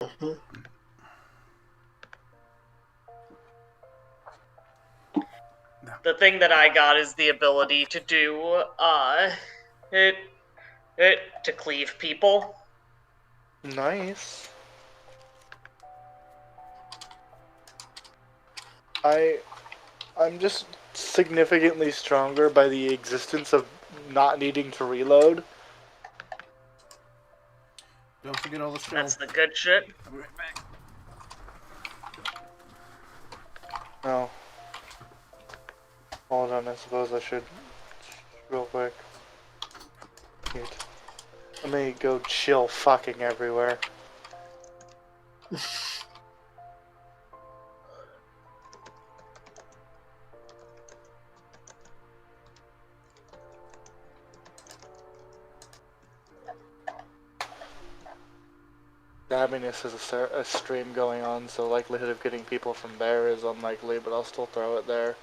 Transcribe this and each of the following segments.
Mhm. The thing that I got is the ability to do, it, to cleave people. Nice. I'm just significantly stronger by the existence of not needing to reload. Don't forget all the skill. That's the good shit. I'll be right back. No. Hold on, I suppose I should real quick. Let me go chill fucking everywhere. Happiness has a stream going on, so likelihood of getting people from there is unlikely, but I'll still throw it there.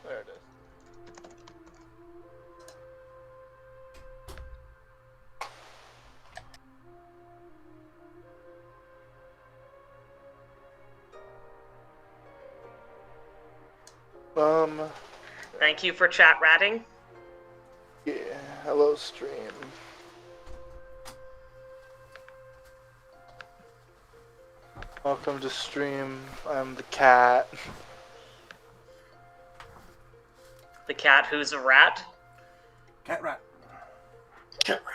There it is. Thank you for chat ratting. Yeah, hello stream. Welcome to stream. I'm the cat. The cat who's a rat. Cat rat. Cat rat.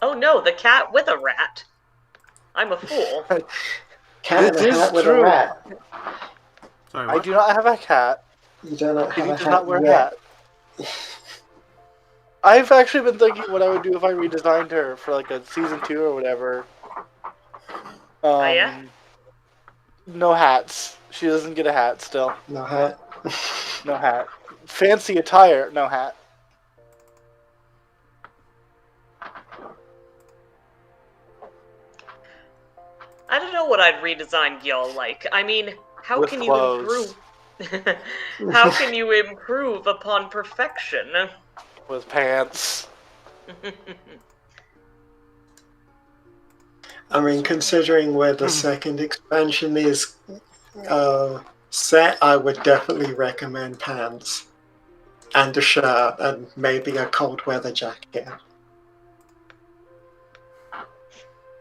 Oh no, the cat with a rat. I'm a fool. Cat in a This hat is with true. a rat. Sorry, I what? do not have a cat. You do not have Kitty a does hat not wear a yet. hat. I've actually been thinking what I would do if I redesigned her for like a season 2 or whatever. Oh yeah? No hats. She doesn't get a hat still. No hat. No hat. Fancy attire, no hat. I don't know what I'd redesign Gil like. I mean, how With can clothes. you improve? How can you improve upon perfection? With pants. I mean, considering where the second expansion is set, I would definitely recommend pants. And a shirt, and maybe a cold weather jacket.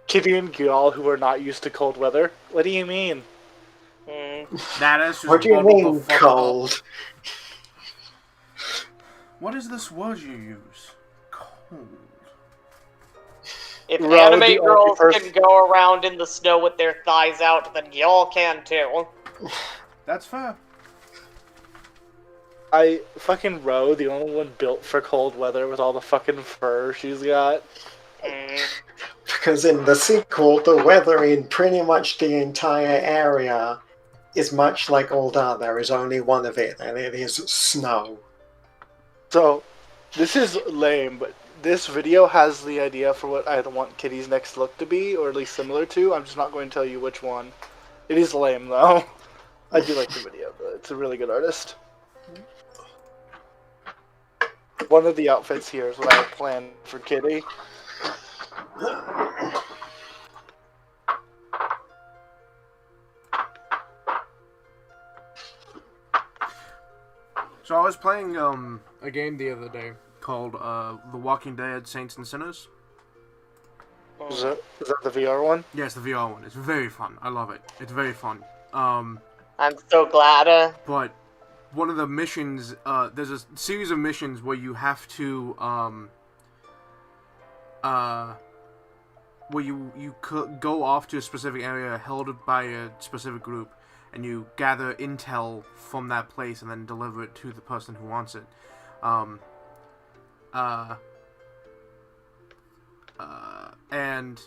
Kitty and Gyal who are not used to cold weather. What do you mean? That is just What do you bundle the mean, fuck cold? up. What is this word you use? Cold. If Ro, the anime only girls person- can go around in the snow with their thighs out, then y'all can too. That's fair. I fucking Ro, the only one built for cold weather with all the fucking fur she's got. Because in the sequel, the weather in pretty much the entire area is much like Ul'dah. There is only one of it, and it is snow. So, this is lame, but this video has the idea for what I want Kitty's next look to be, or at least similar to. I'm just not going to tell you which one. It is lame, though. I do like the video, but it's a really good artist. One of the outfits here is what I have planned for Kitty. So I was playing a game the other day called The Walking Dead Saints and Sinners. Is that the VR one? Yes, the VR one. It's very fun. I love it. It's very fun. I'm so glad. But one of the missions, there's a series of missions where you have to, where you go off to a specific area held by a specific group, and you gather intel from that place and then deliver it to the person who wants it. and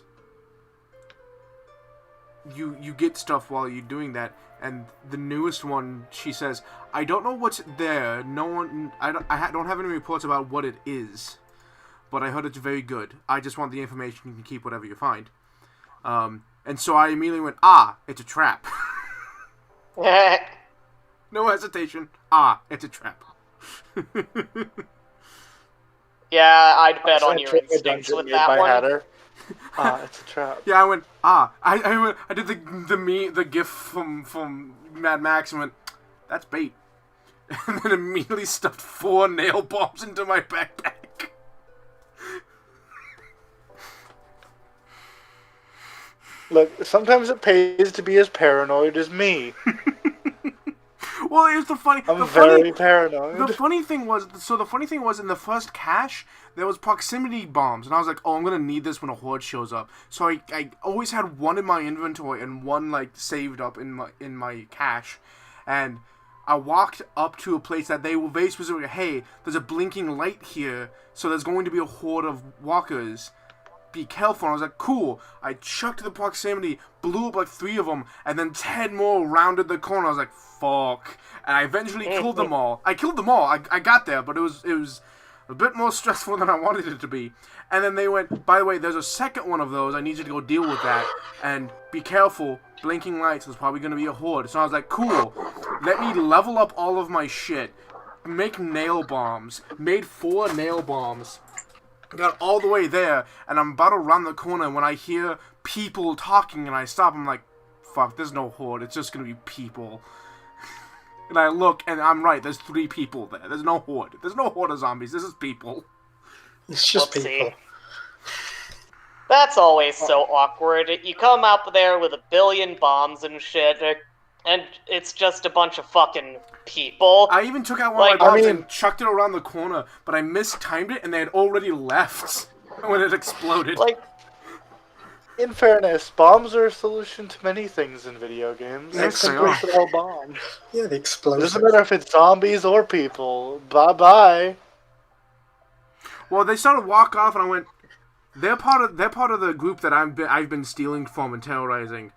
you get stuff while you're doing that. And the newest one, she says, I don't know what's there. No one, I don't have any reports about what it is, but I heard it's very good. I just want the information. You can keep whatever you find. And so I immediately went, it's a trap. No hesitation. It's a trap. Yeah, I'd bet on your instincts with that one. Hatter. It's a trap. Yeah, I went, I did the gif from Mad Max and went, that's bait. And then immediately stuffed 4 nail bombs into my backpack. Look, sometimes it pays to be as paranoid as me. Well, here's the funny. I'm very paranoid. The funny thing was in the first cache there was proximity bombs, and I was like, oh, I'm gonna need this when a horde shows up. So I always had one in my inventory and one like saved up in my cache, and I walked up to a place that they were very specific. Hey, there's a blinking light here, so there's going to be a horde of walkers. Be careful. And I was like, cool. I chucked the proximity, blew up like 3 of them, and then 10 more rounded the corner. I was like, fuck. And I eventually killed them all. I killed them all. I got there, but it was a bit more stressful than I wanted it to be. And then they went, by the way, there's a second one of those. I need you to go deal with that. And be careful. Blinking lights. There's probably going to be a horde. So I was like, cool. Let me level up all of my shit. Make nail bombs. Made 4 nail bombs. Got all the way there, and I'm about to run the corner when I hear people talking, and I stop. I'm like, fuck, there's no horde. It's just going to be people. And I look, and I'm right. There's 3 people there. There's no horde. There's no horde of zombies. This is people. It's just Whoopsie. people. That's always so awkward. You come up there with a billion bombs and shit, and it's just a bunch of fucking people. I even took out one of my bombs and chucked it around the corner, but I mistimed it, and they had already left when it exploded. Like, in fairness, bombs are a solution to many things in video games. Yes, They they are. simply throw bombs. Yeah, the explosives. Doesn't matter if it's zombies or people. Bye-bye. Well, they started to walk off, and I went, they're part of the group that I've been stealing from and terrorizing.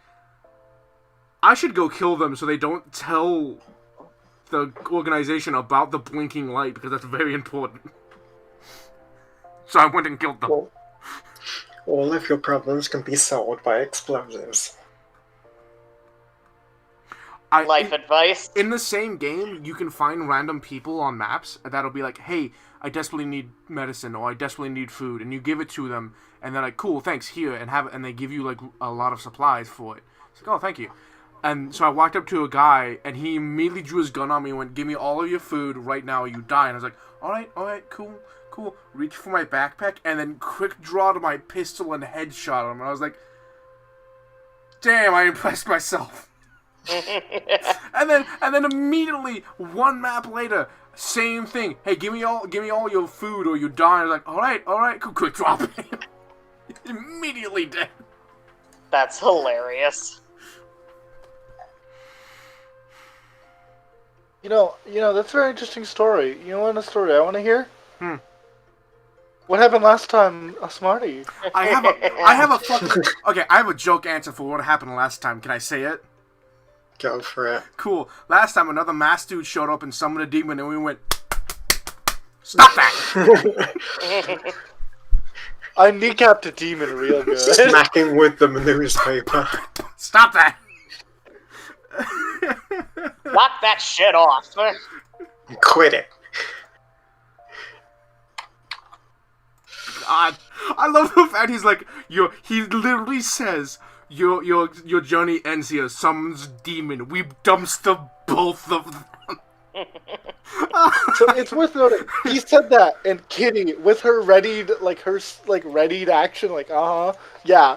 I should go kill them so they don't tell the organization about the blinking light, because that's very important. So I went and killed them. Well, all of your problems can be solved by explosives. life advice. In the same game, you can find random people on maps that'll be like, hey, I desperately need medicine, or I desperately need food, and you give it to them, and they're like, cool, thanks, here, and they give you like a lot of supplies for it. It's like, oh, thank you. And so I walked up to a guy, and he immediately drew his gun on me and went, give me all of your food right now or you die. And I was like, alright, cool. Reach for my backpack, and then quick draw to my pistol and headshot him. And I was like, damn, I impressed myself. and then immediately, one map later, same thing. Hey, give me all your food or you die. And I was like, alright, cool, quick drop him. Immediately dead. That's hilarious. You know, that's a very interesting story. You know what a story I want to hear? What happened last time, Smarty? I have a joke answer for what happened last time. Can I say it? Go for it. Cool. Last time, another mass dude showed up and summoned a demon, and we went, stop that! I kneecapped a demon real good. Smacking with the newspaper. Stop that! Knock that shit off. Quit it. God, I love the fact he's like, he literally says, your journey ends here, summons demon, we dumpster both of them. So it's worth noting, he said that, and Kitty, with her readied action, yeah,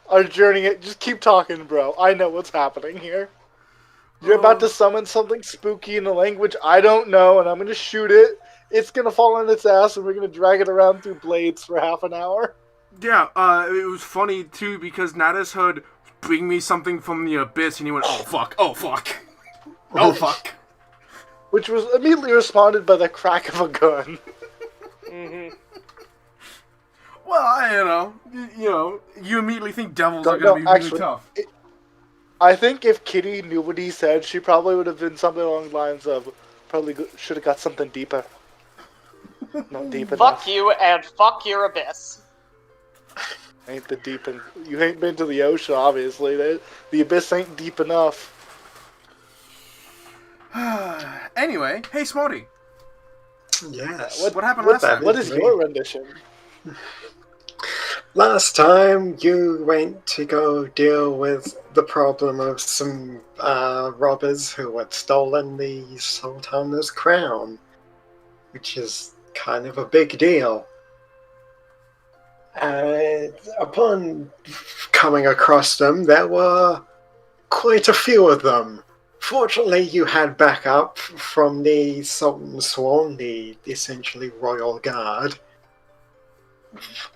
our journey, just keep talking, bro, I know what's happening here. You're about to summon something spooky in a language I don't know, and I'm gonna shoot it. It's gonna fall on its ass, and we're gonna drag it around through blades for half an hour. Yeah, it was funny, too, because Natus heard, bring me something from the abyss, and he went, oh, fuck. Oh, fuck. Which was immediately responded by the crack of a gun. Mm-hmm. Well, you immediately think devils are going to be really tough. I think if Kitty knew what he said, she probably would have been something along the lines of, probably should have got something deeper. Not deep enough. Fuck you and fuck your abyss. Ain't the deep and you ain't been to the ocean, obviously. The abyss ain't deep enough. Anyway, hey Smarty. Yes. What happened last time? What is your rendition? Last time you went to go deal with the problem of some robbers who had stolen the Sultana's crown, which is kind of a big deal. Upon coming across them, there were quite a few of them. Fortunately, you had backup from the Sultan's Sworn, the essentially royal guard.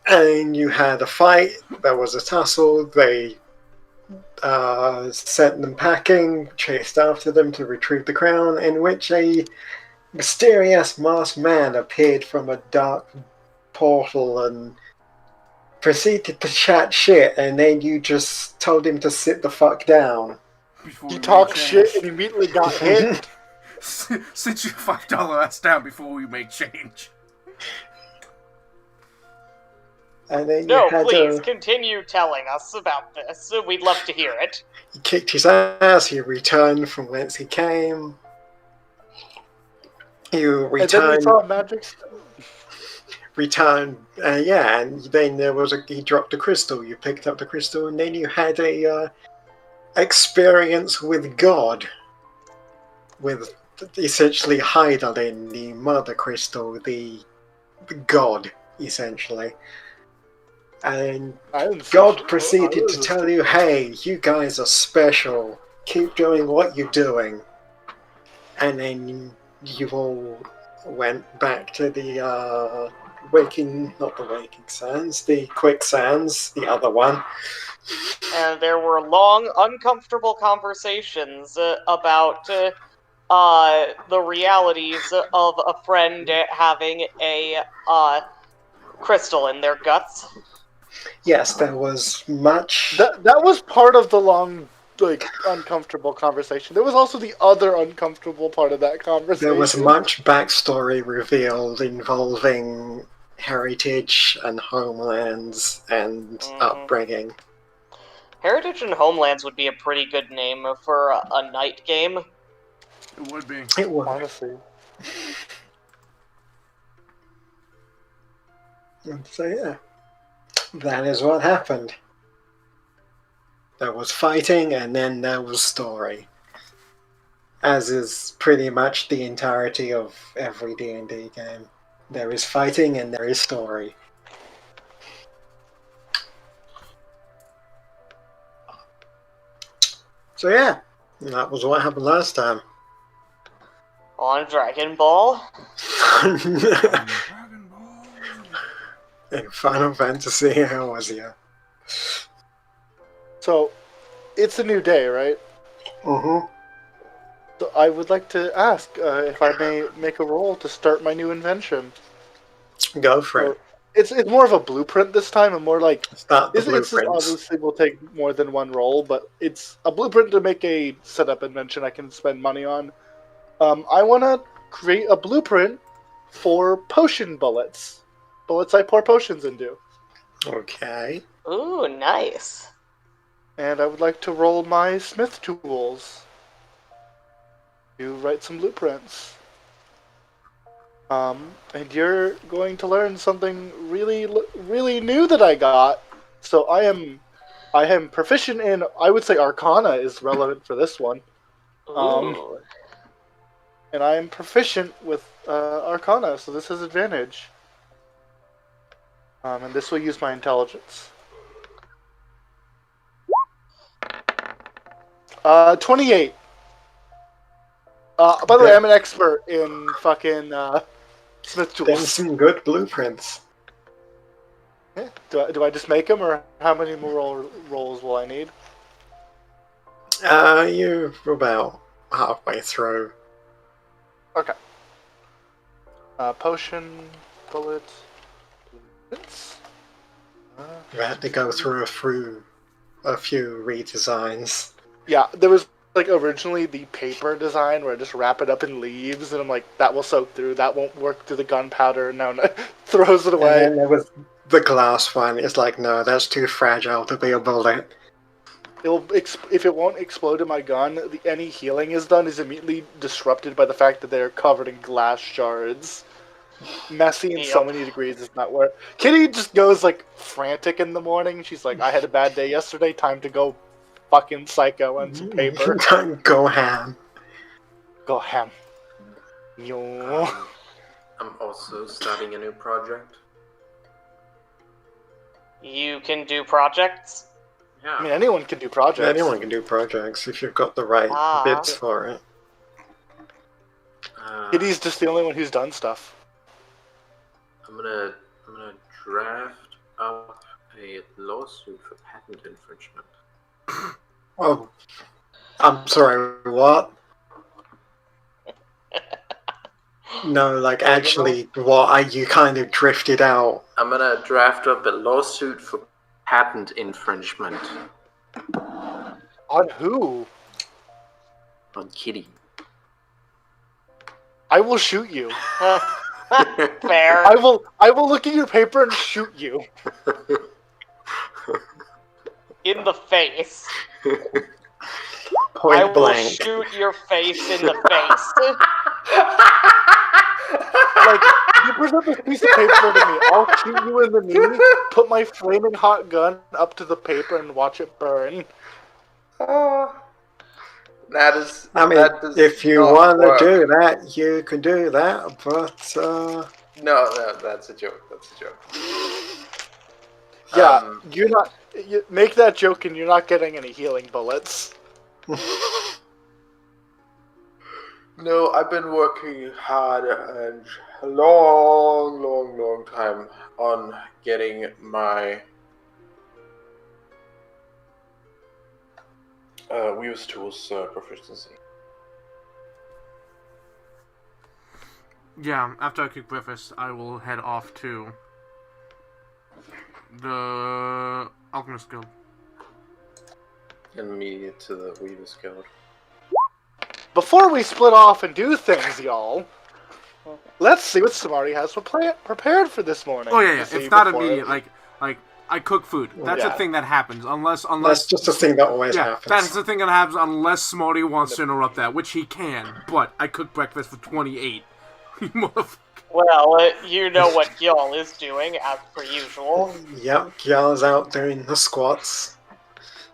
And you had a fight, there was a tussle, they sent them packing, chased after them to retrieve the crown, in which a mysterious masked man appeared from a dark portal and proceeded to chat shit, and then you just told him to sit the fuck down. He talked shit and immediately got hit. Sit your $5 ass down before we make change. And then no, please, continue telling us about this. We'd love to hear it. He kicked his ass, he returned from whence he came. You returned... And then we saw magic stuff. And then he dropped a crystal, you picked up the crystal, and then you had a experience with God. With essentially Heidelin, the mother crystal, the God, essentially. And God proceeded to tell you, hey, you guys are special. Keep doing what you're doing. And then you all went back to the not the waking sands, the quicksands, the other one. And there were long, uncomfortable conversations about the realities of a friend having a crystal in their guts. Yes, there was much... That was part of the long, uncomfortable conversation. There was also the other uncomfortable part of that conversation. There was much backstory revealed involving heritage and homelands and upbringing. Heritage and Homelands would be a pretty good name for a night game. It would be. It would. Honestly. So yeah, that is what happened. There was fighting and then there was story. As is pretty much the entirety of every D&D game. There is fighting and there is story. So yeah, that was what happened last time. On Dragon Ball? Dragon Ball. In Final Fantasy Eorzean. So, it's a new day, right? Mm-hmm. So I would like to ask if I may make a roll to start my new invention. Go for it. It's more of a blueprint this time, and more like Start the this blueprints. obviously will take more than one roll, but it's a blueprint to make a setup invention I can spend money on. I want to create a blueprint for potion bullets. Bullets I pour potions into. Okay. Ooh, nice. And I would like to roll my smith tools. You write some blueprints. And you're going to learn something really, really new that I got. So I am proficient in, I would say Arcana is relevant for this one. And I am proficient with Arcana, so this is advantage. And this will use my intelligence. 28. By the way, I'm an expert in fucking smith tools. Then some good blueprints. Yeah. Do I just make them, or how many more rolls will I need? You're about halfway through. Okay. Potion. bullets. Bullets. We had to go through a few redesigns. Yeah, there was like originally the paper design where I just wrap it up in leaves, and I'm like, that will soak through, that won't work through the gunpowder, no, throws it And away. then there was the glass one. It's like, no, that's too fragile to be a bullet. If it won't explode in my gun, any healing is done is immediately disrupted by the fact that they're covered in glass shards. Messy in so many degrees is not worth. Kitty just goes like frantic in the morning. She's like, I had a bad day yesterday, time to go fucking psycho on some paper. Go ham. Go ham. Yo. I'm also starting a new project. You can do projects? Yeah. I mean, anyone can do projects. Anyone can do projects if you've got the right bits for it. Kitty's just the only one who's done stuff. I'm gonna draft up a lawsuit for patent infringement. Oh, I'm sorry, what? No, like actually, you kind of drifted out. I'm gonna draft up a lawsuit for patent infringement. On who? On Kitty. I will shoot you. Fair. I will look at your paper and shoot you. In the face. Point I will blank. shoot your face in the face. Like, you present this piece of paper to me, I'll shoot you in the knee, put my flaming hot gun up to the paper and watch it burn. That is. I mean, if you want to do that, you can do that, but No, that's a joke. That's a joke. Yeah, you're not. You make that joke and you're not getting any healing bullets. No, I've been working hard and a long time on getting my Weaver's Tools proficiency. Yeah, after I cook breakfast, I will head off to the Alchemist Guild. And me to the Weaver's Guild. Before we split off and do things, y'all, let's see what Samari has prepared for this morning. Oh yeah. It's not immediate. Like I cook food. That's Yeah. a thing that happens unless that's just a thing that always happens. That's the thing that happens unless Smarty wants to interrupt that, which he can. But I cook breakfast for 28. You motherfucker. Well, you know what Gyal is doing, as per usual. Yep, Gyal's out doing the squats.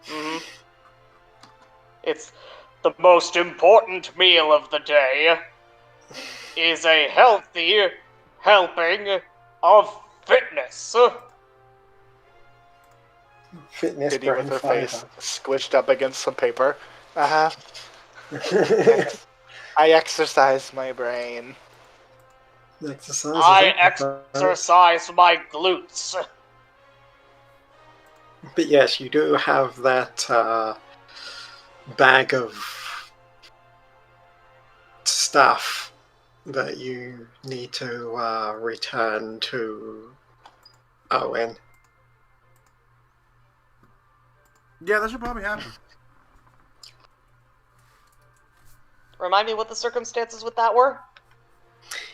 Mm-hmm. It's the most important meal of the day. Is a healthy helping of fitness. Fitness Kitty brain with her face fiber. squished up against some paper. I exercise my brain. Exercise. I exercise my glutes. But yes, you do have that bag of stuff that you need to return to Owen. Yeah, that should probably happen. Remind me what the circumstances with that were?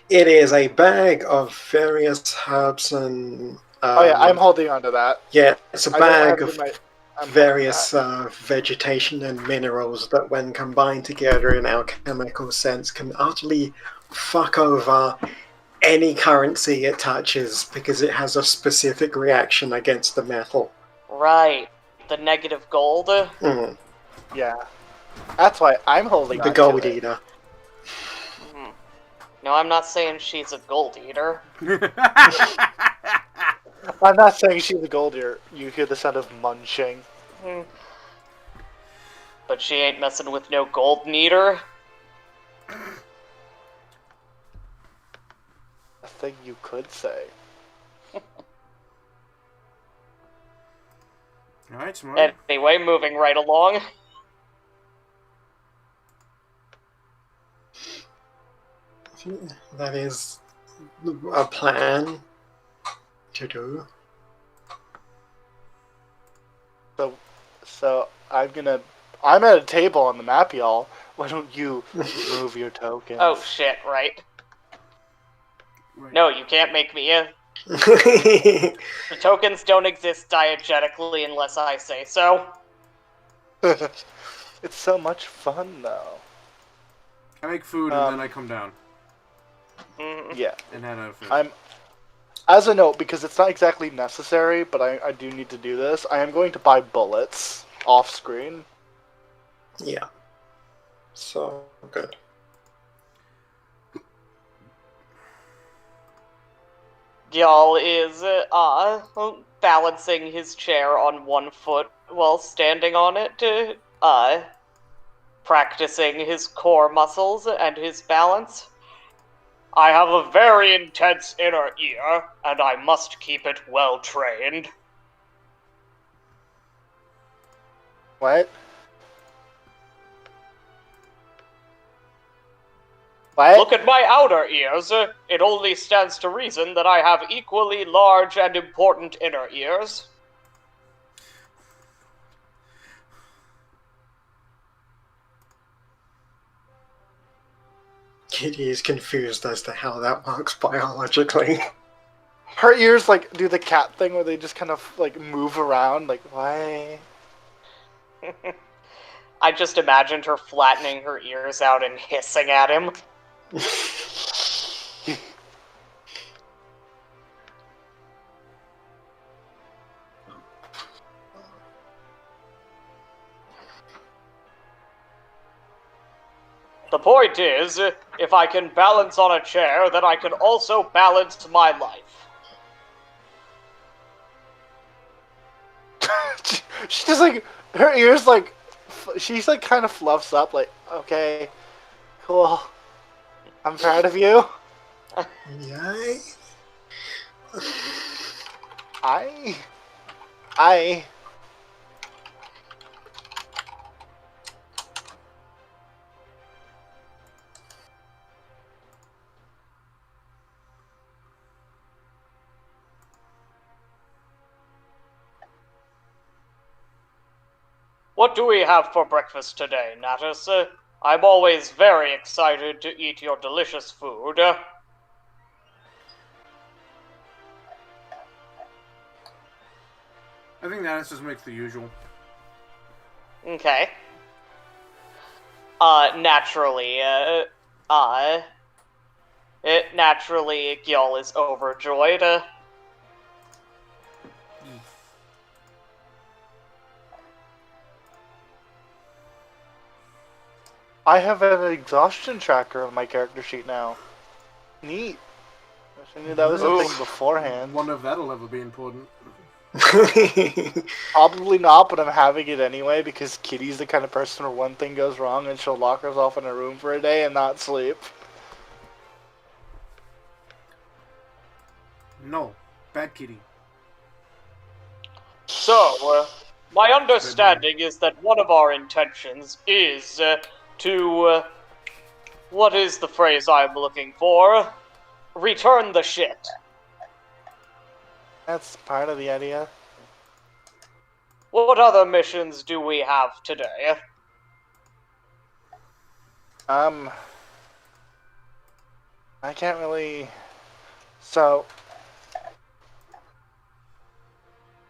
It is a bag of various herbs and... Oh yeah, I'm holding on to that. Yeah, it's a I don't have bag it of in I'm various vegetation and minerals that when combined together in alchemical sense can utterly fuck over any currency it touches because it has a specific reaction against the metal. Right. The negative gold. Mm. Yeah. That's why I'm holding The on gold to it. eater. No, I'm not saying she's a gold eater. I'm not saying she's a gold eater. You hear the sound of munching. But she ain't messing with no golden eater. A thing you could say. Alright, Smart. Anyway, moving right along. That is a plan to do. So I'm at a table on the map, y'all. Why don't you move your tokens? Oh shit! Right. Right. No, you can't make me. The tokens don't exist diegetically unless I say so. It's so much fun, though. I make food and then I come down Yeah. and head out food. As a note, because it's not exactly necessary, but I do need to do this, I am going to buy bullets off screen. Yeah. So good. Y'all is balancing his chair on one foot while standing on it, practicing his core muscles and his balance. I have a very intense inner ear, and I must keep it well trained. What? What? Look at my outer ears. It only stands to reason that I have equally large and important inner ears. Kitty is confused as to how that works biologically. Her ears, like, do the cat thing where they just kind of, like, move around, like, why? I just imagined her flattening her ears out and hissing at him. The point is, if I can balance on a chair, then I can also balance my life. She just, like, her ears, like, she's, like, kind of fluffs up, like, okay, cool. I'm proud of you. Yay. I... What do we have for breakfast today, Natus? I'm always very excited to eat your delicious food. I think Natus just makes the usual. Okay. Naturally, Gyal is overjoyed. I have an exhaustion tracker on my character sheet now. Neat. I knew that was a thing beforehand. Wonder if that'll ever be important. Probably not, but I'm having it anyway because Kitty's the kind of person where one thing goes wrong and she'll lock herself in a room for a day and not sleep. No. Bad kitty. So, my understanding is that one of our intentions is to, what is the phrase I'm looking for? Return the shit. That's part of the idea. What other missions do we have today? I can't really... So...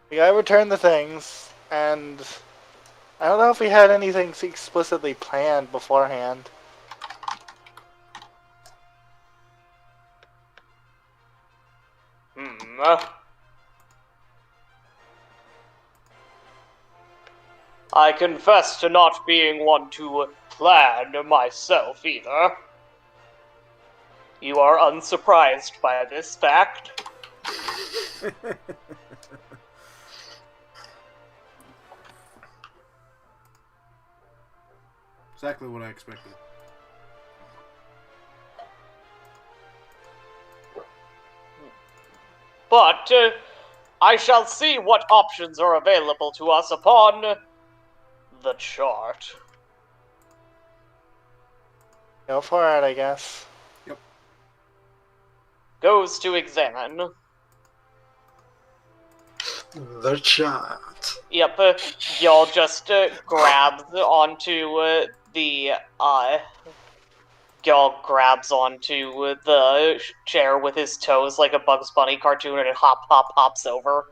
We gotta return the things, and... I don't know if we had anything explicitly planned beforehand. I confess to not being one to plan myself either. You are unsurprised by this fact. Exactly what I expected. But I shall see what options are available to us upon the chart. Go for it, I guess. Yep. goes to examine. The chart. Yep, y'all just grabs onto y'all grabs onto the chair with his toes like a Bugs Bunny cartoon, and it hops over.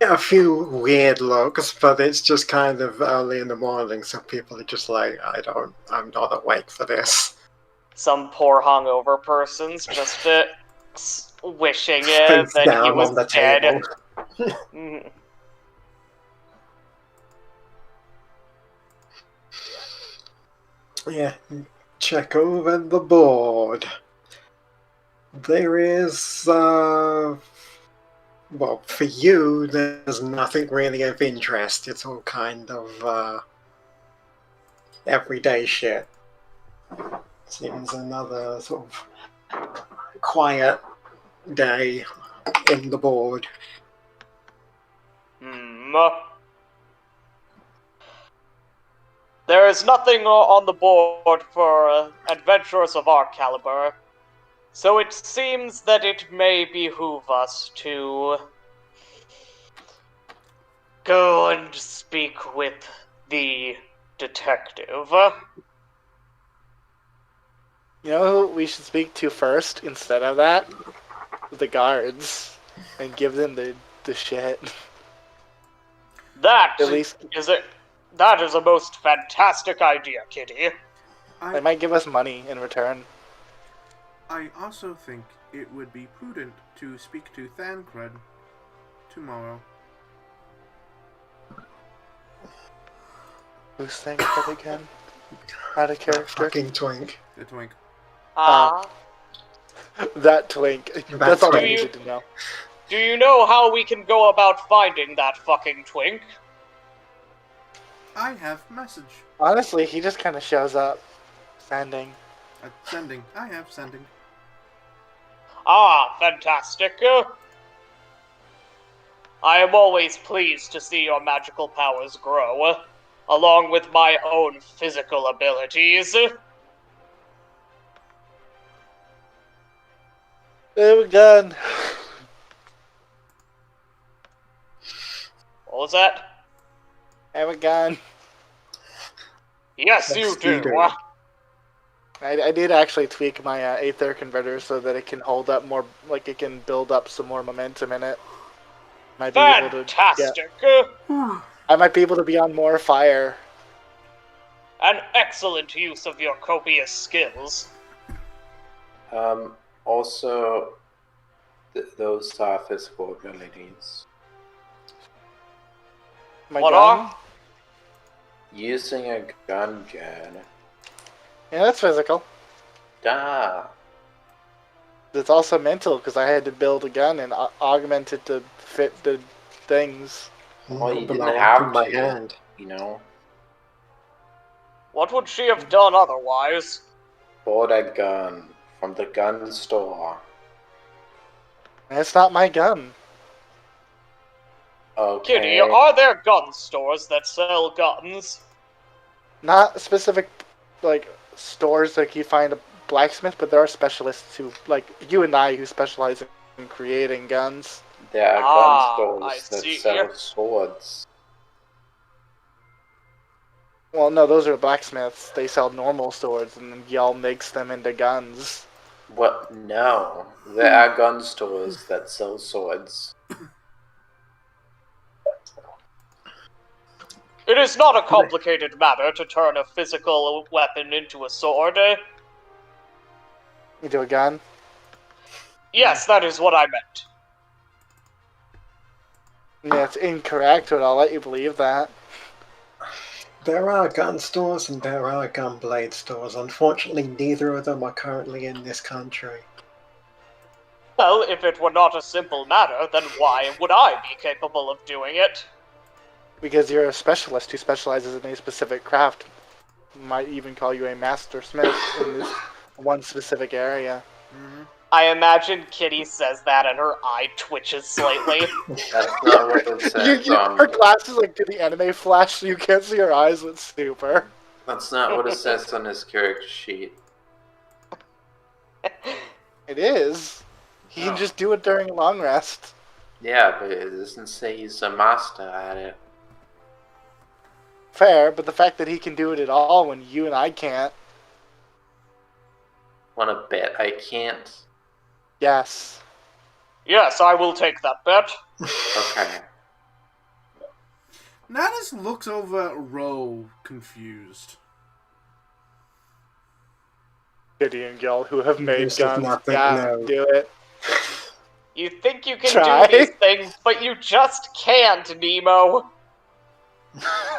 A few weird looks, but it's just kind of early in the morning, so people are just like, I'm not awake for this. Some poor hungover person's just wishing Face that he down was on the dead. table. Mhm. Yeah, check over the board. There is, well, for you, there's nothing really of interest. It's all kind of, everyday shit. Seems another sort of quiet day in the board. There is nothing on the board for adventurers of our caliber, so it seems that it may behoove us to go and speak with the detective. You know who we should speak to first instead of that? The guards. And give them the shit. That At least that is a most fantastic idea, Kitty. they might give us money in return. I also think it would be prudent to speak to Thancred tomorrow. Who's saying that again? Out of character. Fucking twink. The twink. That twink. That's all I twink. needed to know. Do you know how we can go about finding that fucking twink? I have message. Honestly, he just kind of shows up. Sending. Sending. I have sending. Ah, fantastic. I am always pleased to see your magical powers grow, along with my own physical abilities. There we go. What was that? Have a gun. Yes, Yes, you you do. do. I did actually tweak my Aether converter so that it can hold up more, like it can build up some more momentum in it. Might be able to Fantastic. I might be able to be on more fire. An excellent use of your copious skills. Also, those are physical abilities. My What gun? are? Using a gun. Yeah, that's physical. Ah. It's also mental because I had to build a gun and augment it to fit the things. Well, you Blow didn't up have in my to, hand. you know. What would she have done otherwise? Bought a gun from the gun store. That's not my gun. Okay. Kitty, are there gun stores that sell guns? Not specific, like, stores like you find a blacksmith, but there are specialists who, like you and I, who specialize in creating guns. There are Ah, gun I stores that see. sell swords. Well, no, those are blacksmiths. They sell normal swords, and then y'all mix them into guns. What? No. There are gun stores that sell swords. It is not a complicated matter to turn a physical weapon into a sword. Into a gun? Yes, that is what I meant. Yeah, it's incorrect, but I'll let you believe that. There are gun stores and there are gun blade stores. Unfortunately, neither of them are currently in this country. Well, if it were not a simple matter, then why would I be capable of doing it? Because you're a specialist who specializes in a specific craft. Might even call you a master smith in this one specific area. Mm-hmm. I imagine Kitty says that and her eye twitches slightly. That's not what it says. Her glasses like do the anime flash so you can't see her eyes with super. That's not what it says on his character sheet. It is. He can just do it during a long rest. Yeah, but it doesn't say he's a master at it. Fair, but the fact that he can do it at all when you and I can't. Wanna bet I can't? Yes. Yes, I will take that bet. Okay. Natus looks over at Ro, confused. Kitty and Gil who have made Use of guns. nothing, Yeah, no. do it. You think you can Try. do these things, but you just can't, Nemo.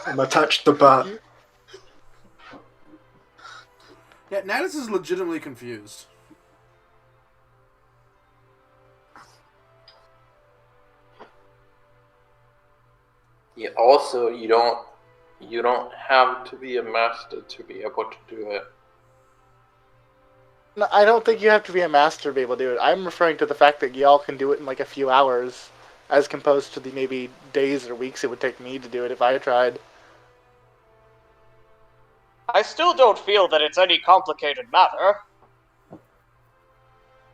I'm gonna touch the butt. Yeah, Natus is legitimately confused. Yeah, also, you don't have to be a master to be able to do it. No, I don't think you have to be a master to be able to do it. I'm referring to the fact that y'all can do it in like a few hours, as opposed to the maybe days or weeks it would take me to do it if I tried. I still don't feel that it's any complicated matter.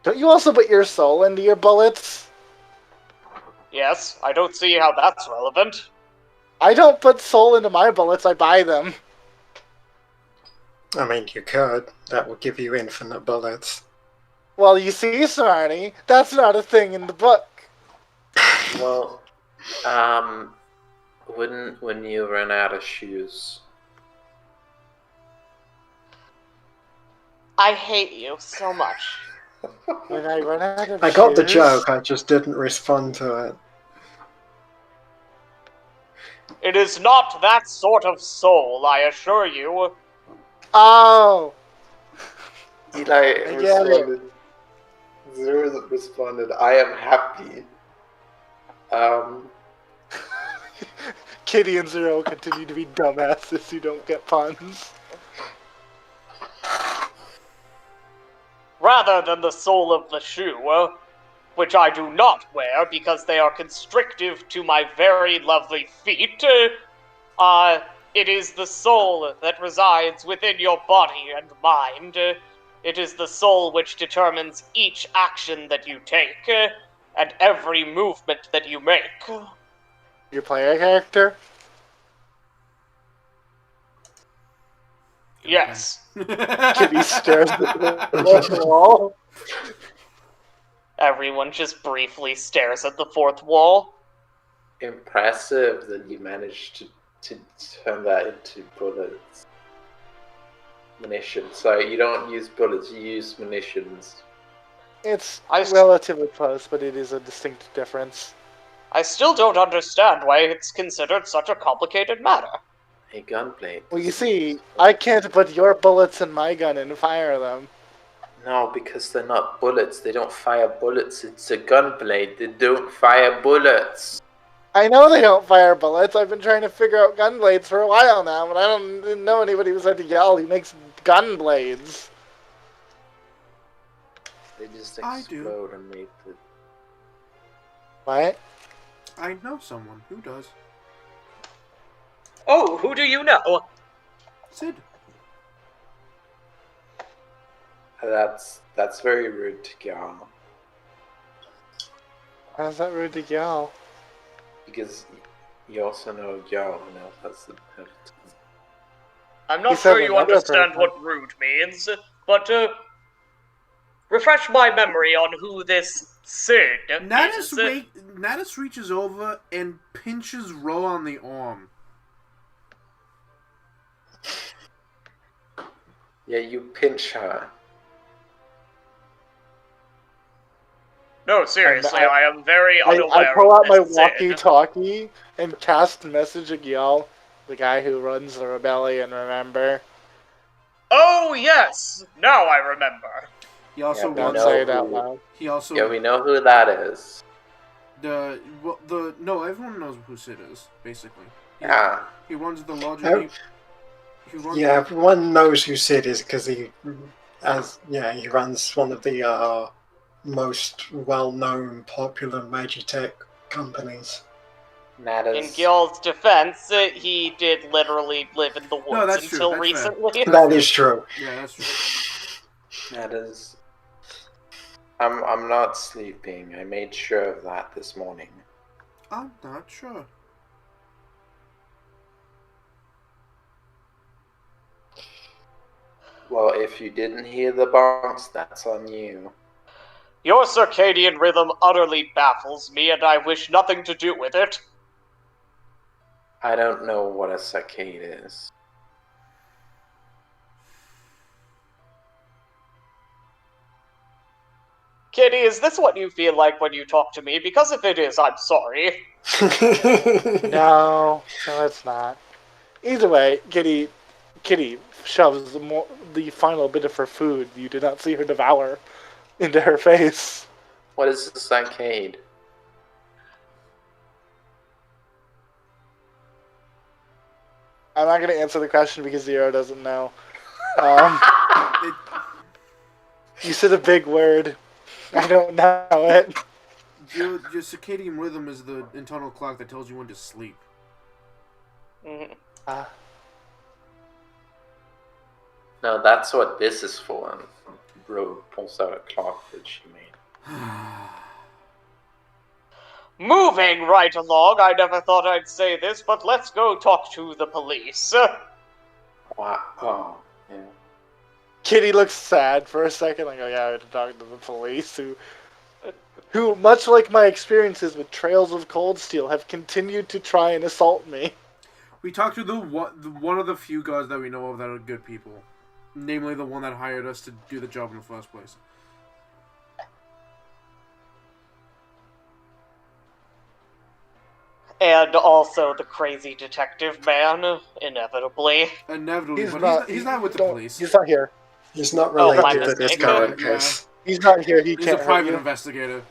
Don't you also put your soul into your bullets? Yes, I don't see how that's relevant. I don't put soul into my bullets, I buy them. I mean, you could. That would give you infinite bullets. Well, you see, Sarni, that's not a thing in the book. Well, when you run out of shoes. I hate you so much. When I run out of I got the shoes- joke, I just didn't respond to it. It is not that sort of soul, I assure you. Oh! Eli I get it. responded. Zero responded, I am happy. Kitty and Zero continue to be dumbasses who don't get puns. Rather than the sole of the shoe, which I do not wear because they are constrictive to my very lovely feet, it is the soul that resides within your body and mind. It is the soul which determines each action that you take, and every movement that you make. Your player character? Yes. Kitty stares at the wall. Everyone just briefly stares at the fourth wall. Impressive that you managed to turn that into bullets. Munitions. So you don't use bullets, you use munitions. It's I- relatively close, but it is a distinct difference. I still don't understand why it's considered such a complicated matter. A gunblade. Well, you see, I can't put your bullets in my gun and fire them. No, because they're not bullets. They don't fire bullets. It's a gunblade. They don't fire bullets. I know they don't fire bullets. I've been trying to figure out gun blades for a while now, but didn't know anybody who said to yell. He makes gun blades. They just I do. explode and make the... What? I know someone who does. Oh, who do you know? Sid. That's very rude to Gyal. How's that rude to yell? Because you also know Gyal who knows that's the perfect. I'm He not said sure you another understand person. what rude means, but refresh my memory on who this Sid Natus, is. Natus reaches over and pinches Ro on the arm. Yeah, you pinch her. No, seriously, And I am very I unaware pull of out my this Sid. walkie-talkie and cast message at Yell, the guy who runs the rebellion, remember? Oh, yes! Now I remember. He also Yeah, we Don't wants. know say it out who- loud. He also Yeah, we know who that is. no, everyone knows who Sid is basically. Yeah. He runs the logic. Oh. He runs. Yeah, everyone knows who Sid is because he runs one of the most well-known, popular Magitech companies. Nadas. In Gil's defense, he did literally live in the woods that's true, until that's fair. recently. That is true. Yeah, that's true. Nadas. I'm not sleeping. I made sure of that this morning. I'm not sure. Well, if you didn't hear the bonks, that's on you. Your circadian rhythm utterly baffles me, and I wish nothing to do with it. I don't know what a saccade is. Kitty, is this what you feel like when you talk to me? Because if it is, I'm sorry. No, it's not. Either way, Kitty shoves the final bit of her food you did not see her devour into her face. What is a saccade? I'm not going to answer the question because Zero doesn't know. You said a big word. I don't know it. Your circadian rhythm is the internal clock that tells you when to sleep. No, that's what this is for. And Bro pulls out a clock that she made. Moving right along, I never thought I'd say this, but let's go talk to the police. Wow. Oh, yeah. Kitty looks sad for a second, like, oh yeah, I had to talk to the police, who, much like my experiences with Trails of Cold Steel, have continued to try and assault me. We talked to the one of the few guys that we know of that are good people. Namely, the one that hired us to do the job in the first place. And also the crazy detective man, inevitably. Inevitably, but he's not with the police. He's not here. He's not Oh, my related to this mistake. current Yeah. case. He's not here. He He's can't a private hurt you. investigator.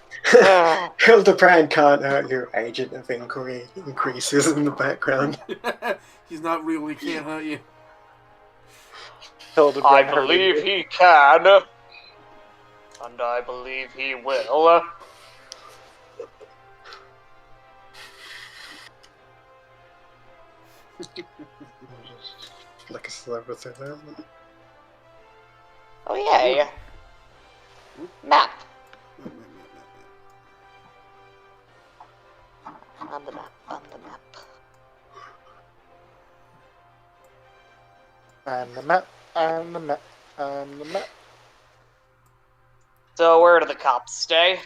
Hildebrand can't hurt you. Agent of Inquiry increases in the background. He's not real. He can't hurt you. Hildebrand I hurt believe you. he can. And I believe he will. Like a celebrity there. Oh, yay. Map. On the map, on the map. On the map, on the map, on the map. So where do the cops stay?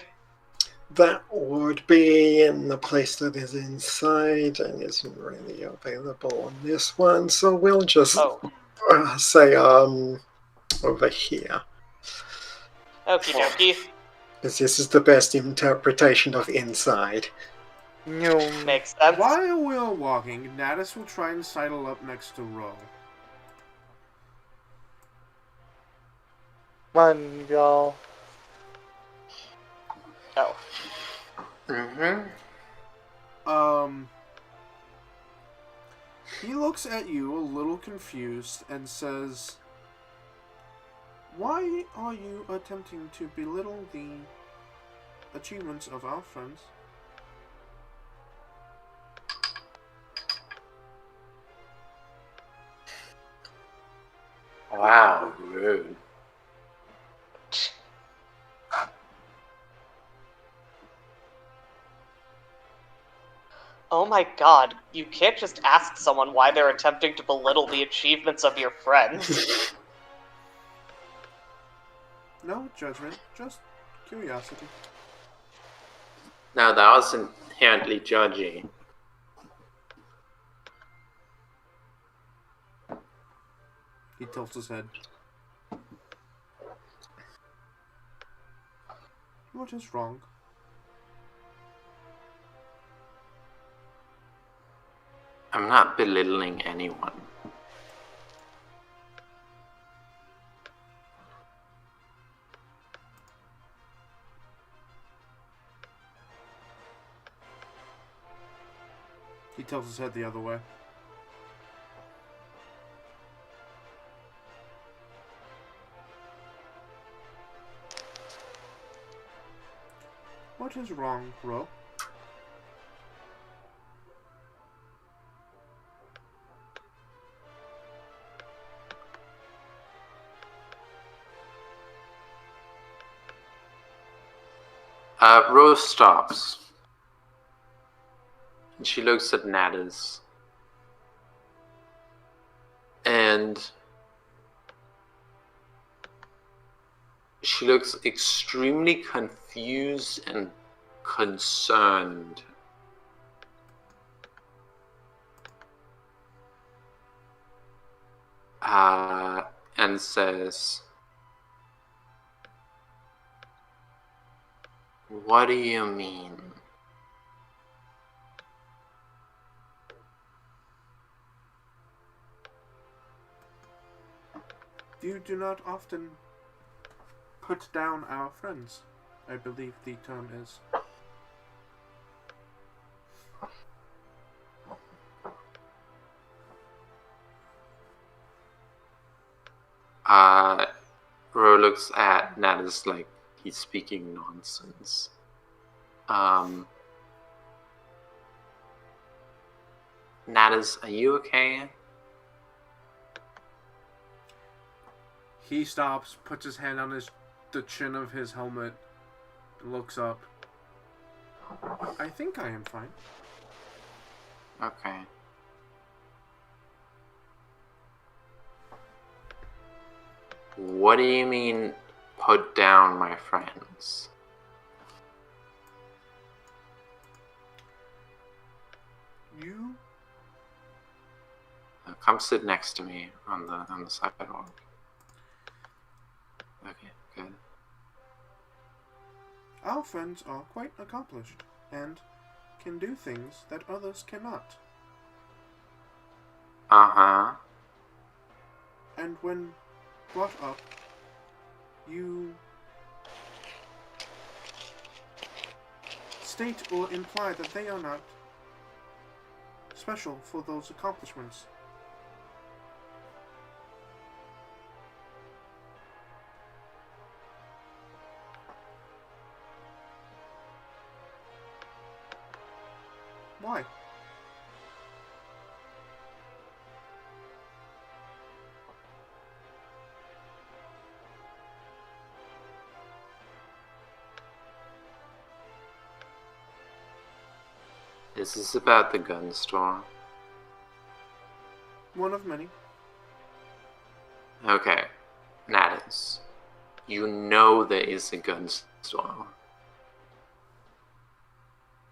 That would be in the place that is inside and isn't really available on this one, so we'll just say over here. Okie dokie. Because this is the best interpretation of inside. No. Makes sense. While we're walking, Natus will try and sidle up next to Ro. Come on, y'all. Oh. He looks at you a little confused and says, "Why are you attempting to belittle the achievements of our friends?" Wow, rude. Oh my god, you can't just ask someone why they're attempting to belittle the achievements of your friends. No judgment, just curiosity. Now that was inherently judgy. He tilts his head. What is wrong? I'm not belittling anyone. He tilts his head the other way. What is wrong, Ro? Rose stops. And she looks at Nadders. And she looks extremely confused and concerned. And says, "What do you mean?" You do not often put down our friends, I believe the term is. Ro looks at Nadders like he's speaking nonsense. Nadders, are you okay? He stops, puts his hand on the chin of his helmet, looks up. I think I am fine. Okay. What do you mean, put down my friends? You? Come sit next to me on the sidewalk. Okay, good. Our friends are quite accomplished, and can do things that others cannot. Uh-huh. And when brought up, you state or imply that they are not special for those accomplishments. Why? Is this about the gun store? One of many. Okay, Nadders, you know there is a gun store,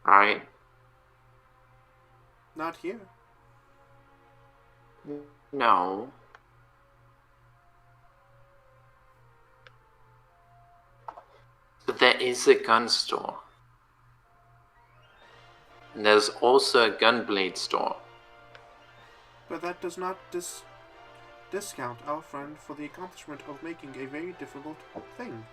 right? Not here. No. But there is a gun store. And there's also a gunblade store. But that does not discount our friend for the accomplishment of making a very difficult thing.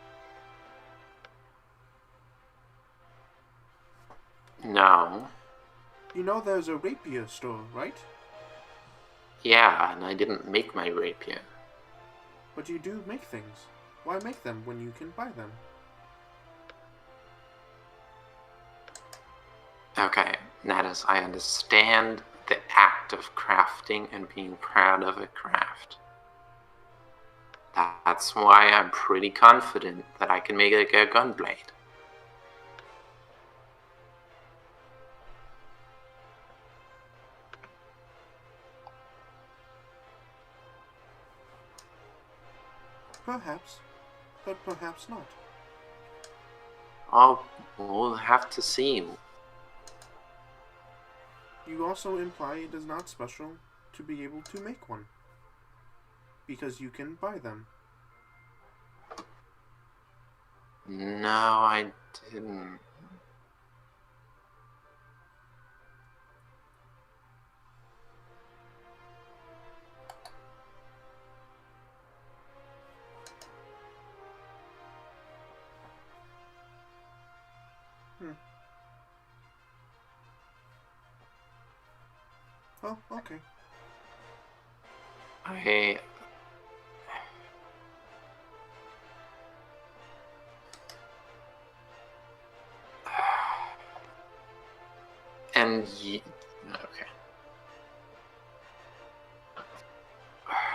No. You know there's a rapier store, right? Yeah, and I didn't make my rapier. But you do make things. Why make them when you can buy them? Okay, Nadders, I understand the act of crafting and being proud of a craft. That's why I'm pretty confident that I can make a gunblade. Perhaps, but perhaps not. Oh, we'll have to see. You also imply it is not special to be able to make one. Because you can buy them. No, I didn't. Oh, okay. Okay.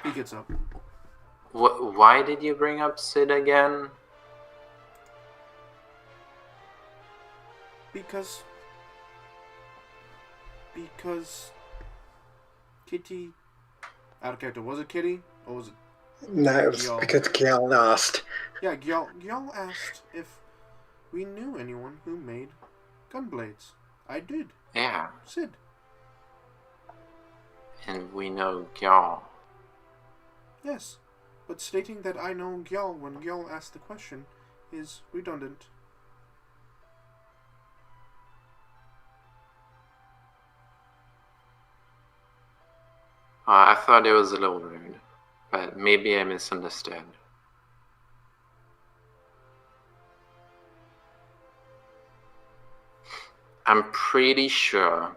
He gets up. Why did you bring up Sid again? Because Kitty... Out of character, was it Kitty? Or was it... No, it was Gyal? because Gyal asked. Yeah, Gyal asked if we knew anyone who made gunblades. I did. Yeah, Sid. and we know Gyal. Yes. But stating that I know Gyal when Gyal asked the question is redundant. I thought it was a little rude, but maybe I misunderstood. I'm pretty sure,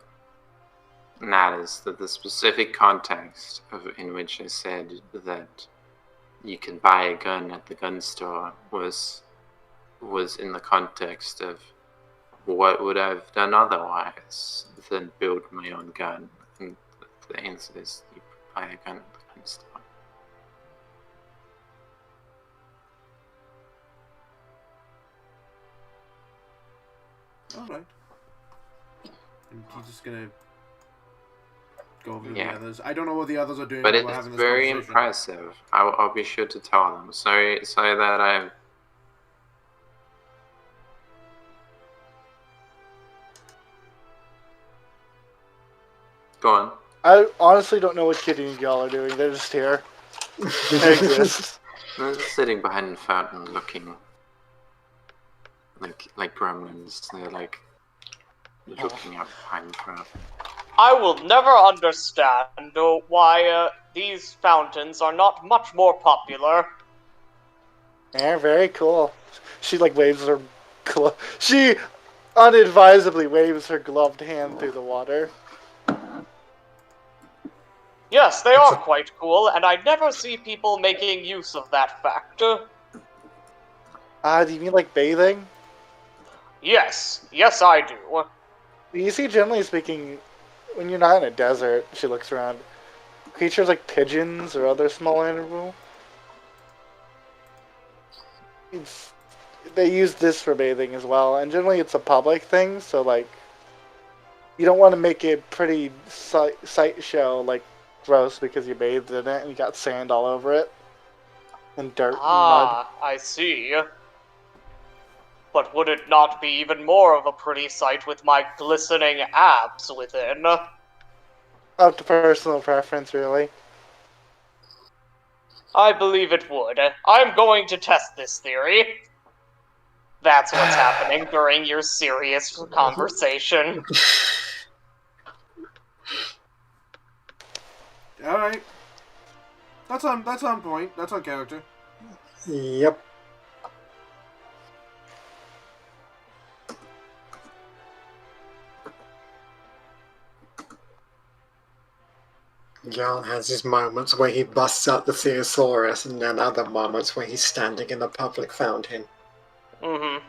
Natus, that the specific context in which I said that you can buy a gun at the gun store was in the context of what would I have done otherwise than build my own gun. And the answer is you buy a gun at the gun store. Alright. And he's just gonna go over to Yeah. the others. I don't know what the others are doing. But while we're it's having this very conversation. impressive. I'll be sure to tell them. Sorry that I. Go on. I honestly don't know what Kitty and Gyal are doing. They're just here. They exist. They're just sitting behind the fountain, looking like gremlins. They're like looking out behind the fountain. I will never understand why these fountains are not much more popular. They're very cool. She like waves her she unadvisedly waves her gloved hand through the water. Yes, they are quite cool, and I never see people making use of that fact. Do you mean like bathing? Yes, I do. You see, generally speaking, when you're not in a desert, she looks around, creatures like pigeons or other small animals, they use this for bathing as well, and generally it's a public thing, so like, you don't want to make a pretty sight show, like, gross because you bathed in it and you got sand all over it, and dirt and mud. Ah, I see. But would it not be even more of a pretty sight with my glistening abs within? Up to personal preference, really. I believe it would. I'm going to test this theory. That's what's happening during your serious conversation. Alright. That's on point. That's on character. Yep. Jarl has his moments where he busts out the Theosaurus, and then other moments where he's standing in the public fountain. Mm-hmm.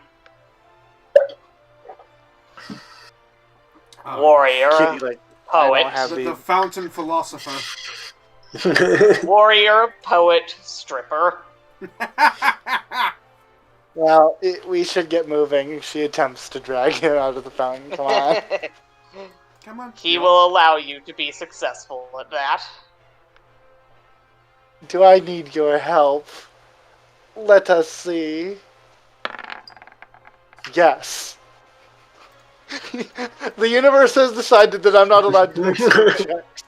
Warrior. Warrior, Kitty, like, poet, have The fountain philosopher. warrior, poet, stripper. well, we should get moving. She attempts to drag him out of the fountain. Come on. Come on. He will allow you to be successful at that. Do I need your help? Let us see. Yes. The universe has decided that I'm not allowed to make skill checks.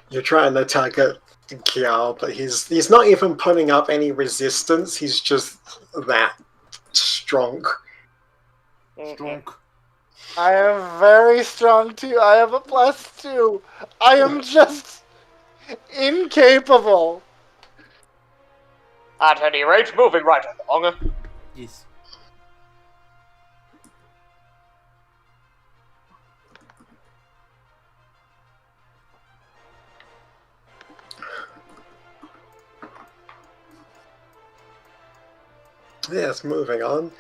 You're trying to target Gyal, but he's not even putting up any resistance. He's just that strong. Strong. I am very strong too. I have a +2. I am just incapable. At any rate, moving right along. Yes. Yes, moving on.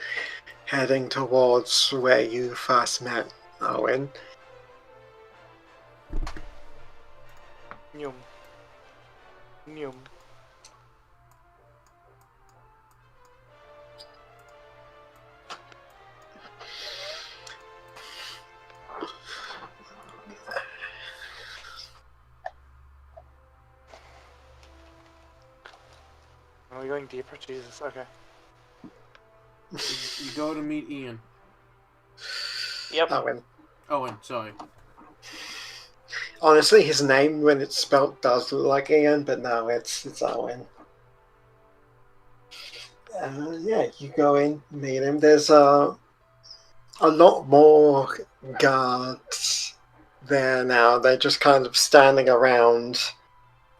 Heading towards where you first met Owen. Nyum. Nyum. Are we going deeper? Jesus, okay. You go to meet Ian. Yep. Owen. Owen, sorry. Honestly, his name, when it's spelled, does look like Ian, but no, it's Owen. Yeah, you go in, meet him. There's a lot more guards there now. They're just kind of standing around,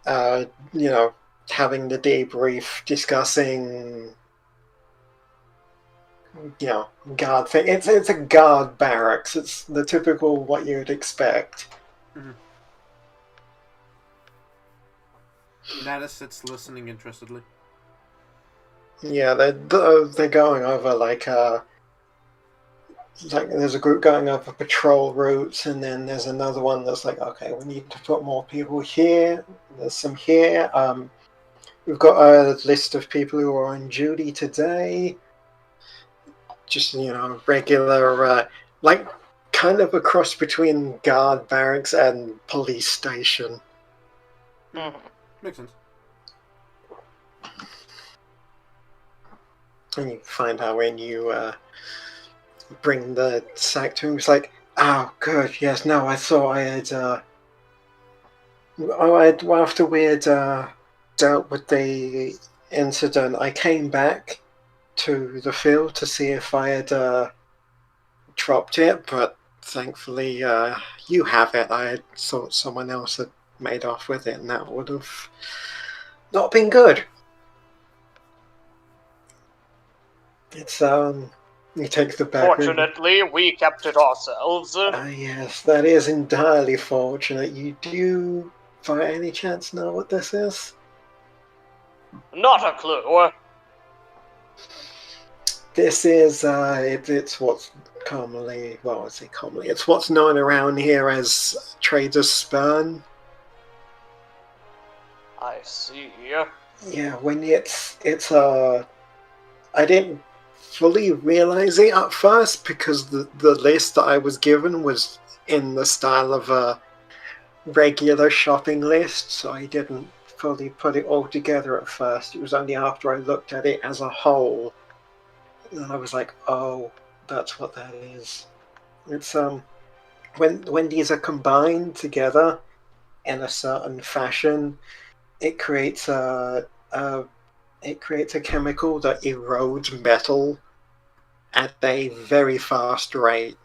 having the debrief, discussing, guard thing. It's a guard barracks. It's the typical what you'd expect. Nada sits listening interestedly. Yeah, they're going over like there's a group going over patrol routes, and then there's another one that's like, okay, we need to put more people here. There's some here. We've got a list of people who are on duty today. Just regular, like kind of a cross between guard barracks and police station. Mhm. Makes sense. And you find out when you bring the sack to him, it's like, oh, good, yes, no, I thought I had, after we had dealt with the incident, I came back to the field to see if I had dropped it, but thankfully you have it. I had thought someone else had made off with it, and that would have not been good. It's you take the back room. Fortunately, we kept it ourselves. Yes, that is entirely fortunate. You do, by any chance, know what this is? Not a clue. This is it's what's commonly, well, I say commonly, it's what's known around here as Trader's Spurn. I see. Yeah, when it's I didn't fully realize it at first because the list that I was given was in the style of a regular shopping list, so I didn't fully put it all together at first. It was only after I looked at it as a whole and I was like, oh, that's what that is. It's when these are combined together in a certain fashion, it creates a chemical that erodes metal at a very fast rate.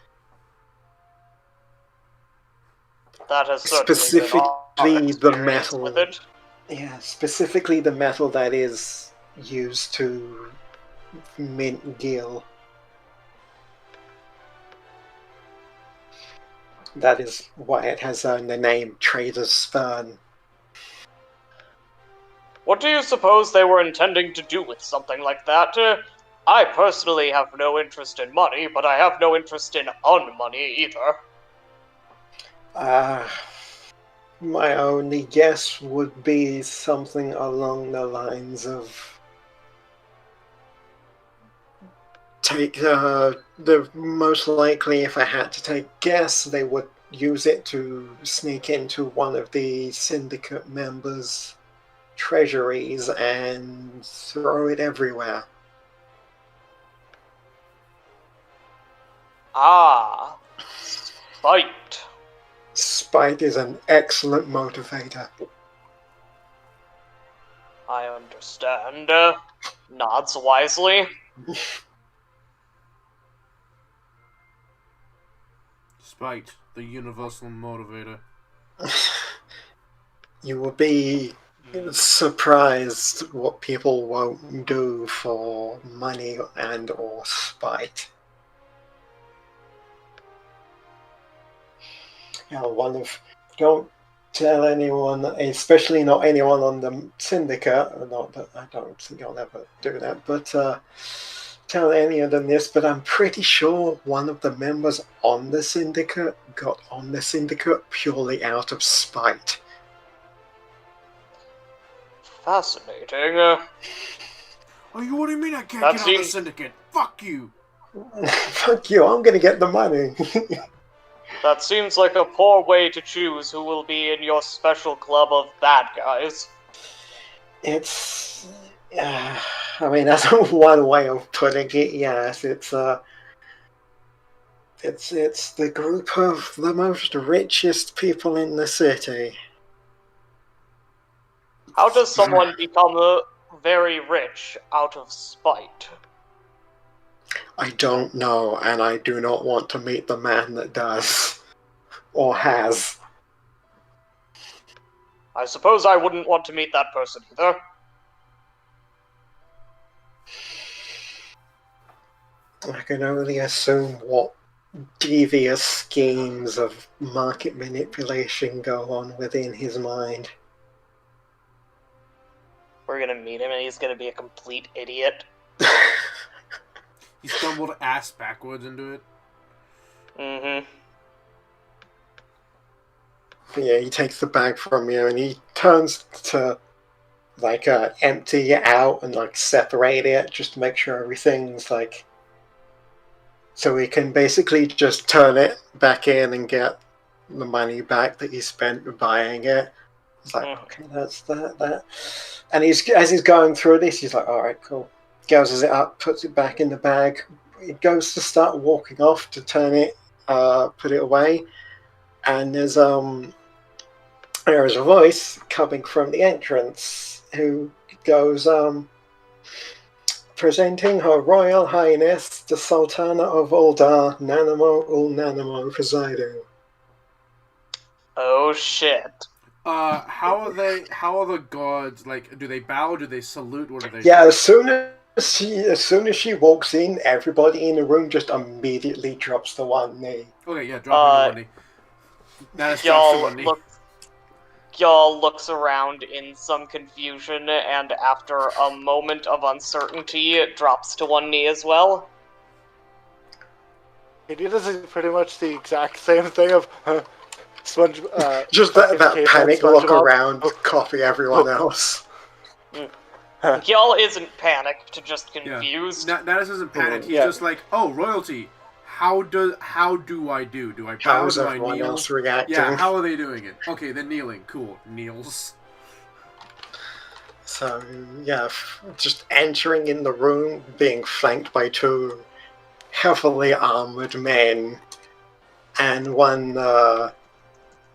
That has certainly Specifically been the our experience metal. with it. Yeah, specifically the metal that is used to mint gil. That is why it has the name Trader's Spurn. What do you suppose they were intending to do with something like that? I personally have no interest in money, but I have no interest in unmoney either. My only guess would be something along the lines of the most likely, if I had to take a guess, they would use it to sneak into one of the syndicate members' treasuries and throw it everywhere. Ah, spite. Spite is an excellent motivator. I understand. Nods wisely. Spite, the universal motivator. You will be surprised what people won't do for money and or spite. Don't tell anyone, especially not anyone on the syndicate, not that I don't think I'll ever do that, but tell any of them this, but I'm pretty sure one of the members on the syndicate got on the syndicate purely out of spite. Fascinating. Oh, what do you mean I can't get on the syndicate? Fuck you! Fuck you, I'm gonna get the money. That seems like a poor way to choose who will be in your special club of bad guys. Yeah, I mean that's one way of putting it. Yes, it's the group of the most richest people in the city. How does someone become very rich out of spite? I don't know, and I do not want to meet the man that does or has. I suppose I wouldn't want to meet that person either. I can only assume what devious schemes of market manipulation go on within his mind. We're gonna meet him and he's gonna be a complete idiot. He stumbled ass backwards into it. Mm-hmm. Yeah, he takes the bag from you and he turns to like empty it out and like separate it just to make sure everything's like, so he can basically just turn it back in and get the money back that he spent buying it. It's like, okay, that's that. And as he's going through this, he's like, all right, cool. Gathers it up, puts it back in the bag. He goes to start walking off to turn it, put it away, and there's a voice coming from the entrance who goes, presenting Her Royal Highness the Sultana of Uldar, Nanamo ul Nanamo presiding. Oh shit. How are the guards, like, do they bow, do they salute, what do they Yeah, do? as soon as she walks in, everybody in the room just immediately drops to one knee. Okay, yeah, drop on your knee. That is drops to one knee. Y'all looks around in some confusion, and after a moment of uncertainty, drops to one knee as well. He does pretty much the exact same thing of Sponge. Just that panic look SpongeBob. around, copy everyone else. Y'all isn't panicked, just confused. Yeah. Natus isn't panicked. He's just like, oh, royalty. How do I do? Do I bow? How is do I everyone kneel? else reacting? Yeah, how are they doing it? Okay, they're kneeling. Cool. Kneels. So, yeah, just entering in the room, being flanked by two heavily armored men, and one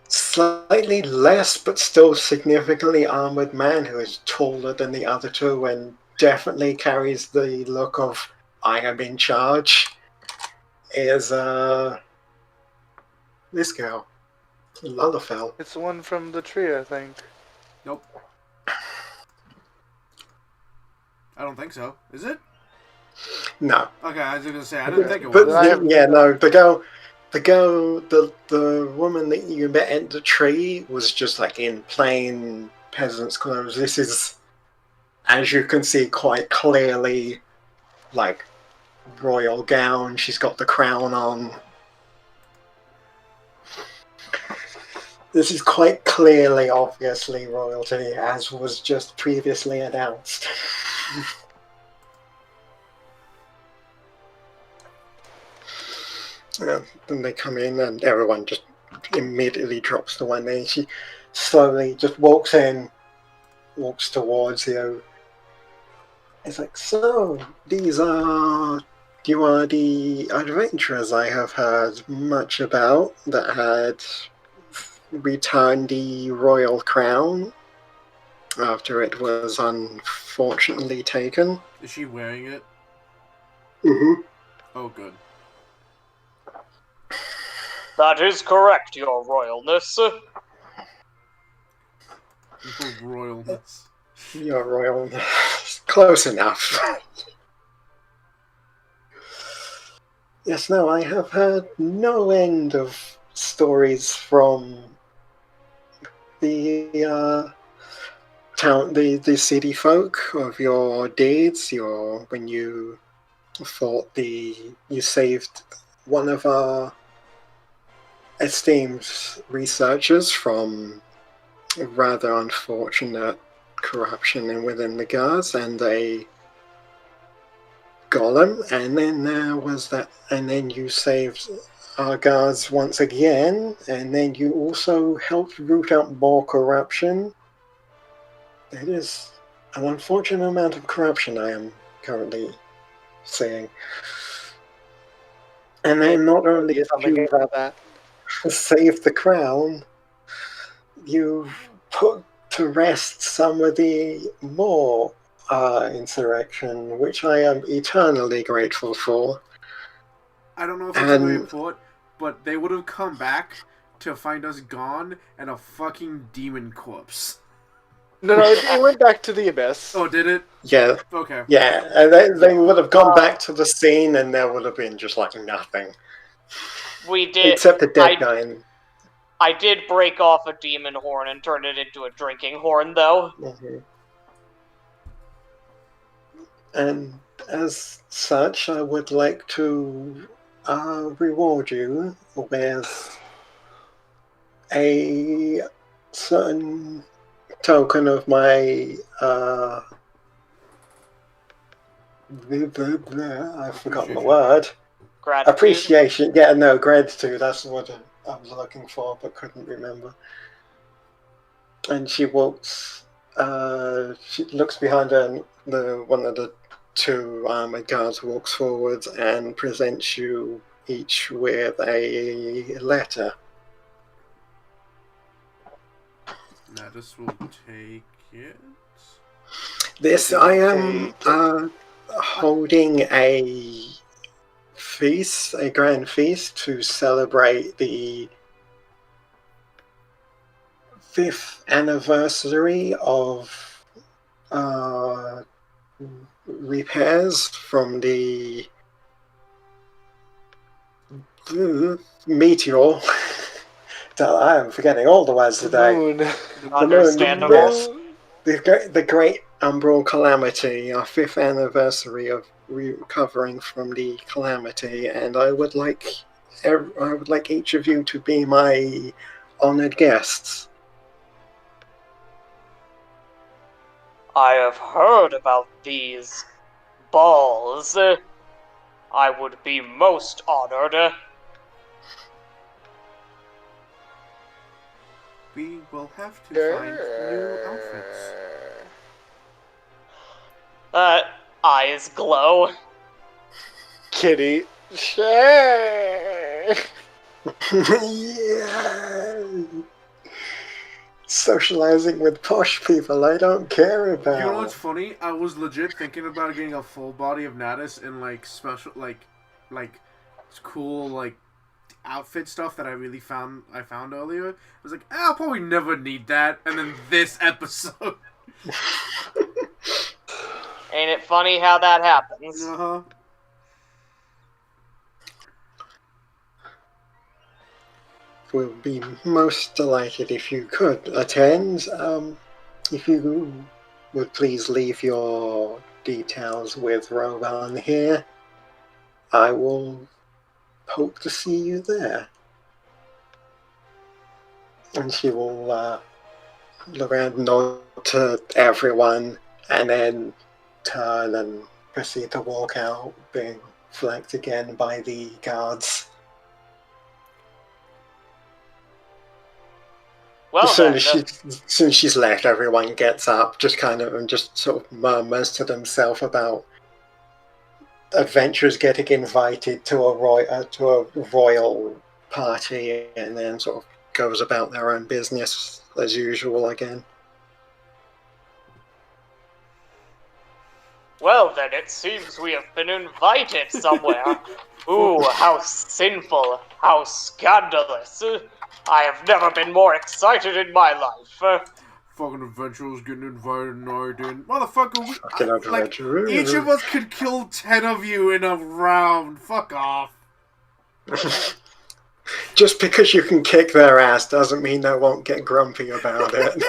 slightly less but still significantly armored man who is taller than the other two and definitely carries the look of I am in charge, is this girl, Lullafell. It's the one from the tree, I think. Nope. I don't think so. Is it? No. Okay, I was gonna say I didn't think it But was. no, the woman that you met in the tree was just like in plain peasant's clothes. This is, as you can see quite clearly, like royal gown. She's got the crown on. This is quite clearly, obviously, royalty, as was just previously announced. Then they come in and everyone just immediately drops to one knee. She slowly just walks in, walks towards you. It's like, so, you are the adventurers I have heard much about that had returned the royal crown after it was unfortunately taken. Is she wearing it? Mm-hmm. Oh, good. That is correct, your royalness. Your royalness. Your royalness. Close enough. Yes, no, I have heard no end of stories from the town, the city folk of your deeds. When you fought you saved one of our esteemed researchers from rather unfortunate corruption within the guards, and a golem, and then there was that, and then you saved our guards once again, and then you also helped root out more corruption. It is an unfortunate amount of corruption I am currently seeing. And then not only Do have something you about that. saved the crown, you put to rest some of the more insurrection, which I am eternally grateful for. I don't know if it's a And- great thought, but they would have come back to find us gone and a fucking demon corpse. No, it went back to the abyss. Oh, did it? Yeah, Okay. yeah, and they would have gone back to the scene, and there would have been just like nothing We did. except a dead guy. And, I did break off a demon horn and turn it into a drinking horn, though. and as such, I would like to reward you with a certain token of my I've forgotten the word. Gratitude. Appreciation. Yeah, no, gratitude. That's what I was looking for, but couldn't remember. And she walks. She looks behind her, and one of the two armored guards walks forwards and presents you each with a letter. Natus will take it. This I am holding a feast, a grand feast, to celebrate the 5th anniversary of repairs from the meteor. I am forgetting all the words today. Moon. Understandable. Yes. The great umbral calamity, our 5th anniversary of recovering from the calamity, and I would like each of you to be my honored guests. I have heard about these balls. I would be most honored. We will have to find new outfits. Eyes glow. Kitty. Sure. Yeah. Socializing with posh people I don't care about. You know what's funny? I was legit thinking about getting a full body of Natus in like special, like cool like outfit stuff that I found earlier. I was like, I'll probably never need that. And then this episode. Ain't it funny how that happens? Uh-huh. Would be most delighted if you could attend. If you would please leave your details with Rowan here, I will hope to see you there. And she will look around, nod to everyone, and then turn and proceed to walk out, being flanked again by the guards. Well, As soon then, as she's left, everyone gets up, just kind of, and just sort of murmurs to themselves about adventurers getting invited to a royal party, and then sort of goes about their own business as usual again. well then, it seems we have been invited somewhere. Ooh, how sinful, how scandalous. I have never been more excited in my life. Fucking adventurers getting invited and I didn't. Motherfucker, Fucking adventurers. each of us could kill 10 of you in a round. Fuck off. Just because you can kick their ass doesn't mean they won't get grumpy about it.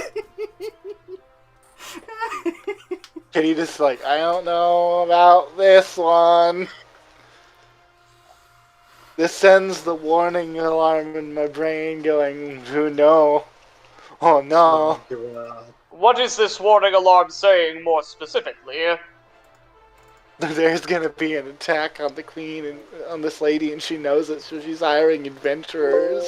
Kitty just like, I don't know about this one. This sends the warning alarm in my brain going, oh no. Oh no. What is this warning alarm saying more specifically? There's gonna be an attack on the queen and on this lady, and she knows it, so she's hiring adventurers.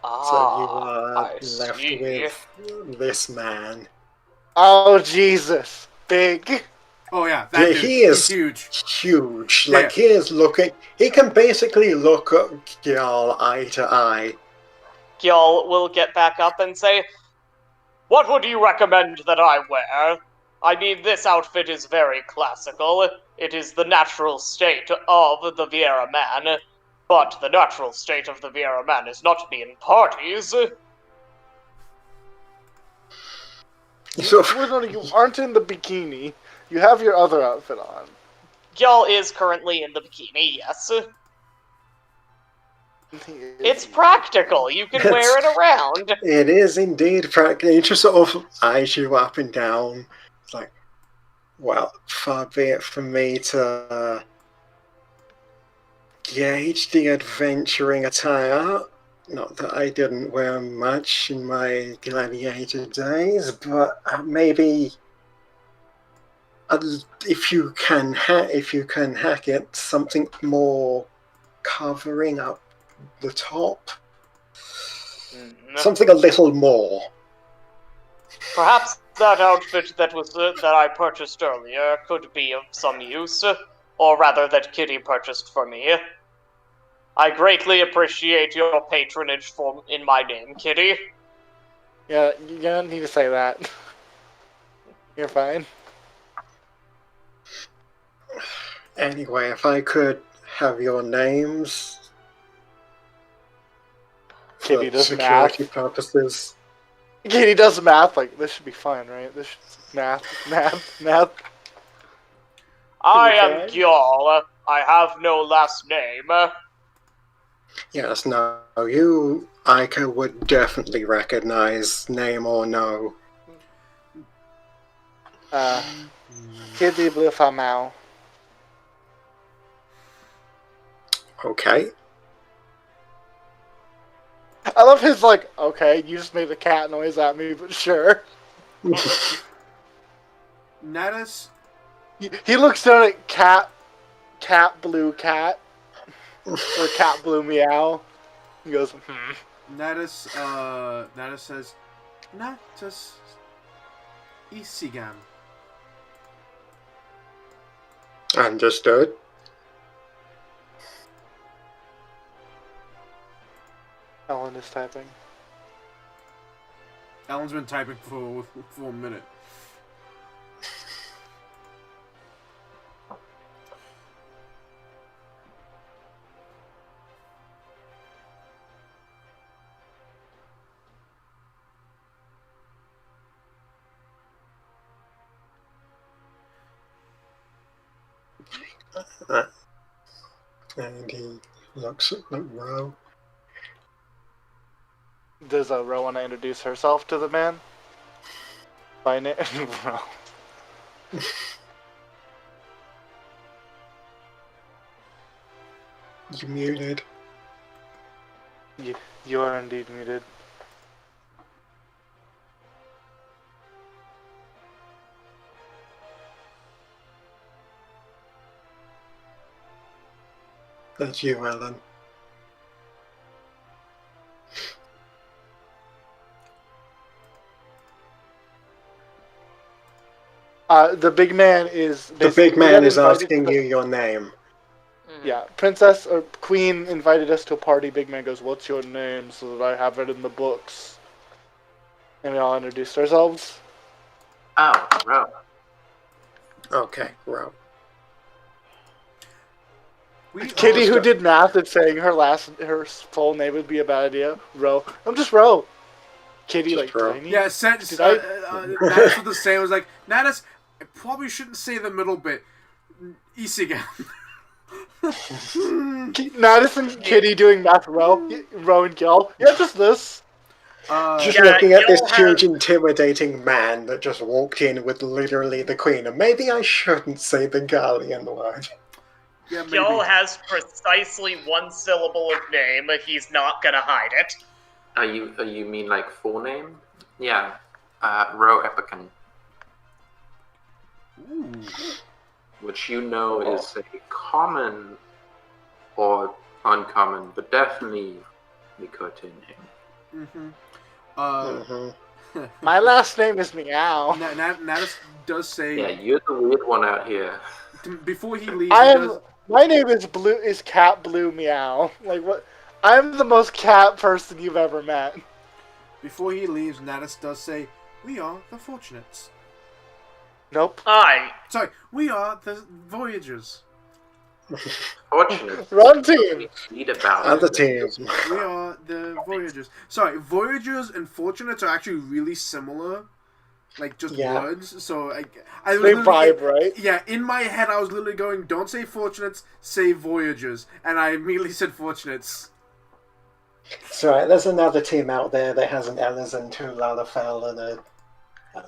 So you are I left see. with this man. Oh, Jesus. Big. Oh yeah, Yeah, that dude. he He's is huge. huge. Yeah. Like, he is looking. He can basically look at Gyal eye to eye. Gyal will get back up and say, "What would you recommend that I wear? I mean, this outfit is very classical. It is the natural state of the Vieira man. But the natural state of the Vieira man is not to be in parties." So, You aren't in the bikini. You have your other outfit on. Gyal is currently in the bikini, yes. He is It's in the practical. You can wear it around. it is indeed practical. He just sort of eyes you up and down. It's like, well, far be it from me to gauge the adventuring attire. Not that I didn't wear much in my gladiator days, but maybe if you can hack it, something more covering up the top, something a little more. Perhaps that outfit that I purchased earlier could be of some use, or rather that Kitty purchased for me. I greatly appreciate your patronage in my name, Kitty. Yeah, you don't need to say that. You're fine. Anyway, if I could have your names Kitty for does security math. purposes. Kitty does math. Like, this should be fine, right? This should, math. I am Okay. Gyal. I have no last name. Yes, no, you, Ica would definitely recognize, name or no. Kitty Blue Famau. Okay. I love his, like, okay, you just made a cat noise at me, but sure. Natus. He looks down at cat blue cat, or cat blue meow. He goes, Natus says, Natus Isigam. Understood. Ellen is typing. Ellen's been typing for a minute. And he looks at the row. Does Ro want to introduce herself to the man? By name? Ro. You muted. You are indeed muted. That's you, Ellen. The big man is The big man is asking to, you your name. Yeah, princess or queen invited us to a party. Big man goes, "What's your name?" So that I have it in the books. And we all introduced ourselves. Oh, Ro. Okay, row. Kitty, who did math, and saying her full name would be a bad idea. Ro, I'm just Ro. Kitty, Just like, Ro. tiny. Yeah, Did Natus with the same was like, Natus, I probably shouldn't say the middle bit. Isigam. Natus and Kitty doing math. Ro and Gil. Yeah, just this. Just Yeah, looking at this you'll huge, have- intimidating man that just walked in with literally the queen. And maybe I shouldn't say the Gallian word. Yeah, maybe. Gyal has precisely one syllable of name. He's not gonna hide it. You mean like full name? Yeah. Ro Epicon. Ooh. Which you know is a common or uncommon, but definitely Mikote name. Mm-hmm. My last name is Meow. Natus does say Yeah, you're the weird one out here. before he leaves. I He am. does, My name is Blue. Is Cat Blue Meow? Like what? I'm the most cat person you've ever met. before he leaves, Natus does say, "We are the Fortunates." Nope. Aye. Sorry, we are the Voyagers. Fortunate. Wrong team. Read about Other it. teams. We are the Voyagers. Sorry, Voyagers and Fortunates are actually really similar. Like, just Yeah. words. So, I They literally- vibe, right? Yeah, in my head, I was literally going, don't say Fortunates, say Voyagers. And I immediately said Fortunates. It's right. There's another team out there that has an Ellison, two Lalafell, and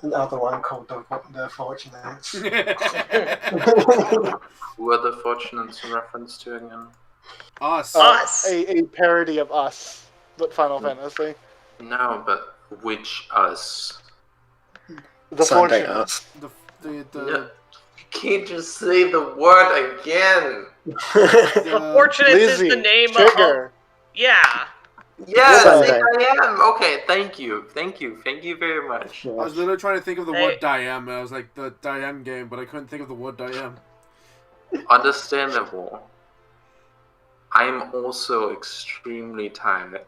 another one called the Fortunates. Who are the Fortunates in reference to again? Us. Us. A parody of Us, but Final Fantasy. No, but which us? The Sunday Fortunate. us. The No, you can't just say the word again. Fortunates is Lizzie, the name of. Trigger. Yeah. Yes, Sunday. I am. Okay, thank you very much. I was literally trying to think of the Hey. word Diam, and I was like, the Diam game, but I couldn't think of the word Diam. Understandable. I'm also extremely tired.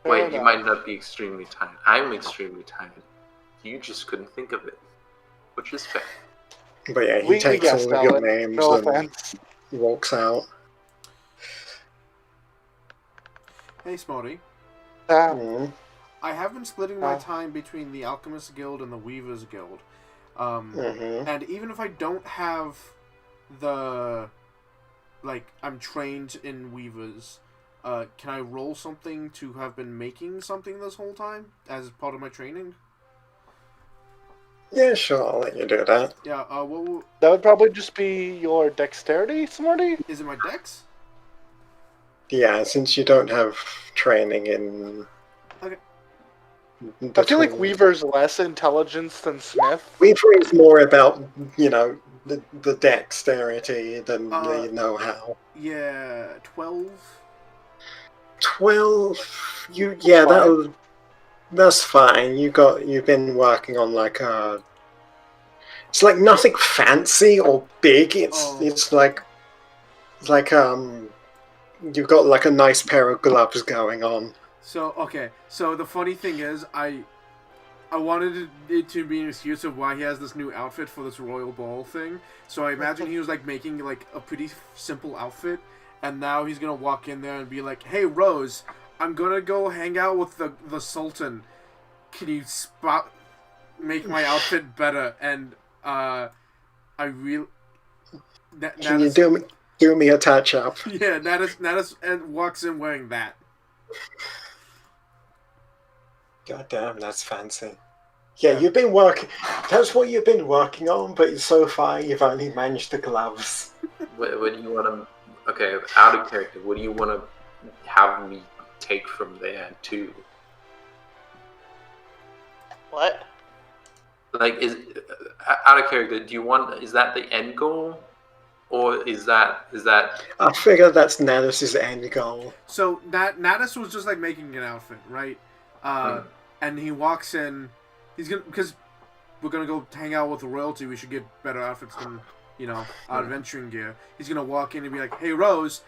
Fair Wait, you enough. might not be extremely tired. I'm extremely tired. You just couldn't think of it, which is fair. But yeah, he We takes guessed, all of your Alan. names No and offense. walks out. Hey, Smarty. Mm. I have been splitting my time between the Alchemist Guild and the Weavers Guild. Mhm. And even if I don't have the... Like, I'm trained in Weavers, can I roll something to have been making something this whole time as part of my training? Yeah, sure, I'll let you do that. Yeah, That would probably just be your dexterity, Smarty? is it my dex? Yeah, since you don't have training in... Okay. I feel like between- Weaver's less intelligence than Smith. Weaver is more about, the dexterity than the know-how. Yeah, 12? 12, Fine. that's fine. You've been working on it's like nothing fancy or big. It's like you've got like a nice pair of gloves going on. So, okay. So, the funny thing is, I wanted it to be an excuse of why he has this new outfit for this royal ball thing. So, I imagine he was, like, making, like, a pretty simple outfit. And now he's gonna walk in there and be like, "Hey, Rose, I'm gonna go hang out with the Sultan. Can you make my outfit better?" And, I really... Can you do me a touch-up? Yeah, Natus and walks in wearing that. God damn, that's fancy. Yeah, you've been working... That's what you've been working on, but so far you've only managed the gloves. What do you want to? Okay, out of character. What do you want to have me take from there too? What? Like, is out of character? Do you want? Is that the end goal, or is that? I figure that's Natus's end goal. So Natus was just like making an outfit, right? And he walks in. He's gonna, because we're gonna go hang out with the royalty. We should get better outfits than our adventuring gear. He's gonna walk in and be like, "Hey, Rose,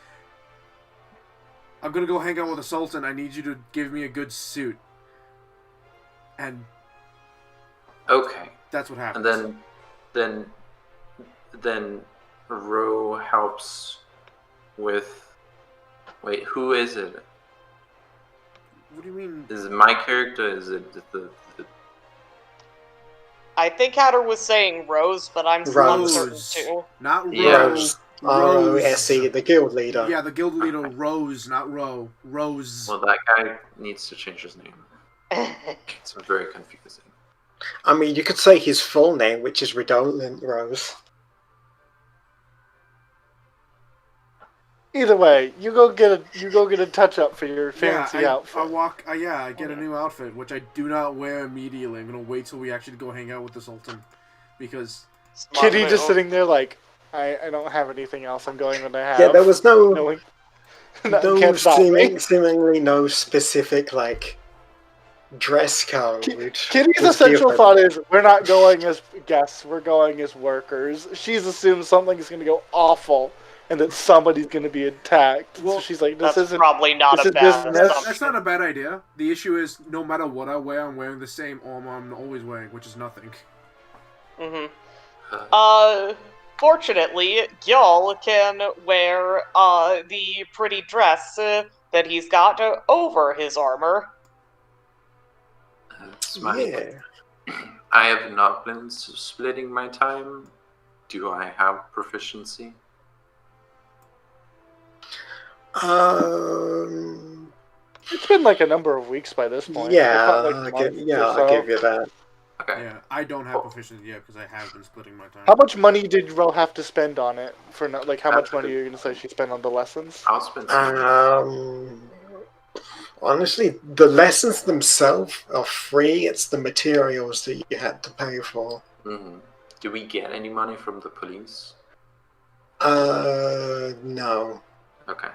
I'm gonna go hang out with the Sultan. I need you to give me a good suit." And Okay. that's what happens. And then Ro helps with. Wait, who is it? What do you mean? Is it my character? Is it the I think Hatter was saying Rose, but I'm Rose. certain too. Not Rose. Yeah. Rose. R-O-S-E, the guild leader. Yeah, the guild leader Rose, not Ro. Rose. Well, that guy needs to change his name. It's very confusing. I mean, you could say his full name, which is Redolent Rose. Either way, you go get a touch up for your fancy I outfit. I get a new outfit, which I do not wear immediately. I'm gonna wait till we actually go hang out with the Sultan, because Smart Kitty just move. sitting there like, I don't have anything else. I'm going when I have. Yeah, there was no one can't stop me. seemingly no specific dress code. Kitty's was essential given. thought is, we're not going as guests, we're going as workers. She's assumed something is going to go awful, and that somebody's going to be attacked. Well, so she's like, this That's isn't... probably not this a is bad business. assumption. That's not a bad idea. The issue is, no matter what I wear, I'm wearing the same armor I'm always wearing, which is nothing. Fortunately, Gyal can wear the pretty dress that he's got over his armor. That's my. Yeah. I have not been splitting my time. Do I have proficiency? It's been like a number of weeks by this point. Yeah, It's not like I'll months give, or I'll so. give you that. Okay. Yeah, I don't have proficiency yet because I have been splitting my time. How much money did Ro have to spend on it? For like, how much money are you going to say she spent on the lessons? I'll spend some. Honestly, the lessons themselves are free. It's the materials that you had to pay for. Mm-hmm. Do we get any money from the police? No. Okay.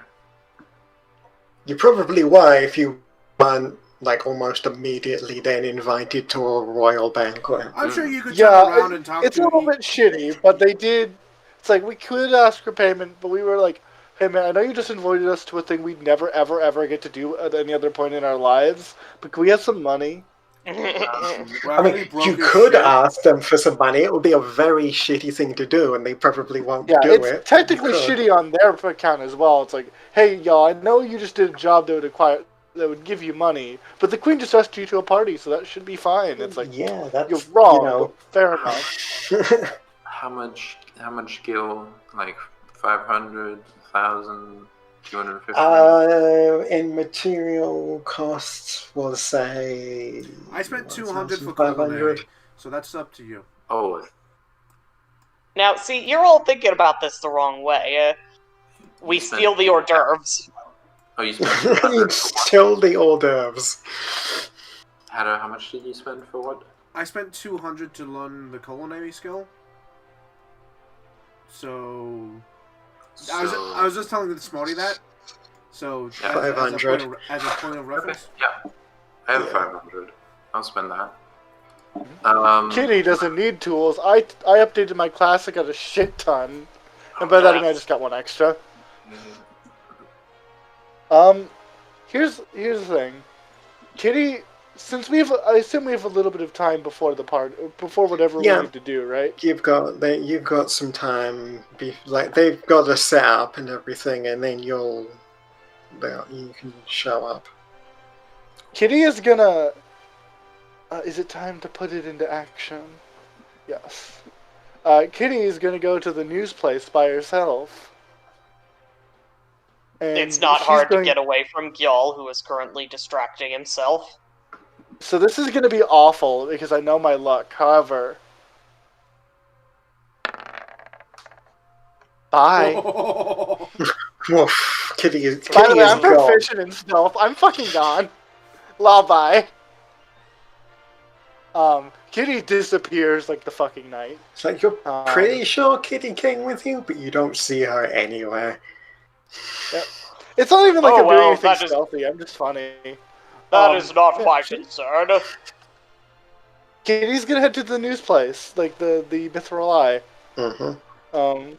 You probably were if you weren't like almost immediately then invited to a royal banquet. I'm sure you could turn around and talk it's to a little bit shitty, but they did. It's like, we could ask for payment, but we were like, hey man, I know you just invited us to a thing we'd never ever ever get to do at any other point in our lives, but can we have some money? I mean, you could ask them for some money. It would be a very shitty thing to do, and they probably won't do it's it. technically shitty on their account as well. It's like, hey y'all, I know you just did a job that would give you money, but the queen just asked you to a party, so that should be fine. It's like, yeah, that's, you're wrong. you know. But fair enough. How much gil? Like 500, 1,000, 250? In material costs, we'll say. I spent 200 for 500. culinary, so that's up to you. Oh. Now, see, you're all thinking about this the wrong way. We steal the hors d'oeuvres. Oh, you spent. You steal the hors d'oeuvres. How much did you spend for what? I spent 200 to learn the culinary skill. So I was just telling the Smarty that. So Yeah. 500. As a point of reference. Yeah. I have 500. I'll spend that. Kitty doesn't need tools. I updated my class. I got a shit ton, and by that I mean I just got one extra. Here's the thing, Kitty. Since I assume we have a little bit of time before the part, before whatever we need to do, right? You've got some time. Like they've got a setup and everything, and then you can show up. Kitty is gonna. Is it time to put it into action? Yes. Kitty is gonna go to the news place by herself. And it's not hard to get away from Gyal, who is currently distracting himself. So this is going to be awful, because I know my luck. However... Bye. Woof. Kitty is By the way, gone. I'm proficient in stealth. I'm fucking gone. La bye. Kitty disappears like the fucking night. It's like you're pretty sure Kitty came with you, but you don't see her anywhere. Yep. It's not even like I'm doing anything that is- stealthy. I'm just funny. That is not my concern. Kitty's gonna head to the news place, like the Mithril Eye. Mm-hmm.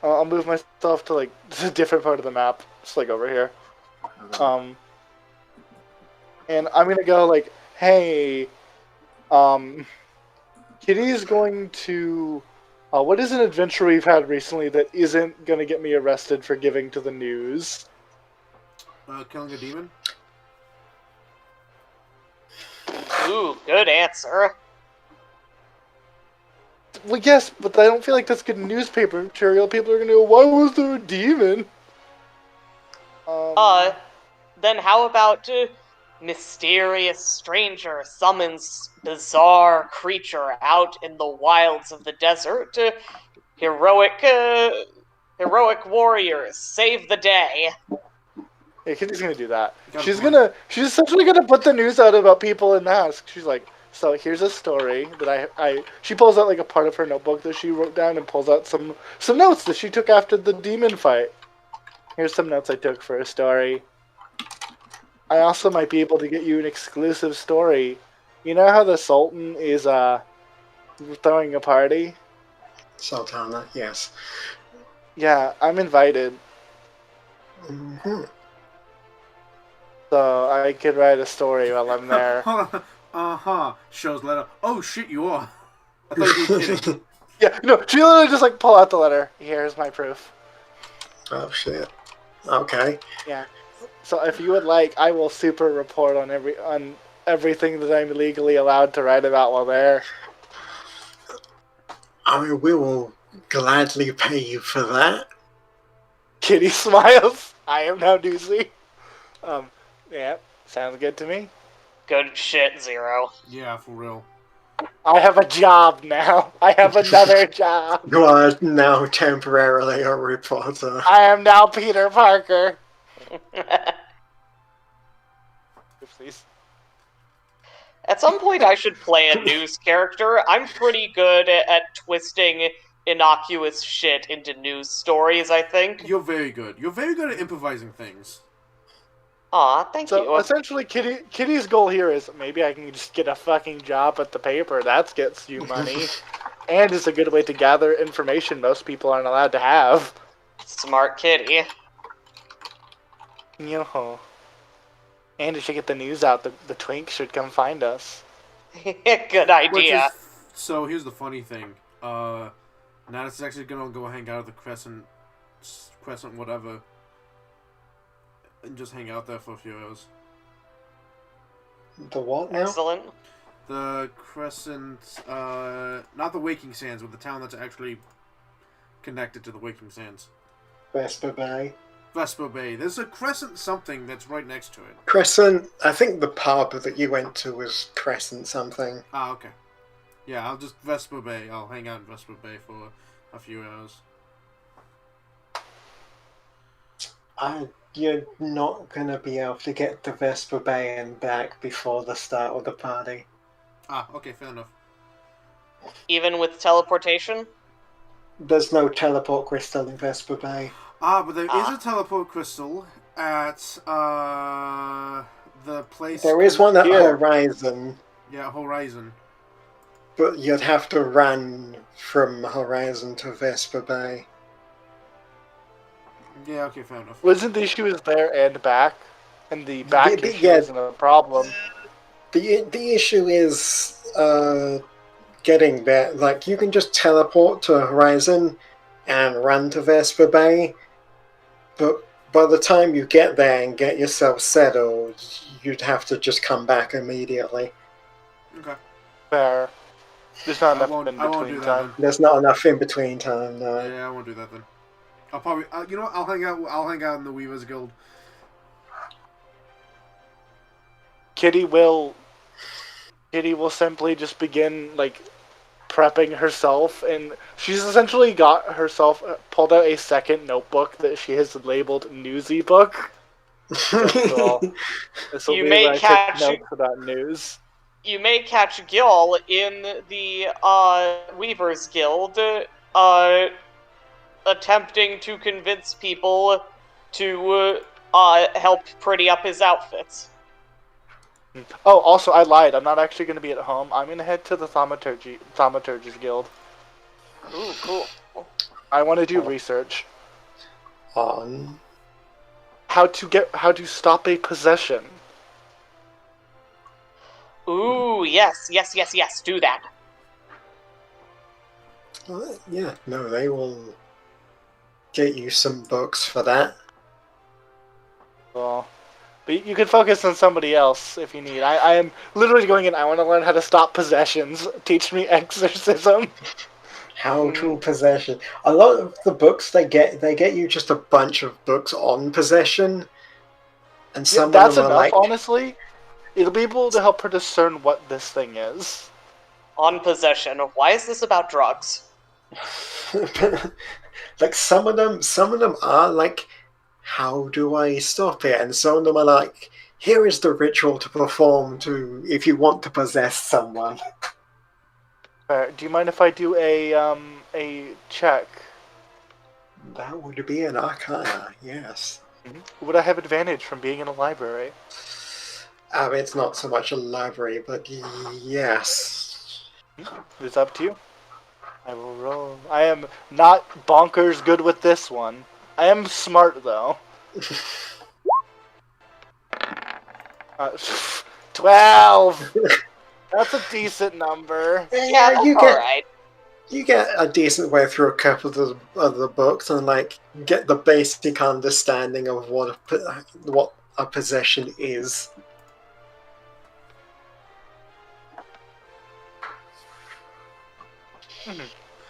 I'll move myself to like a different part of the map, just like over here. And I'm gonna go like, hey, Kitty's going to. What is an adventure we've had recently that isn't gonna get me arrested for giving to the news? Killing a demon. Ooh, good answer. Well, yes, but I don't feel like that's good newspaper material. People are gonna go, why was there a demon? Then how about mysterious stranger summons bizarre creature out in the wilds of the desert? Heroic warriors save the day. Yeah, Kitty's gonna do that. She's essentially gonna put the news out about people in masks. She's like, so here's a story that she pulls out like a part of her notebook that she wrote down and pulls out some notes that she took after the demon fight. Here's some notes I took for a story. I also might be able to get you an exclusive story. You know how the Sultan is throwing a party? Sultana, yes. Yeah, I'm invited, Hmm. so I could write a story while I'm there. Shows letter. Oh shit, you are. I thought you were kidding. Yeah, no, she literally just like pull out the letter. Here's my proof. Oh shit. Okay. Yeah. So if you would like, I will super report on everything that I'm legally allowed to write about while there. I mean, we will gladly pay you for that. Kitty smiles. I am now Doozy. Yeah, sounds good to me. Good shit, Zero. Yeah, for real. I have a job now. I have another job. You are now temporarily a reporter. I am now Peter Parker. Oopsies. At some point, I should play a news character. I'm pretty good at twisting innocuous shit into news stories, I think. You're very good. You're very good at improvising things. Aw, thank So you. essentially, Kitty's goal here is maybe I can just get a fucking job at the paper. That gets you money, and is a good way to gather information most people aren't allowed to have. Smart kitty. Yo. And if you get the news out, the twink should come find us. Good idea. So here's the funny thing. Natus is actually gonna go hang out at the Crescent whatever, and just hang out there for a few hours. The what now? Excellent. The Crescent, not the Waking Sands, but the town that's actually connected to the Waking Sands. Vesper Bay. Vesper Bay. There's a Crescent something that's right next to it. Crescent, I think the pub that you went to was Crescent something. Ah, okay. Yeah, I'll just Vesper Bay. I'll hang out in Vesper Bay for a few hours. You're not going to be able to get to Vesper Bay and back before the start of the party. Ah, okay, fair enough. Even with teleportation? There's no teleport crystal in Vesper Bay. Ah, but there is a teleport crystal at the place. There is one at Here. Horizon, Yeah, Horizon. but you'd have to run from Horizon to Vesper Bay. Yeah, okay, fair enough. Wasn't the issue is there and back? And the back Yeah, issue yeah. isn't a problem. The issue is getting there. Like, you can just teleport to Horizon and run to Vesper Bay, but by the time you get there and get yourself settled, you'd have to just come back immediately. Okay. Fair. There's not I enough won't in do between that time. then. There's not enough in between time, no. Yeah, I won't do that then. I'll probably, you know what? I'll hang out in the Weavers Guild. Kitty will simply just begin like prepping herself, and she's essentially got herself pulled out a second notebook that she has labeled Newsy Book. So this will You be may where I catch- take notes about news. You may catch Gil in the Weavers Guild attempting to convince people to help pretty up his outfits. Oh, also, I lied. I'm not actually going to be at home. I'm going to head to the Thaumaturgist Guild. Ooh, cool. I want to do research. On. How to stop a possession. Ooh, yes, do that. Yeah, no, they will get you some books for that. Well, but you can focus on somebody else if you need. I am literally going in. I want to learn how to stop possessions. Teach me exorcism. How to possession. A lot of the books they get you just a bunch of books on possession, and some Yeah, of that's them are enough, like honestly. It'll be able to help her discern what this thing is. On possession. Why is this about drugs? like some of them are like, how do I stop it? And some of them are like, here is the ritual to perform to if you want to possess someone. Do you mind if I do a check? That would be an arcana, yes. Would I have advantage from being in a library? It's not so much a library, but yes. It's up to you. I will roll. I am not bonkers good with this one. I am smart, though. 12! That's a decent number. Yeah, that's you all get right. you get a decent way through a couple of the books and like get the basic understanding of what a possession is.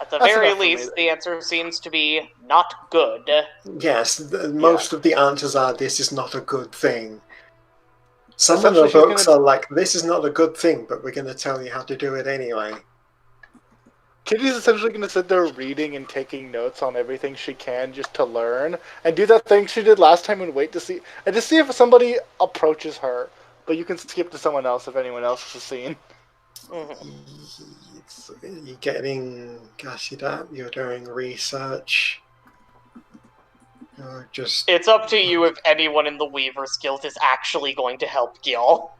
At the That's very enough for me. least, the answer seems to be not good. Yes, most of the answers are this is not a good thing. Some of the Essentially, she's books gonna- are like this is not a good thing, but we're going to tell you how to do it anyway. Kitty's essentially going to sit there reading and taking notes on everything she can just to learn and do that thing she did last time and wait to see if somebody approaches her. But you can skip to someone else if anyone else is seen. You're getting, gosh, you're doing research. You're just It's up to you if anyone in the Weaver's Guild is actually going to help Gil.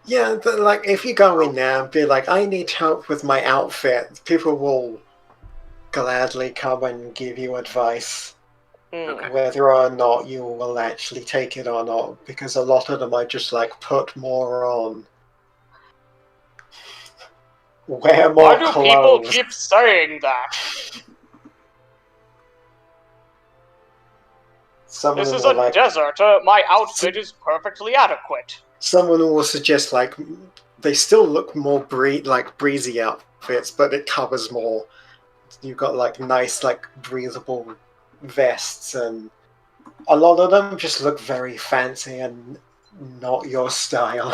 yeah, but like if you go in there and be like, I need help with my outfit, people will gladly come and give you advice. Okay. Whether or not you will actually take it or not, because a lot of them are just like put more on. Wear more Why do people clothes. keep saying that? Someone This is will, a desert. My outfit is perfectly adequate. Someone will suggest like they still look more breezy outfits, but it covers more. You've got like nice like breathable vests, and a lot of them just look very fancy and not your style.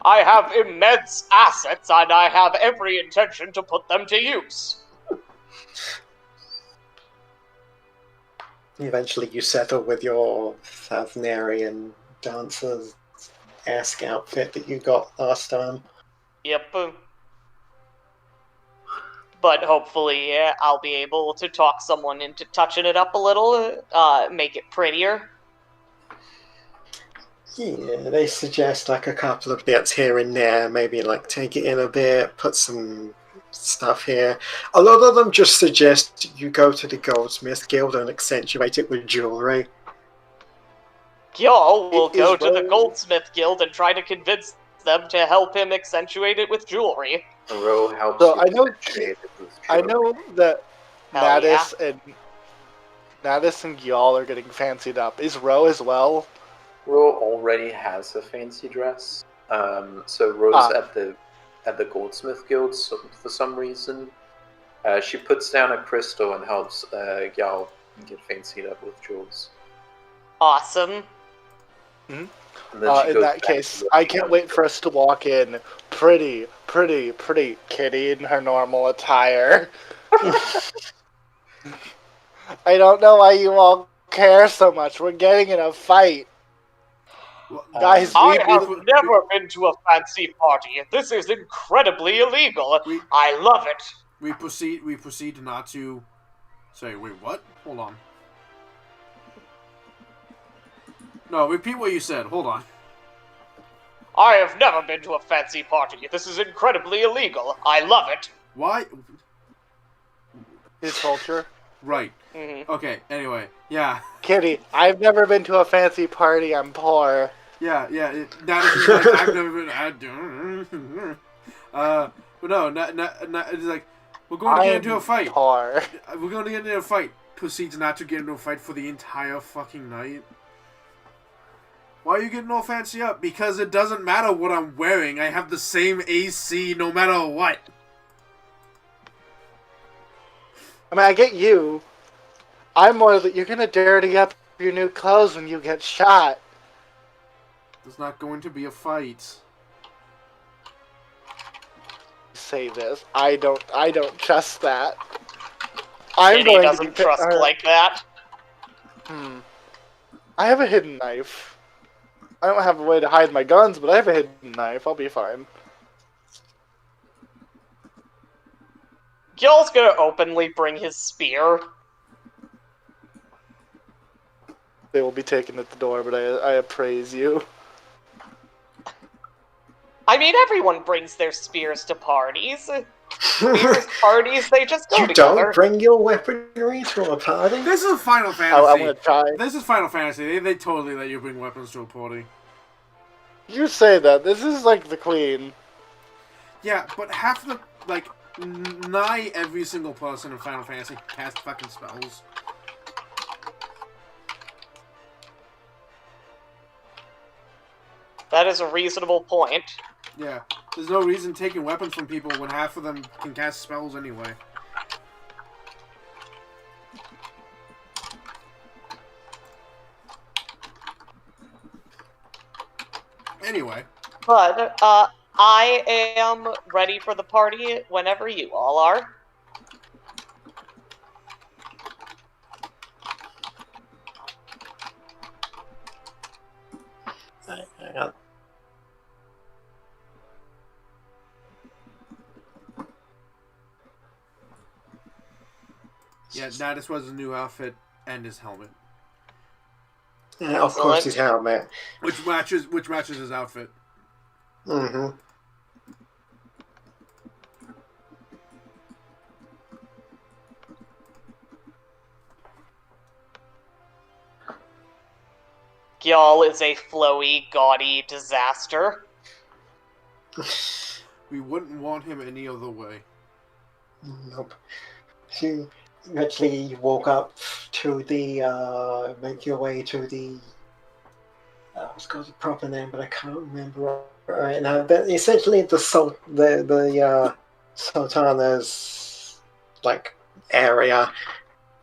I have immense assets, and I have every intention to put them to use. Eventually, you settle with your Thavnarian dancer-esque outfit that you got last time. Yep. But hopefully, I'll be able to talk someone into touching it up a little, make it prettier. Yeah, they suggest like a couple of bits here and there, maybe like take it in a bit, put some stuff here. A lot of them just suggest you go to the Goldsmith Guild and accentuate it with jewelry. Gil will Is go to the Ro- Goldsmith Guild and try to convince them to help him accentuate it with jewelry. Ro helps So you I know- accentuate it with I jewelry. know that Hell Natus and Gyal are getting fancied up. Is Ro as well? Ro already has a fancy dress. So Ro's at the Goldsmith Guild for some reason. She puts down a crystal and helps Gyal get fancied up with jewels. Awesome. And then she In goes that back case, to the I can't wait for us to walk in pretty Kitty in her normal attire. I don't know why you all care so much. We're getting in a fight. Guys, I have never been to a fancy party. This is incredibly illegal. I love it. We proceed not to... Sorry, wait, what? Hold on. No, repeat what you said. Hold on. I have never been to a fancy party. This is incredibly illegal. I love it. Why? His culture. Right. Mm-hmm. Okay, anyway. Yeah. Kitty, I've never been to a fancy party. I'm poor. Yeah. That is like, I've never been... but no, it's like, we're going to get into a fight. Poor. We're going to get into a fight. Proceeds not to get into a fight for the entire fucking night. Why are you getting all fancy up? Because it doesn't matter what I'm wearing. I have the same AC no matter what. I mean, I get you. I'm more that you're gonna dirty up your new clothes when you get shot. There's not going to be a fight. Say this. I don't trust that. Kitty doesn't trust like that. I have a hidden knife. I don't have a way to hide my guns, but I have a hidden knife. I'll be fine. Gil's gonna openly bring his spear. they will be taken at the door, but I appraise you. I mean, everyone brings their spears to parties. Spears, parties, they just go You together. don't bring your weaponry to a party? This is Final I'm Fantasy. gonna try. This is Final Fantasy. They totally let you bring weapons to a party. You say that. This is like the Queen. Yeah, but half the, like, nigh every single person in Final Fantasy casts fucking spells. That is a reasonable point. Yeah, there's no reason taking weapons from people when half of them can cast spells anyway. Anyway. But, I am ready for the party whenever you all are. Hang on. Yeah, Natus was his new outfit and his helmet. Yeah, of course his helmet. Which matches his outfit. Mm-hmm. Gyal is a flowy, gaudy disaster. We wouldn't want him any other way. Nope. So eventually you walk up to the, make your way to the, what's called the proper name, but I can't remember right now. But essentially the Sultana's, like, area.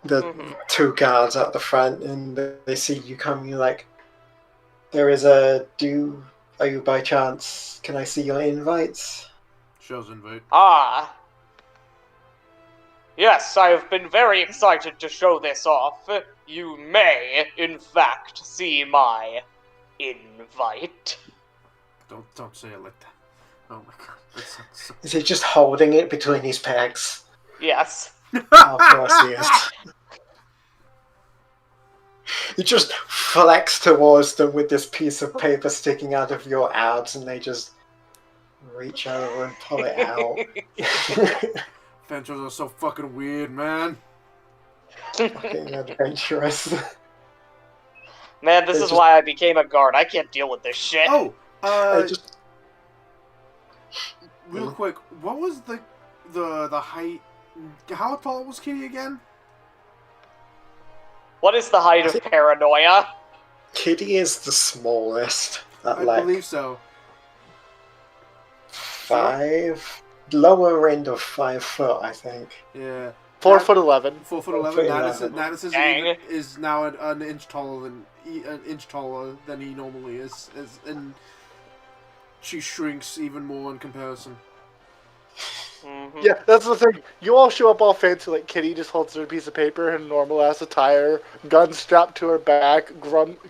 The two guards at the front, and they see you come, you're like, are you by chance, can I see your invites? Show's invite. Ah. Yes, I have been very excited to show this off. You may, in fact, see my invite. Don't say it like that. Oh my god. That sounds so... Is he just holding it between his pegs? Yes. Of course he is. You just flex towards them with this piece of paper sticking out of your abs, and they just reach over and pull it out. Adventures are so fucking weird, man. Fucking adventurous. Man, this is why I became a guard. I can't deal with this shit. Oh, just real quick, what was the height? How tall was Kitty again? What is the height of paranoia? Kitty is the smallest. At I like believe so. 5, lower end of 5 foot, I think. Yeah. 4'11". 4'11". Natus Dang. is now an inch taller than he normally is, and she shrinks even more in comparison. Yeah, that's the thing. You all show up all fancy, like Kitty just holds her piece of paper in normal ass attire, gun strapped to her back,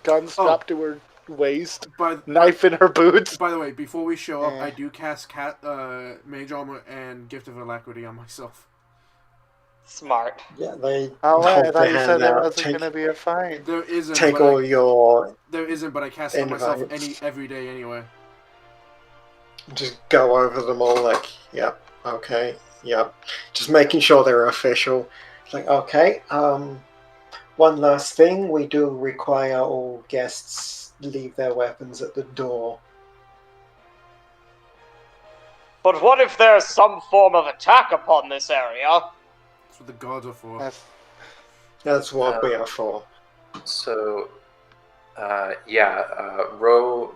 gun strapped to her waist, knife in her boots. By the way, before we show up, I do cast Mage Armor and Gift of Alacrity on myself. Smart. Yeah, they Oh, hold I thought their you said hand there out, wasn't gonna be a fight. There isn't. take but all your There isn't, but I cast it on myself invites. every day anyway. Just go over them all like, yep, okay, yep. Just making sure they're official. It's like, okay, one last thing, we do require all guests leave their weapons at the door. But what if there's some form of attack upon this area? That's what the gods are for. That's what we are for. So, Ro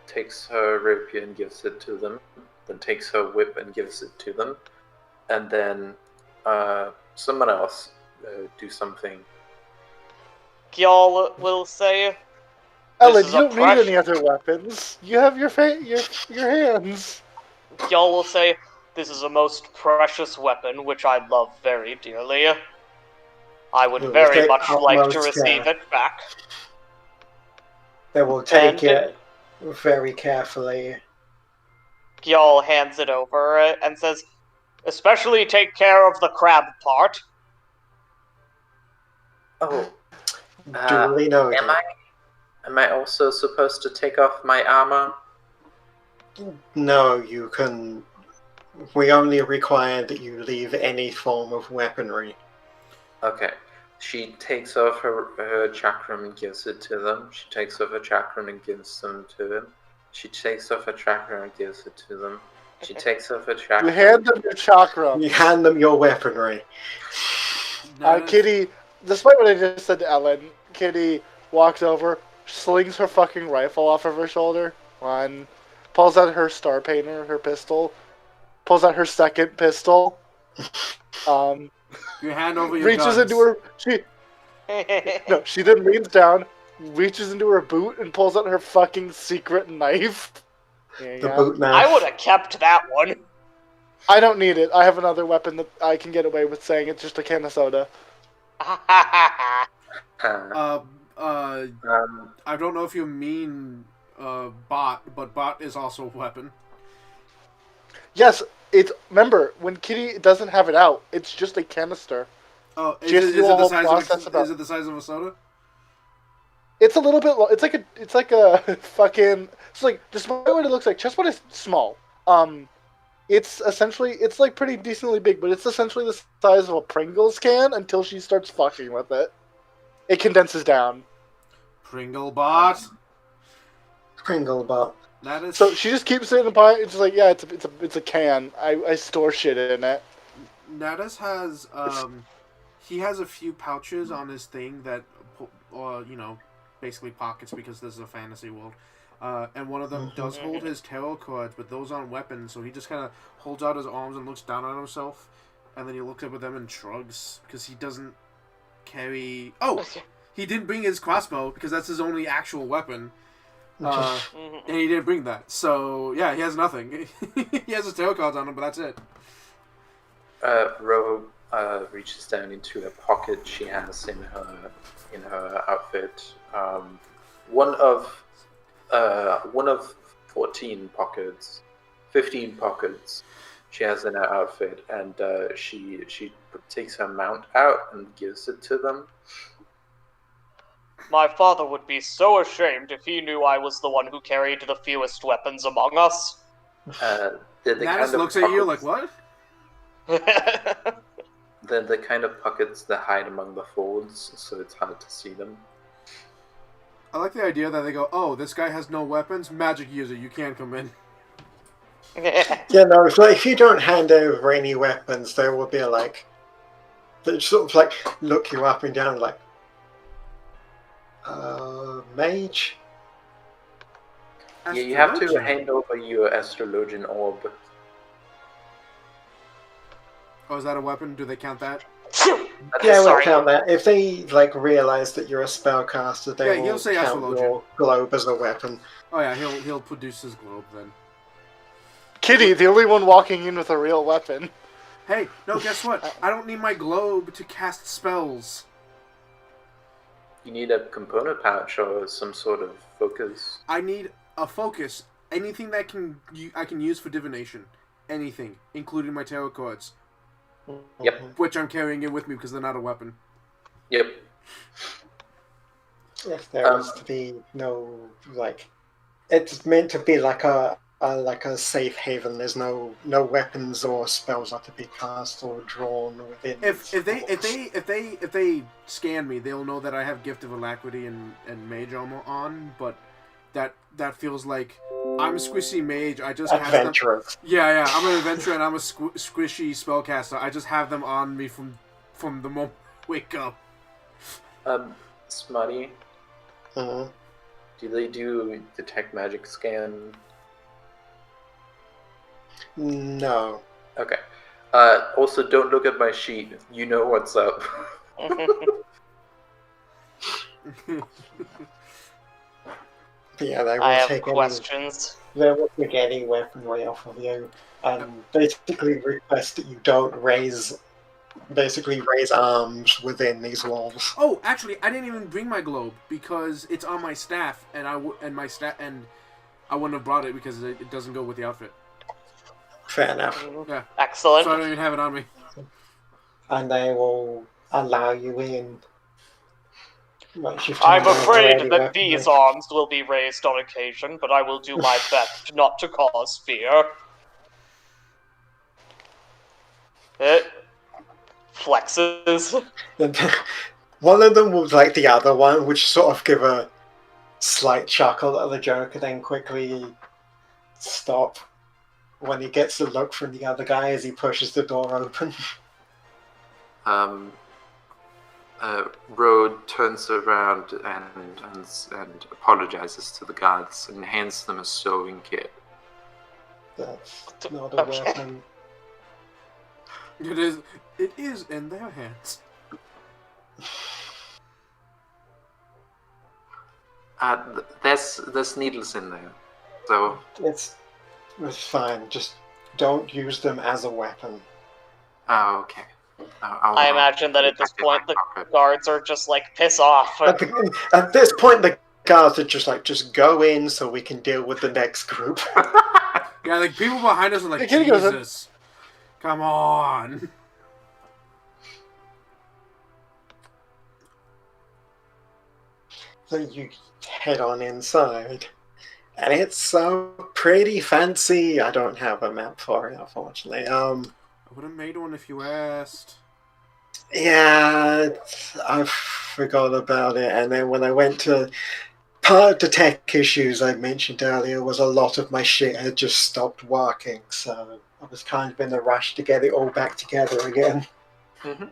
takes her rapier and gives it to them, then takes her whip and gives it to them, and then someone else do something. Gyal will say, Ellen, is you a don't need any other weapons. You have your hands. Gyal will say, this is a most precious weapon, which I love very dearly. I would very much like to receive it back. They will take it very carefully. Gyal hands it over and says, especially take care of the crab part. Oh, Duly noted. am I also supposed to take off my armor? No, you can. We only require that you leave any form of weaponry. Okay. She takes off her chakram and gives it to them. She takes off her chakram and gives them to him. She takes off her chakram and gives it to them. She takes off her chakram. You hand them your chakra. You hand them your weaponry. Kitty, despite what I just said to Ellen, Kitty walks over, slings her fucking rifle off of her shoulder, pulls out her star painter, her pistol, pulls out her second pistol, You hand over your reaches guns. into her. She then leans down, reaches into her boot, and pulls out her fucking secret knife. The boot knife. I would have kept that one. I don't need it. I have another weapon that I can get away with saying it's just a can of soda. I don't know if you mean bot, but bot is also a weapon. Yes, remember, when Kitty doesn't have it out, it's just a canister. Oh, is Just it do a the whole size process of about- is it the size of a soda? It's a little bit. It's like a fucking. It's like despite what it looks like, chessboard is small. It's essentially like pretty decently big, but it's essentially the size of a Pringles can until she starts fucking with it. It condenses down. Pringle bot. Pringle bot. That is. So she just keeps it in the pocket. It's just like, yeah, it's a can. I store shit in it. Nadas has he has a few pouches on his thing that basically pockets because this is a fantasy world. And one of them does hold his tarot cards, but those aren't weapons, so he just kind of holds out his arms and looks down on himself, and then he looks up at them and shrugs, because he doesn't carry... Oh! He didn't bring his crossbow, because that's his only actual weapon. And he didn't bring that. So, yeah, he has nothing. He has his tarot cards on him, but that's it. Ro reaches down into a pocket she has in her outfit. One of 14 pockets, 15 pockets she has in her outfit, and she takes her mount out and gives it to them. My father would be so ashamed if he knew I was the one who carried the fewest weapons among us. Nadas looks at you like, what? They're the kind of pockets that hide among the folds, so it's hard to see them. I like the idea that they go, oh, this guy has no weapons? Magic user, you can't come in. Yeah, no, it's like, if you don't hand over any weapons, they will be like... They sort of like look you up and down like... mage? Yeah, you have to hand over your astrologian orb. Oh, is that a weapon? Do they count that? Yeah, we'll count that. If they like realize that you're a spellcaster, they will say count astrologian. your globe as a weapon. Oh yeah, he'll produce his globe then. Kitty, the only one walking in with a real weapon. Hey, no, guess what? I don't need my globe to cast spells. You need a component pouch or some sort of focus. I need a focus. Anything that I can use for divination. Anything, including my tarot cards. Yep. Which I'm carrying in with me because they're not a weapon. Yep. If there is to be no like, it's meant to be like a safe haven. There's no weapons or spells are to be cast or drawn within. If they scan me, they'll know that I have Gift of Alacrity and Mage Armor on, but that feels like I'm a squishy mage. I just have them. Yeah. I'm an adventurer and I'm a squishy spellcaster. I just have them on me from the moment I wake up. Smutty. Uh-huh. Do they do detect magic scan? No. Okay. Also, don't look at my sheet. You know what's up. Yeah, they will I have take questions. They will take any weaponry off of you and basically request that you don't raise arms within these walls. Oh, actually, I didn't even bring my globe because it's on my staff, and I wouldn't have brought it because it doesn't go with the outfit. Fair enough. Yeah. Excellent. So I don't even have it on me. And they will allow you in. Right, you've I'm turned over afraid any that weaponry. these arms will be raised on occasion, but I will do my best not to cause fear. It flexes. One of them was like the other one, which sort of give a slight chuckle at the joke and then quickly stop when he gets the look from the other guy as he pushes the door open. Road turns around and apologizes to the guards and hands them a sewing kit. That's not a Okay. weapon. It is in their hands. There's needles in there, so It's fine. Just don't use them as a weapon. oh, okay. I imagine that at this point the guards are just like, piss off. At this point, the guards are just go in so we can deal with the next group. Yeah, like people behind us are like, The kid goes in. Jesus, come on. So you head on inside. And it's so pretty fancy. I don't have a map for it, unfortunately. I would have made one if you asked. Yeah, I forgot about it. And then when I went to part of the tech issues I mentioned earlier was a lot of my shit had just stopped working, so I was kind of in a rush to get it all back together again. Mhm.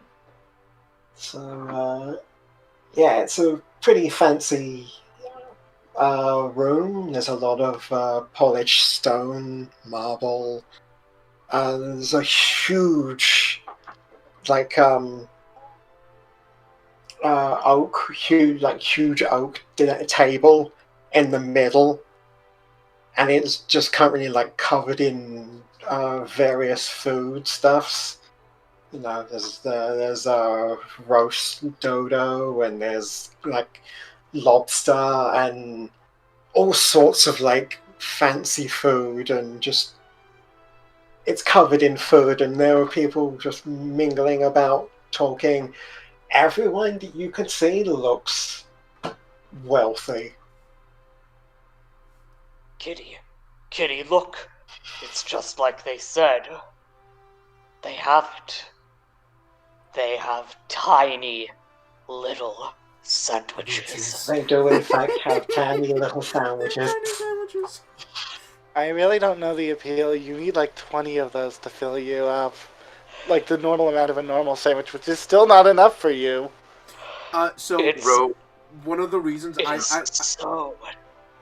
So yeah, it's a pretty fancy room. There's a lot of polished stone, marble. There's a huge, like huge oak table in the middle, and it's just currently like covered in various food stuffs. You know, there's roast dodo, and there's like lobster and all sorts of like fancy food, and just it's covered in food, and there are people just mingling about, talking. Everyone that you can see looks wealthy. Kitty, look. It's just like they said. They have it. They have tiny little sandwiches. They do in fact have tiny little sandwiches. Tiny sandwiches. I really don't know the appeal. You need like 20 of those to fill you up. Like the normal amount of a normal sandwich, which is still not enough for you. So It's- one of the reasons It I is so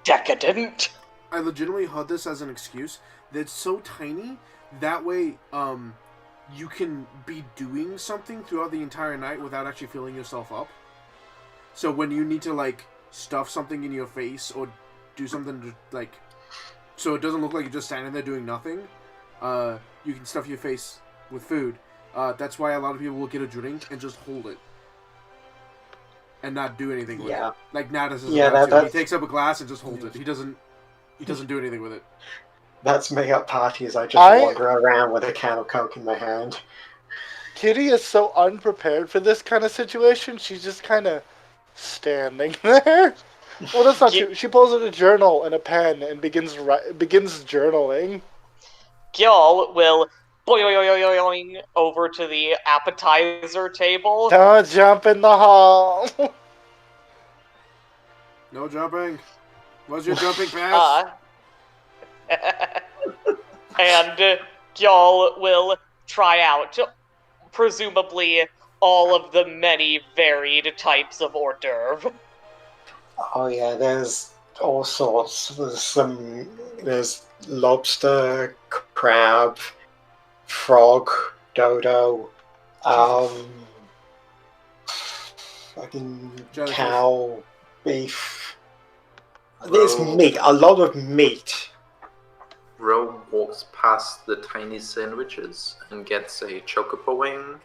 decadent. I legitimately heard this as an excuse. That it's so tiny that way you can be doing something throughout the entire night without actually filling yourself up. So when you need to like stuff something in your face or do something to like, so it doesn't look like you're just standing there doing nothing, you can stuff your face with food. That's why a lot of people will get a drink and just hold it and not do anything with Yeah. it. Like Natus is Yeah, about to. He that's- takes up a glass and just holds it. He doesn't do anything with it. That's me at parties. I just I- wander around with a can of Coke in my hand. Kitty is so unprepared for this kind of situation. She's just kind of standing there. Well, that's not true. She pulls out a journal and a pen and begins journaling. Gil will boing over to the appetizer table. Don't jump in the hall. No jumping. What's your jumping pass? And Gil will try out, presumably, all of the many varied types of hors d'oeuvre. Oh yeah, there's all sorts. There's lobster, crab, frog, dodo, fucking Jellyfish. cow, beef. There's meat, a lot of meat. Ro walks past the tiny sandwiches and gets a chocobo wing.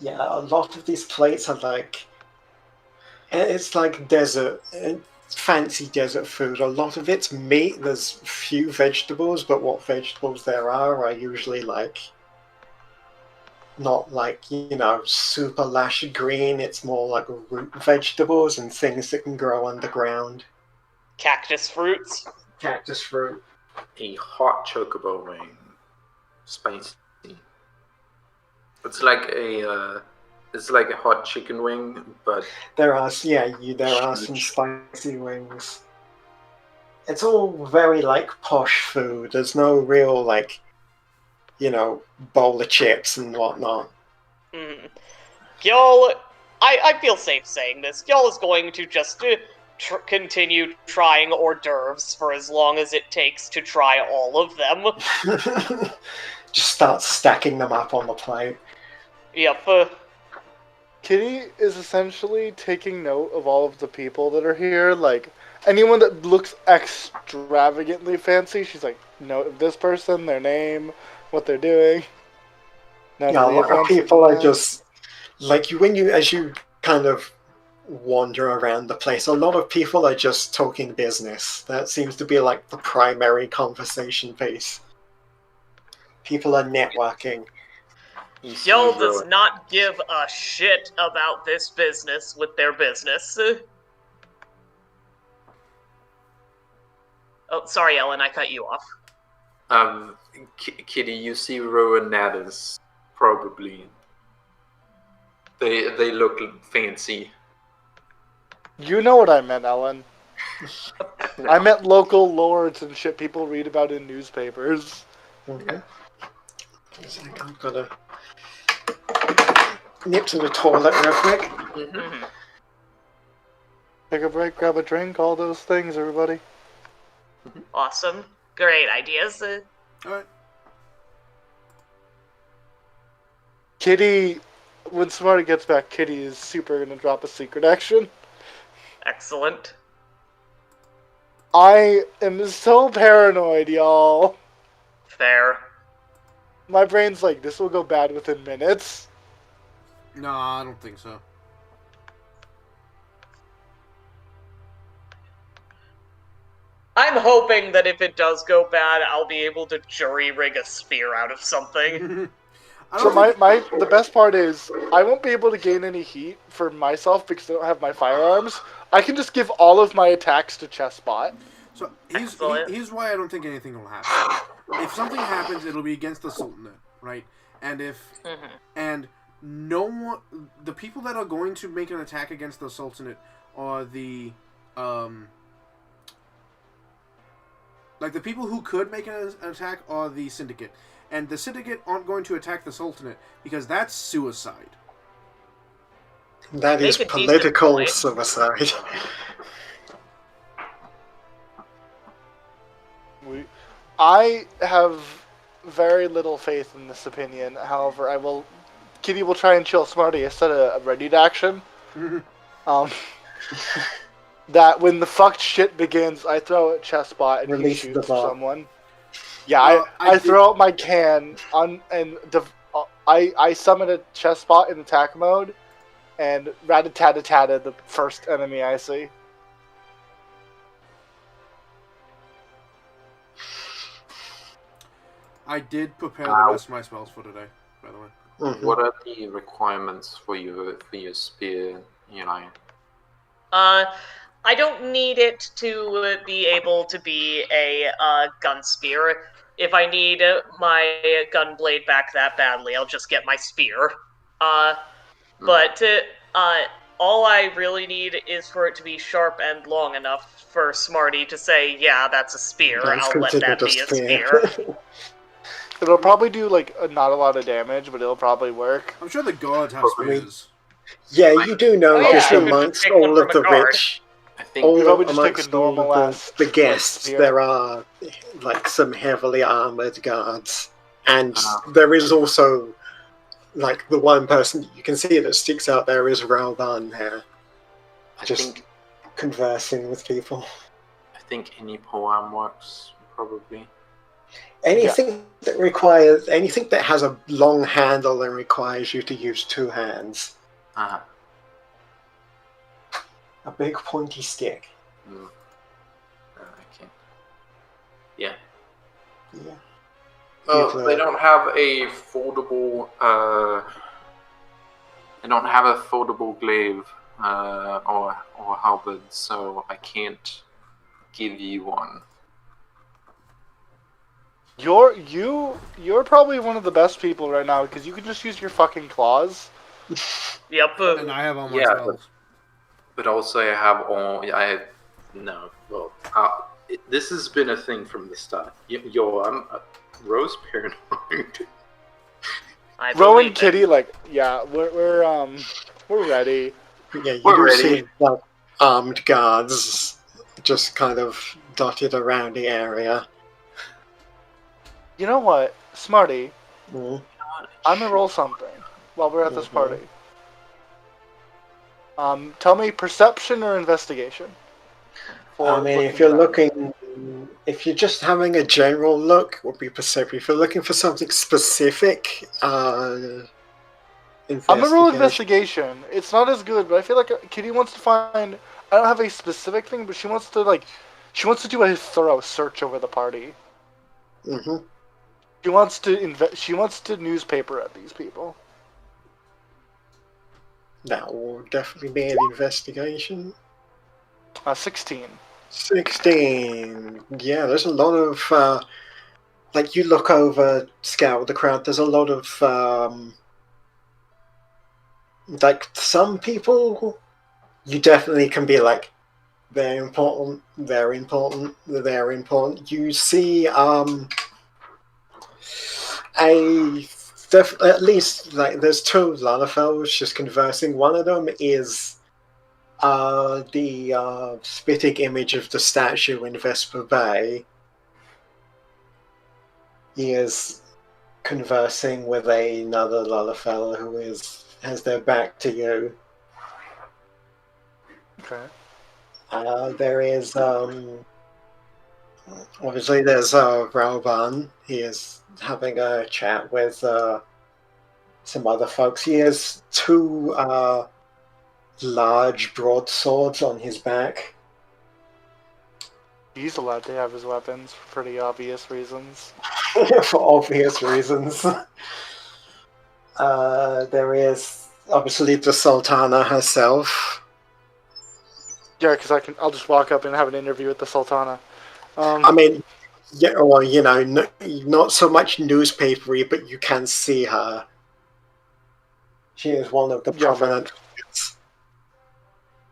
Yeah, a lot of these plates are like, it's like desert, fancy desert food. A lot of it's meat. There's few vegetables, but what vegetables there are usually like not like, super lush green. It's more like root vegetables and things that can grow underground. Cactus fruits. Cactus fruit. A hot chocobo wing. Spicy. It's like a hot chicken wing, but There are some spicy wings. It's all very like posh food. There's no real like, bowl of chips and whatnot. Gil, I feel safe saying this. Gil is going to just continue trying hors d'oeuvres for as long as it takes to try all of them. Just start stacking them up on the plate. Yep. Kitty is essentially taking note of all of the people that are here. Like, anyone that looks extravagantly fancy, she's like, note of this person, their name, what they're doing. A lot of people are just like as you kind of wander around the place, a lot of people are just talking business. That seems to be like the primary conversation piece. People are networking. Gil does not give a shit about this business with their business. Oh, sorry, Ellen, I cut you off. Kitty, you see Ro and Naddis, probably. They look fancy. You know what I meant, Ellen. I meant local lords and shit people read about in newspapers. Mm-hmm. I'm gonna nip to the toilet real quick. Mm-hmm. Take a break, grab a drink, all those things, everybody. Awesome. Great ideas. Alright. Kitty, when Smarty gets back, Kitty is super gonna drop a secret action. Excellent. I am so paranoid, y'all. Fair. My brain's like, this will go bad within minutes. No, I don't think so. I'm hoping that if it does go bad, I'll be able to jury rig a spear out of something. So the best part is, I won't be able to gain any heat for myself because I don't have my firearms. I can just give all of my attacks to Chessbot. So here's why I don't think anything will happen. If something happens, it'll be against the Sultanate, right? And the people that are going to make an attack against the Sultanate are the the people who could make an attack are the Syndicate. And the Syndicate aren't going to attack the Sultanate because that's suicide. That is political suicide. I have very little faith in this opinion. However, Kitty will try and chill Smarty. I set a ready to action. That when the fucked shit begins, I throw at Chessbot and he shoots someone. Yeah, I throw out my can I summon a Chessbot in attack mode and rat-a-tat-a-tat the first enemy I see. I did prepare the rest of my spells for today, by the way. Mm-hmm. What are the requirements for your spear, Eli? I don't need it to be able to be a gun spear. If I need my gun blade back that badly, I'll just get my spear. But all I really need is for it to be sharp and long enough for Smarty to say, yeah, that's a spear. I'll let that be a spear. It'll probably do, not a lot of damage, but it'll probably work. I'm sure the guards have spears. Yeah, you do notice amongst all of the rich, I think amongst all of the guests, there are, some heavily armored guards. And there is also, the one person you can see that sticks out there is Rauban there. Just conversing with people. I think any polearm works, probably. Anything that has a long handle and requires you to use two hands. Uh-huh. A big pointy stick. Okay. Yeah. Yeah. Oh, they don't have a foldable. They don't have a foldable glaive or halberd, so I can't give you one. You're probably one of the best people right now because you can just use your fucking claws. Yep. And I have all my spells. But also I have all. No. Well, this has been a thing from the start. I'm Rose paranoid. Rowan, Kitty, like, yeah, we're ready. Yeah, you We're do ready. see like armed guards just kind of dotted around the area. You know what, Smarty? Mm. I'm gonna roll something while we're at this Mhm. party. Tell me perception or investigation. I mean, if you're if you're just having a general look, would be perception. If you're looking for something specific, I'm gonna roll investigation. It's not as good, but I feel like Kitty wants to find. I don't have a specific thing, but she wants to do a thorough search over the party. Mm-hmm. She wants to newspaper at these people. That will definitely be an investigation. 16. 16. Yeah, there's a lot of like you look over, scout the crowd. There's a lot of like some people. You definitely can be like, they're important. They're important. They're important. You see, at least like there's two Lalafels just conversing. One of them is the spitting image of the statue in Vesper Bay. He is conversing with another Lalafell who has their back to you. Okay. There is obviously there's Rauban. He is having a chat with some other folks. He has two large broadswords on his back. He's allowed to have his weapons for pretty obvious reasons. For obvious reasons. There is obviously the Sultana herself. Yeah, because I'll just walk up and have an interview with the Sultana. I mean, yeah, or not so much newspapery, but you can see her. She is one of the prominent figures.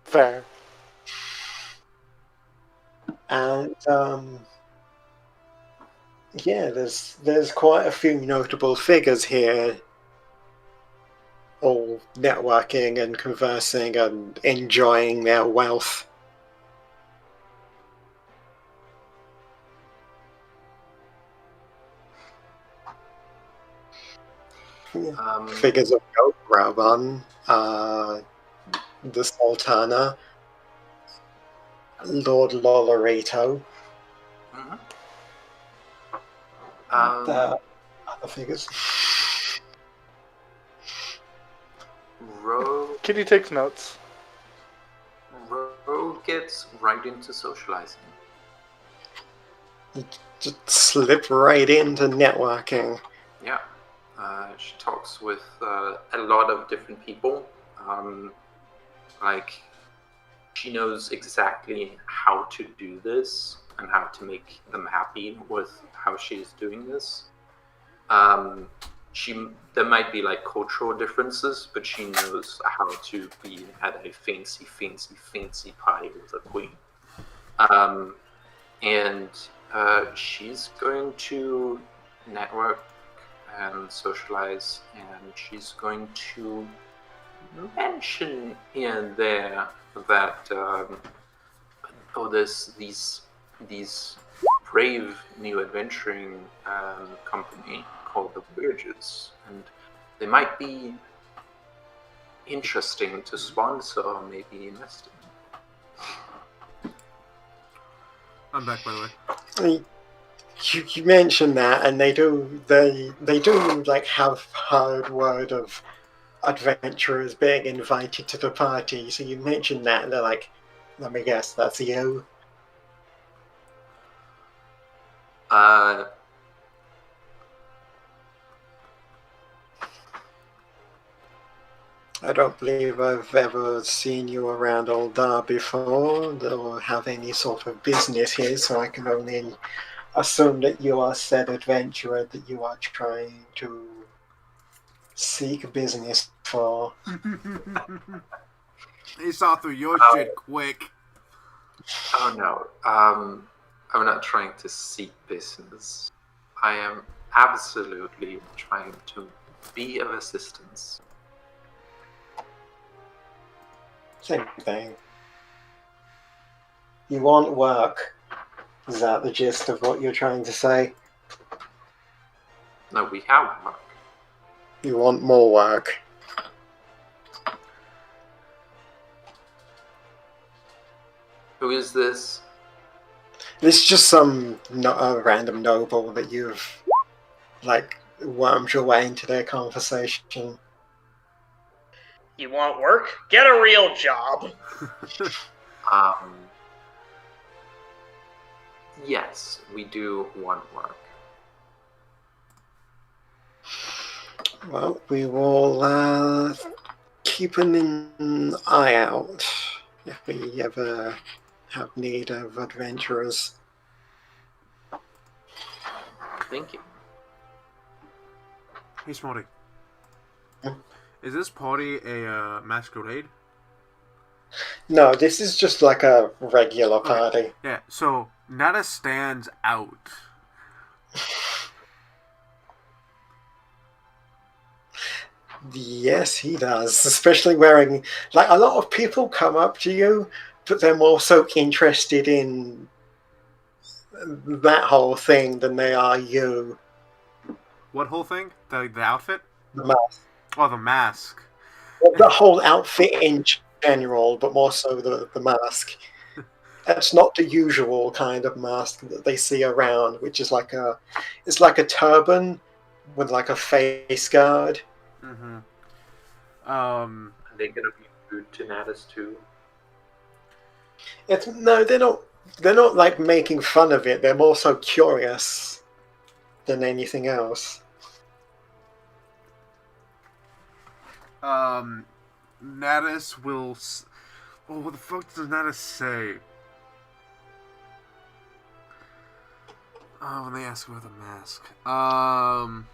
Fair. And yeah, there's quite a few notable figures here, all networking and conversing and enjoying their wealth. Figures of note: Raban, the Sultana, Lord Lolorito. The other figures. Kitty takes notes. Ro gets right into socializing. Just slip right into networking. Yeah. She talks with a lot of different people. Like, she knows exactly how to do this and how to make them happy with how she's doing this. There might be like cultural differences, but she knows how to be at a fancy party with a queen. And she's going to network and socialize, and she's going to mention here and there that these brave new adventuring company called the Voyagers, and they might be interesting to sponsor or maybe invest in. I'm back, by the way. You mentioned that, and they do like have heard word of adventurers being invited to the party. So you mentioned that, and they're like, "Let me guess, that's you." I don't believe I've ever seen you around Oldar before, or have any sort of business here, so I can only assume that you are said adventurer that you are trying to seek business for. He saw through your shit quick. Oh no, I'm not trying to seek business. I am absolutely trying to be of assistance. Same thing. You want work. Is that the gist of what you're trying to say? No, we have work. You want more work. Who is this? This is just some random noble that you've, like, wormed your way into their conversation. You want work? Get a real job. Yes, we do want work. Well, we will keep an eye out if we ever have need of adventurers. Thank you. Hey, Smarty. Hmm? Is this party a masquerade? No, this is just like a regular party. Okay. Yeah, so Nada stands out. Yes, he does. Especially wearing, like, a lot of people come up to you, but they're more so interested in that whole thing than they are you. What whole thing? The outfit? The mask. Oh, the mask. Well, the whole outfit in general, but more so the mask. It's not the usual kind of mask that they see around, which is it's like a turban with like a face guard. Mm-hmm. Are they gonna be rude to Natus too? No, they're not. They're not like making fun of it. They're more so curious than anything else. Natus will... Oh, what the fuck does Natus say? Oh, when they ask about the mask. Oh.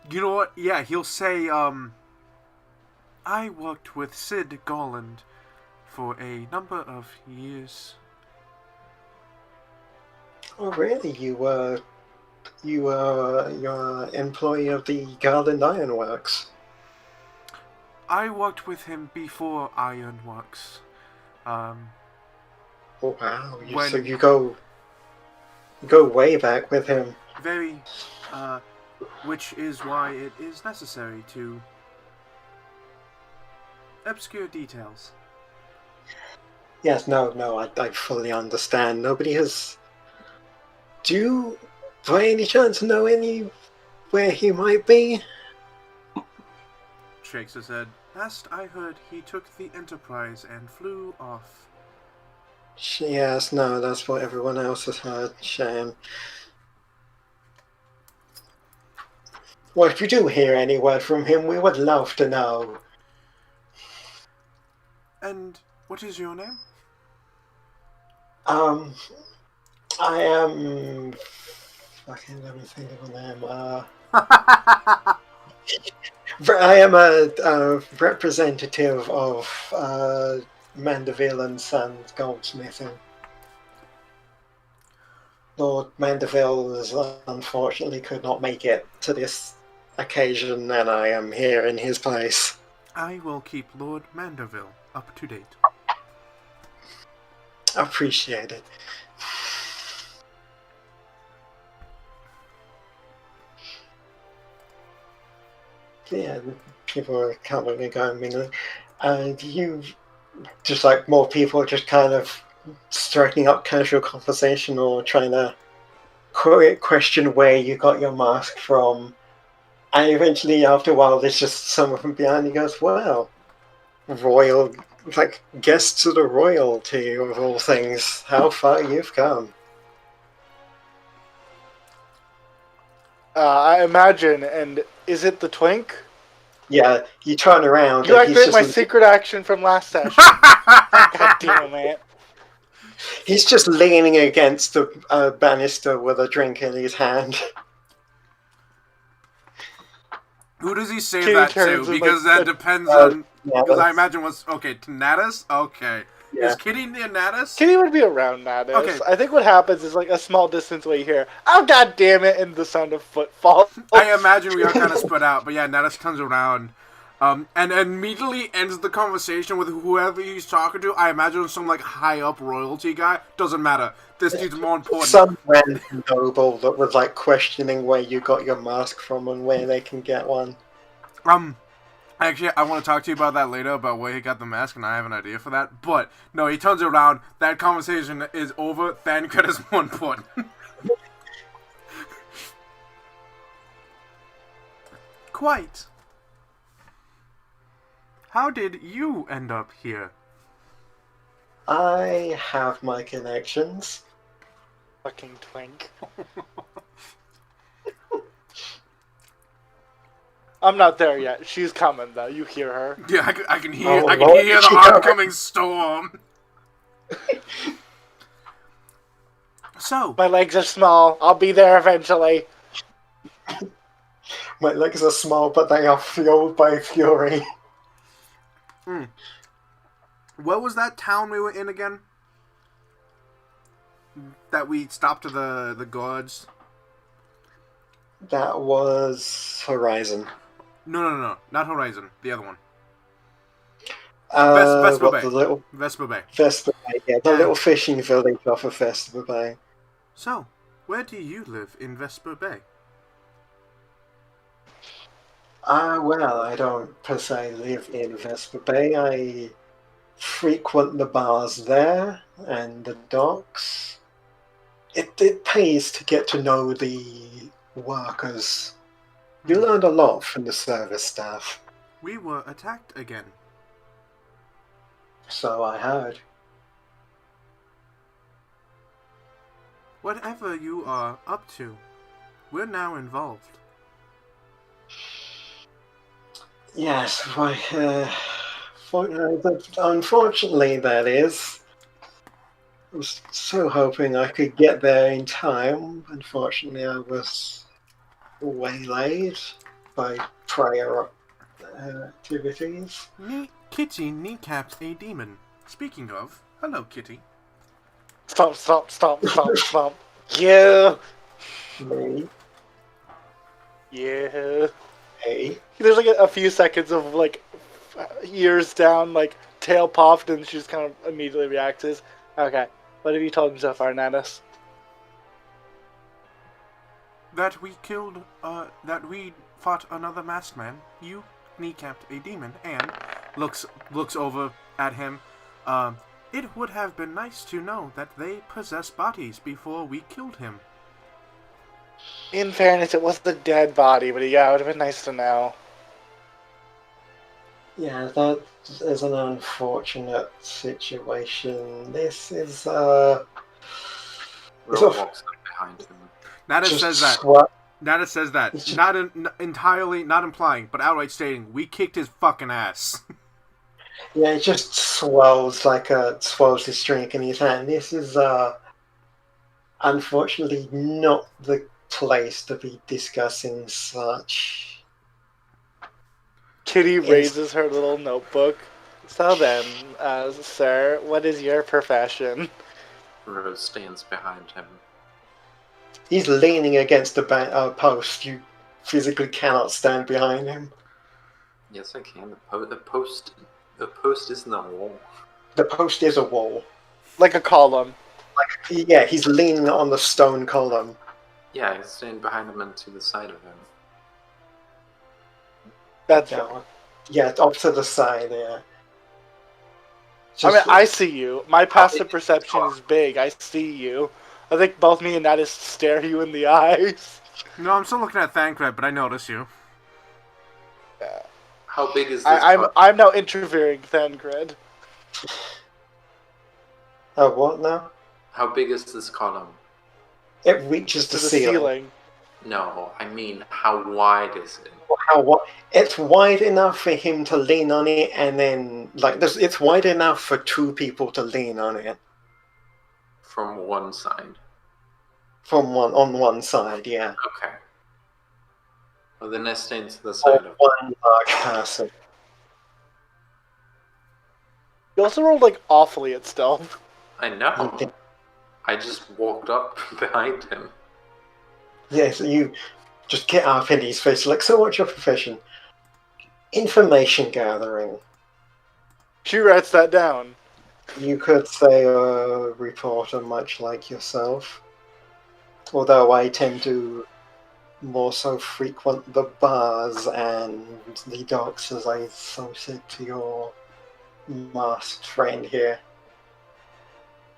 You know what? Yeah, he'll say, I worked with Sid Garland for a number of years. Oh, really? You're employee of the Garland Ironworks. I worked with him before Ironworks. Oh wow! When- So you go way back with him. Very, which is why it is necessary to obscure details. Yes, no, I fully understand. Nobody has. Do you, by any chance, know where he might be? Shakes his head. Last I heard, he took the Enterprise and flew off. Yes, no, that's what everyone else has heard. Shame. Well, if you do hear any word from him, we would love to know. And what is your name? I am. Fucking, let me think of a name. I am a representative of Mandeville and Sons Goldsmithing. Lord Mandeville unfortunately could not make it to this occasion, and I am here in his place. I will keep Lord Mandeville up to date. Appreciate it. Yeah, people are coming and going mingling. And you, just like more people just kind of striking up casual conversation or trying to question where you got your mask from. And eventually, after a while, there's just someone from behind. He goes, "Well, royal, like guests of the royalty of all things. How far you've come." I imagine, and is it the twink? Yeah, you turn around You and he's activate my just secret action from last session. God damn it. he's just leaning against the banister with a drink in his hand. Who does he say Kitty that to? turns and, Because like, that depends on. Yeah, Because I that's- imagine was okay to Natus. Okay, Yeah. is Kitty near Natus? Kitty would be around Natus. Okay. I think what happens is like a small distance away here. Oh god damn it! And the sound of footfall. I imagine we are kind of spread out, but yeah, Natus turns around, and immediately ends the conversation with whoever he's talking to. I imagine some like high up royalty guy. Doesn't matter. This dude's more important. Some random noble that was like questioning where you got your mask from and where they can get one. Actually, I want to talk to you about that later, about where he got the mask, and I have an idea for that. But, no, he turns around, that conversation is over, Thancred is more important. Quite. How did you end up here? I have my connections. Fucking twink. I'm not there yet. She's coming though. You hear her. Yeah, I can hear, Oh, I can Lord, hear the she got oncoming storm. So, My legs are small. I'll be there eventually. My legs are small, but they are fueled by fury. what was that town we were in again? That we stopped to the guards? That was Horizon. No, not Horizon. The other one. What, Vespa Bay. the little Vespa Bay. Vespa Bay, yeah, the Yeah. little fishing village off of Vespa Bay. So, where do you live in Vespa Bay? Well, I don't per se live in Vespa Bay. I frequent the bars there and the docks. It pays to get to know the workers. You learned a lot from the service staff. We were attacked again. So I heard. Whatever you are up to, we're now involved. Yes, why, unfortunately that is. I was so hoping I could get there in time. Unfortunately, I was waylaid by prior activities. Kitty kneecapped a demon. Speaking of, hello, Kitty. Stop. Yeah. Me, Yeah. hey. There's like a few seconds of like ears down, like tail popped, and she just kind of immediately reacts. Okay, what have you told him so far, Natus? That we killed, that we fought another masked man. You kneecapped a demon, and looks over at him. It would have been nice to know that they possess bodies before we killed him. In fairness, it was the dead body, but yeah, it would have been nice to know. Yeah, that is an unfortunate situation. This is, Ro It's a- walks up behind him. Natus just says that. swa- Natus says that. It's just- Not implying, but outright stating, we kicked his fucking ass. Yeah, it just swells his drink in his hand. This is, unfortunately not the place to be discussing such. Kitty Yes. raises her little notebook. So then, sir, what is your profession? Rose stands behind him. He's leaning against the post. You physically cannot stand behind him. Yes, I can. The post isn't a wall. The post is a wall. Like a column. Yeah, he's leaning on the stone column. Yeah, I stand behind him and to the side of him. That's Yeah, off to the side, yeah. I mean, Just- I see you. My passive perception is big. I see you. I think both me and Natus stare you in the eyes. No, I'm still looking at Thancred, but I notice you. How big is this? I'm now interfering then, Grid. Oh, what now? How big is this column? It reaches To the the ceiling. ceiling. No, I mean, how wide is it? It's wide enough for him to lean on it, and then it's wide enough for two people to lean on it From one side. on one side. Yeah, Okay. Well, then let's stand to the or side of one large person. You also rolled like awfully at stealth. I know. I just walked up behind him. Yes, you just get up in his face. Like, so what's your profession? Information gathering. She writes that down. You could say a reporter, much like yourself. Although I tend to more so frequent the bars and the docks, as I so said to your masked friend here.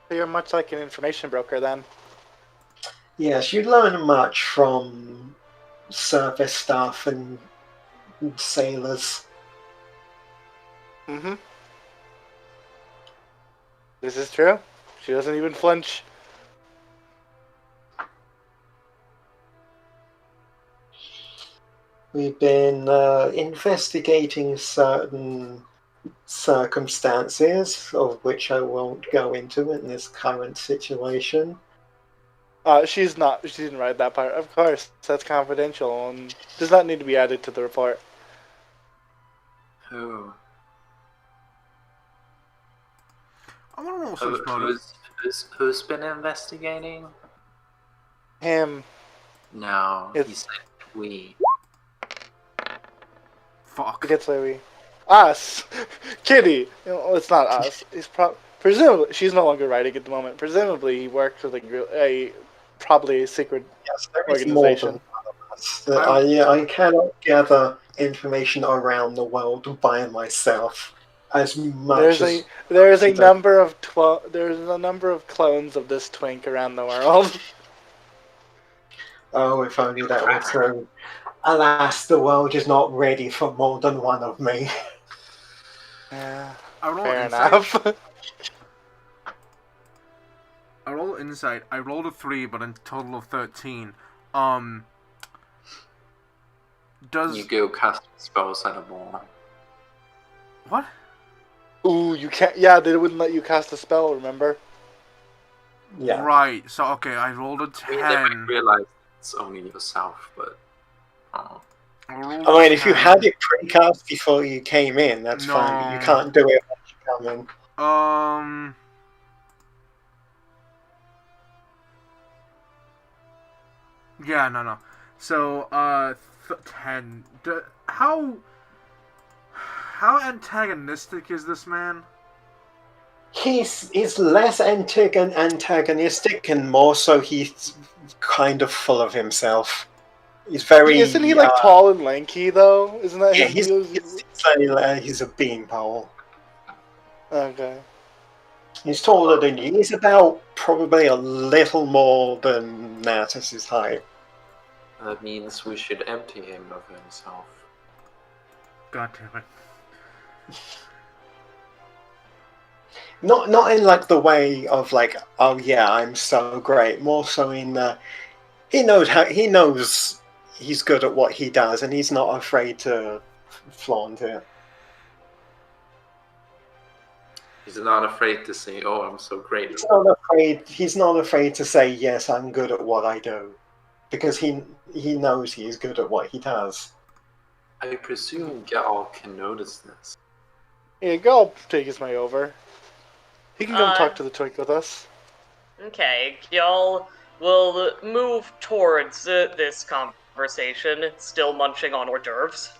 So you're much like an information broker then. Yes, you learn much from service staff and sailors. Mm-hmm. This is true. She doesn't even flinch. We've been investigating certain circumstances, of which I won't go into in this current situation. She's not. She didn't write that part. Of course, that's confidential and does not need to be added to the report. Who? I want to know what's motive. Who's been investigating? Him. No, he It's- said we. Fuck. It gets Louis. Us. Kitty. It's not us. He's presumably she's no longer writing at the moment. Presumably he works with probably a secret Yes, there is more organization. than one of us. I cannot gather information around the world by myself as much as There's a number of clones of this twink around the world. Oh, if only that were true. Alas, the world is not ready for more than one of me. Yeah, I roll fair insight. enough. I roll insight. I rolled a 3, but a total of 13. Does You go cast spells at a ball. what? Ooh, you can't. Yeah, they wouldn't let you cast a spell. Remember? Yeah. Right. So okay, I rolled a I mean, they might 10. realize it's only yourself, but I rolled I mean, a if you 10. had it precast before you came in, that's fine, but you No. can't do it once you come in. Yeah, no. So, 10. How antagonistic is this man? He's less antagonistic and more so he's kind of full of himself. He's very... Isn't he like tall and lanky though? Isn't that Yeah, him? he's a beanpole. Okay. He's taller than you. He's about probably a little more than Natus's height. that means we should empty him of himself. God damn it. Not in like the way of like, oh yeah, I'm so great. More so in he knows he's good at what he does, and he's not afraid to flaunt it. He's not afraid to say, "Oh, I'm so great." He's not afraid to say, yes, I'm good at what I do, because he knows he's good at what he does. I presume Gal can notice this. Yeah, go take his way over. He can come talk to the twink with us. Okay, y'all will move towards this conversation, still munching on hors d'oeuvres.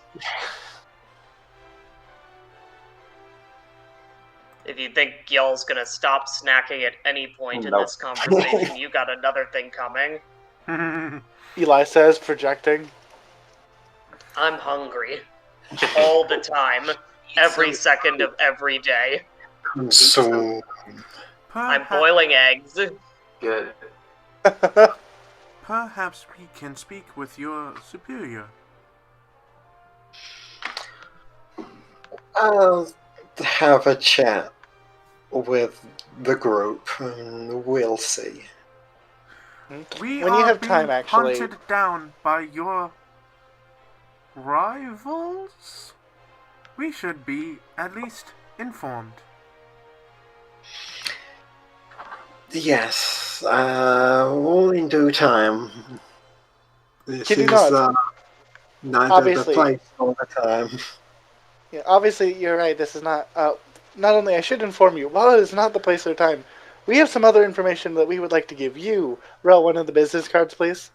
If you think y'all's gonna stop snacking at any point in Nope. this conversation, you got another thing coming. Eli says, projecting. I'm hungry. All the time. Every second of every day. So I'm boiling eggs. Good. Perhaps we can speak with your superior. I'll have a chat with the group, and we'll see. We When are you have being time, actually. hunted down by your rivals. We should be at least informed. Yes, all in due time. This Kitty is nods. neither Obviously. the place nor the time. Yeah, obviously, you're right. This is not. Not only I should inform you, while it is not the place or time, we have some other information that we would like to give you. Roll one of the business cards, please.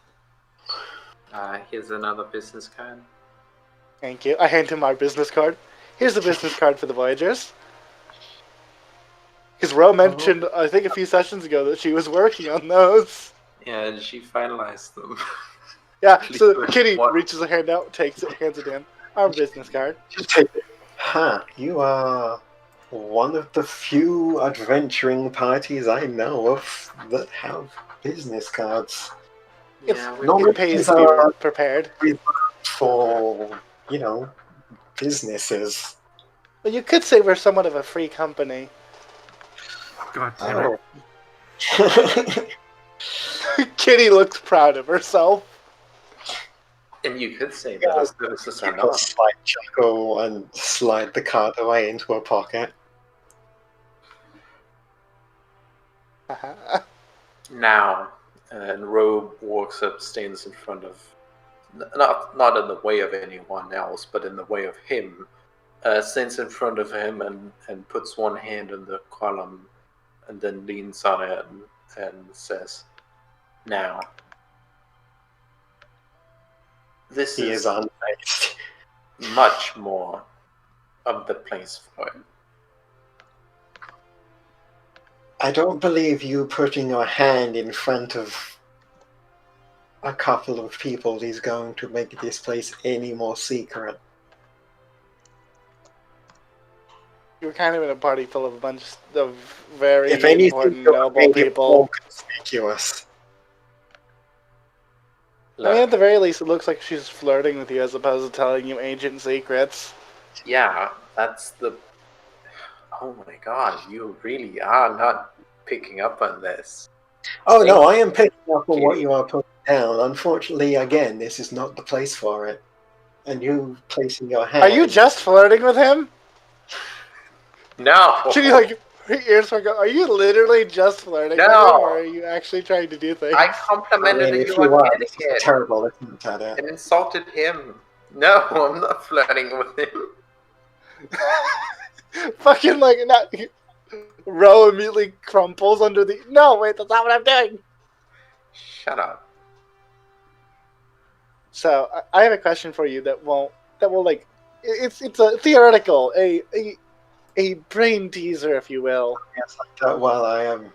Here's another business card. Thank you. I hand him our business card. Here's the business card for the Voyagers. Because Ro mentioned, I think a few sessions ago, that she was working on those. Yeah, and she finalized them. Yeah, Please so do it. Kitty What? reaches a hand out, takes it, hands it in. Our business card. Just take it. You are one of the few adventuring parties I know of that have business cards. Yeah, It pays to be prepared. For, businesses. Well, you could say we're somewhat of a free company. God damn it. Oh. Kitty looks proud of herself. and you could say that our services are People not. slight chuckle and slide the card away into a pocket. Now, and Robe walks up, stands in front of, not in the way of anyone else, but in the way of him. Stands in front of him and puts one hand on the column, and then leans on it and says, "Now, this He is is unfazed. much more of the place for it." I don't believe you putting your hand in front of a couple of people is going to make this place any more secret. You were kind of in a party full of a bunch of very If anything, important, you're noble making it people. more conspicuous. I mean, at the very least, it looks like she's flirting with you as opposed to telling you ancient secrets. Yeah, that's the. Oh my god, you really are not picking up on this. Oh no, I am picking up on what you are putting down. Unfortunately, again, this is not the place for it. And you placing your hand... Are you just flirting with him? No! Kitty, like, her ears are going, are you literally just flirting with him, or are you actually trying to do things? I complimented if you you on are, this is etiquette terrible attempt at it. and insulted him. No, I'm not flirting with him. Fucking, like, not... Ro immediately crumples under the... No, wait, that's not what I'm doing! Shut up. So, I have a question for you that will, like... It's a theoretical, a brain teaser, if you will. Yes, well, I am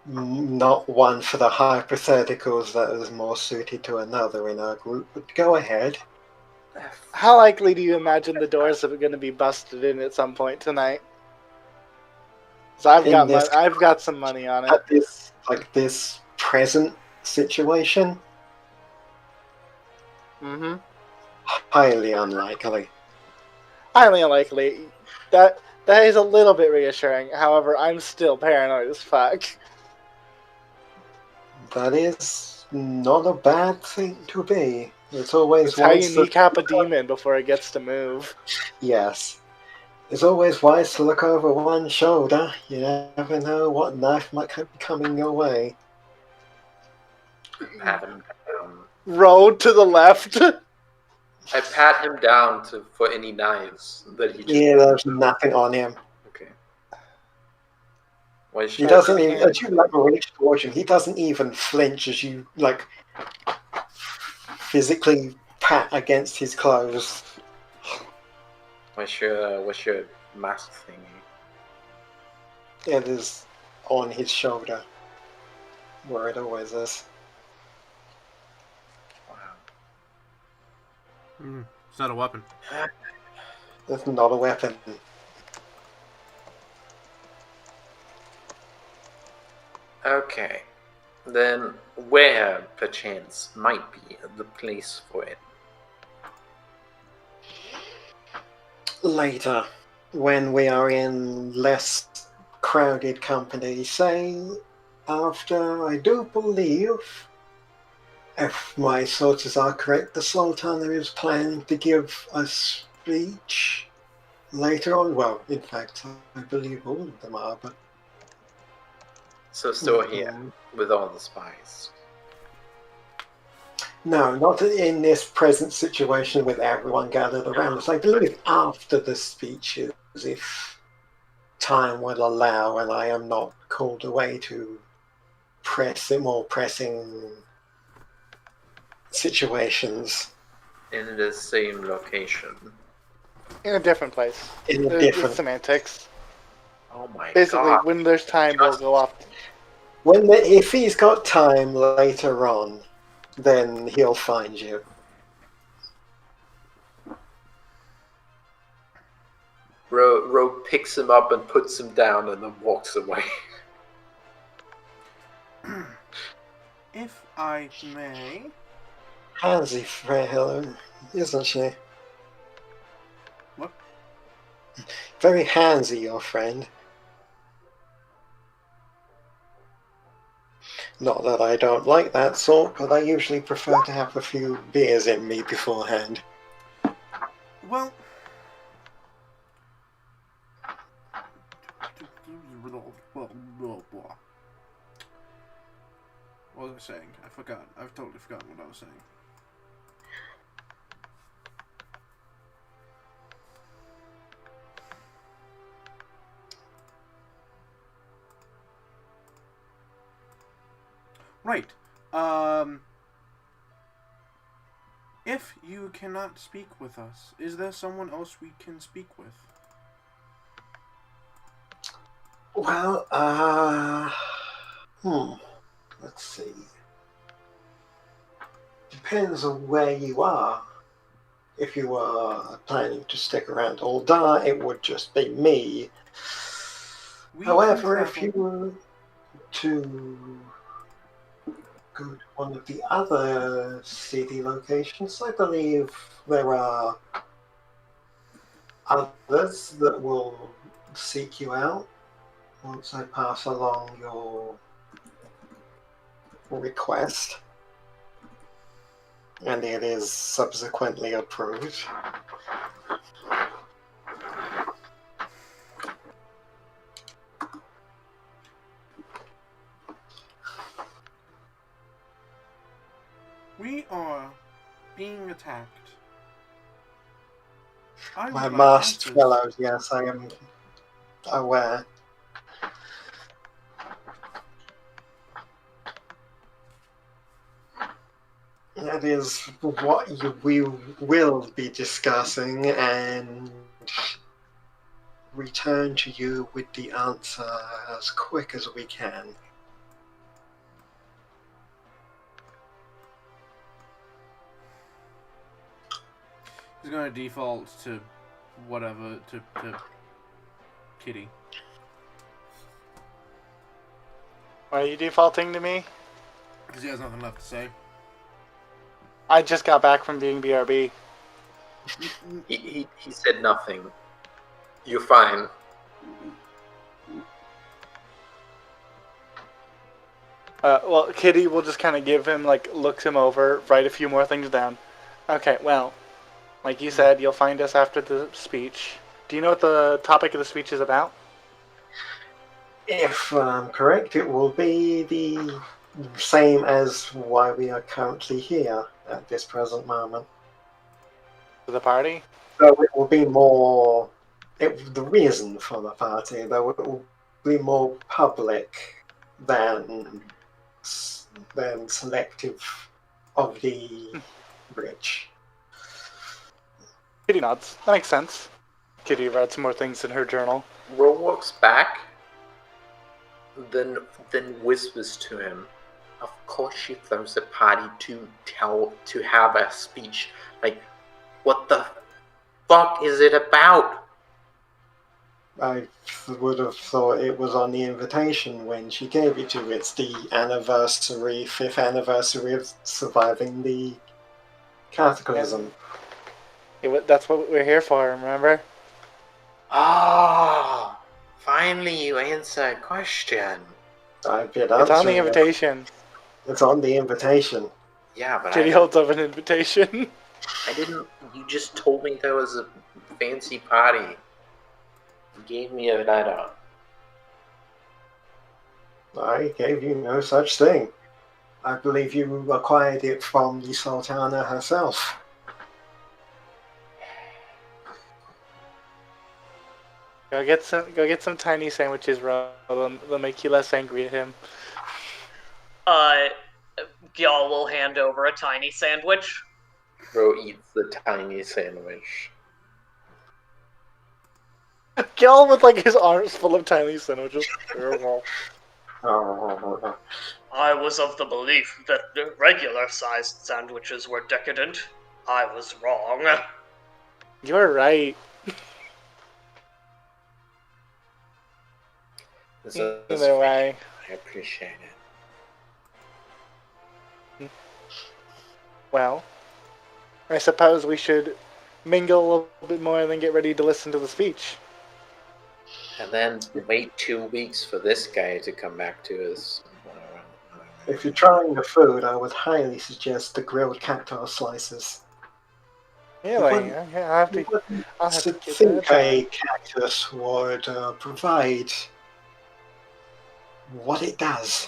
not one for the hypotheticals that is more suited to another in our group, but go ahead. How likely do you imagine the doors are going to be busted in at some point tonight? So I've got some money on it. At this present situation, Mm-hmm. highly unlikely. Highly unlikely. That is a little bit reassuring. However, I'm still paranoid as fuck. That is not a bad thing to be. It's always It's how wise you to kneecap a demon before it gets to move. Yes. It's always wise to look over one shoulder. You never know what knife might be coming your way. Pat him down. Road to the left. I pat him down for any knives that he just... Yeah, there's nothing on him. Okay. Why He should doesn't even, as you reach towards him, he doesn't even flinch as you physically pat against his clothes. What's your mask thingy? It is on his shoulder, where it always is. Wow. It's not a weapon. It's not a weapon. Okay. Then where, perchance, might be the place for it? later, when we are in less crowded company, say after, I do believe, if my sources are correct, the Sultana is planning to give a speech later on. Well, in fact, I believe all of them are, but... So still here, with all the spies. No, not in this present situation with everyone gathered around us. I believe after the speeches, if time will allow and I am not called away to more pressing situations. In the same location. In a different place. In a It's different... semantics. Oh my Basically, god. when there's time, we'll go off. If he's got time later on, then he'll find you. Ro picks him up and puts him down and then walks away. If I may... Handsy Frehiller, isn't she? What? Very handsy, your friend. Not that I don't like that sort, but I usually prefer to have a few beers in me beforehand. Well... What was I saying? I forgot. I've totally forgotten what I was saying. Right. If you cannot speak with us, is there someone else we can speak with? Well, let's see. Depends on where you are. If you are planning to stick around all day, it would just be me. However, if you were to go to one of the other city locations, I believe there are others that will seek you out once I pass along your request and it is subsequently approved. We are being attacked. My masked fellows, yes, I am aware. That is what we will be discussing and return to you with the answer as quick as we can. He's gonna default to whatever, to Kitty. Why are you defaulting to me? Because he has nothing left to say. I just got back from being BRB. He said nothing. You're fine. Well, Kitty will just kind of give him, like, looks him over, write a few more things down. Okay, well, like you said, you'll find us after the speech. Do you know what the topic of the speech is about? If I'm correct, it will be the same as why we are currently here at this present moment. For the party? So it will be more... the reason for the party, though, it will be more public than selective of the rich. Kitty nods. That makes sense. Kitty writes more things in her journal. Ro walks back, then whispers to him. Of course she throws a party to have a speech. Like, what the fuck is it about? I would have thought it was on the invitation when she gave it to you. It's the 5th anniversary of surviving the cataclysm. That's what we're here for, remember? Ah, finally you answer a question. I've been It's on the answering it. invitation. It's on the invitation. Yeah, but Kitty holds up an invitation. I didn't. You just told me there was a fancy party. You gave me a letter. I gave you no such thing. I believe you acquired it from the Sultana herself. Go get some tiny sandwiches, Ro. They'll make you less angry at him. Y'all will hand over a tiny sandwich. Ro eats the tiny sandwich. Gil with like his arms full of tiny sandwiches. I was of the belief that the regular-sized sandwiches were decadent. I was wrong. You're right. Either way. I appreciate it. Well, I suppose we should mingle a little bit more and then get ready to listen to the speech. And then wait 2 weeks for this guy to come back to us. If you're trying the food, I would highly suggest the grilled cactus slices. Really? I'll have to I give that a think try. a cactus would provide what it does.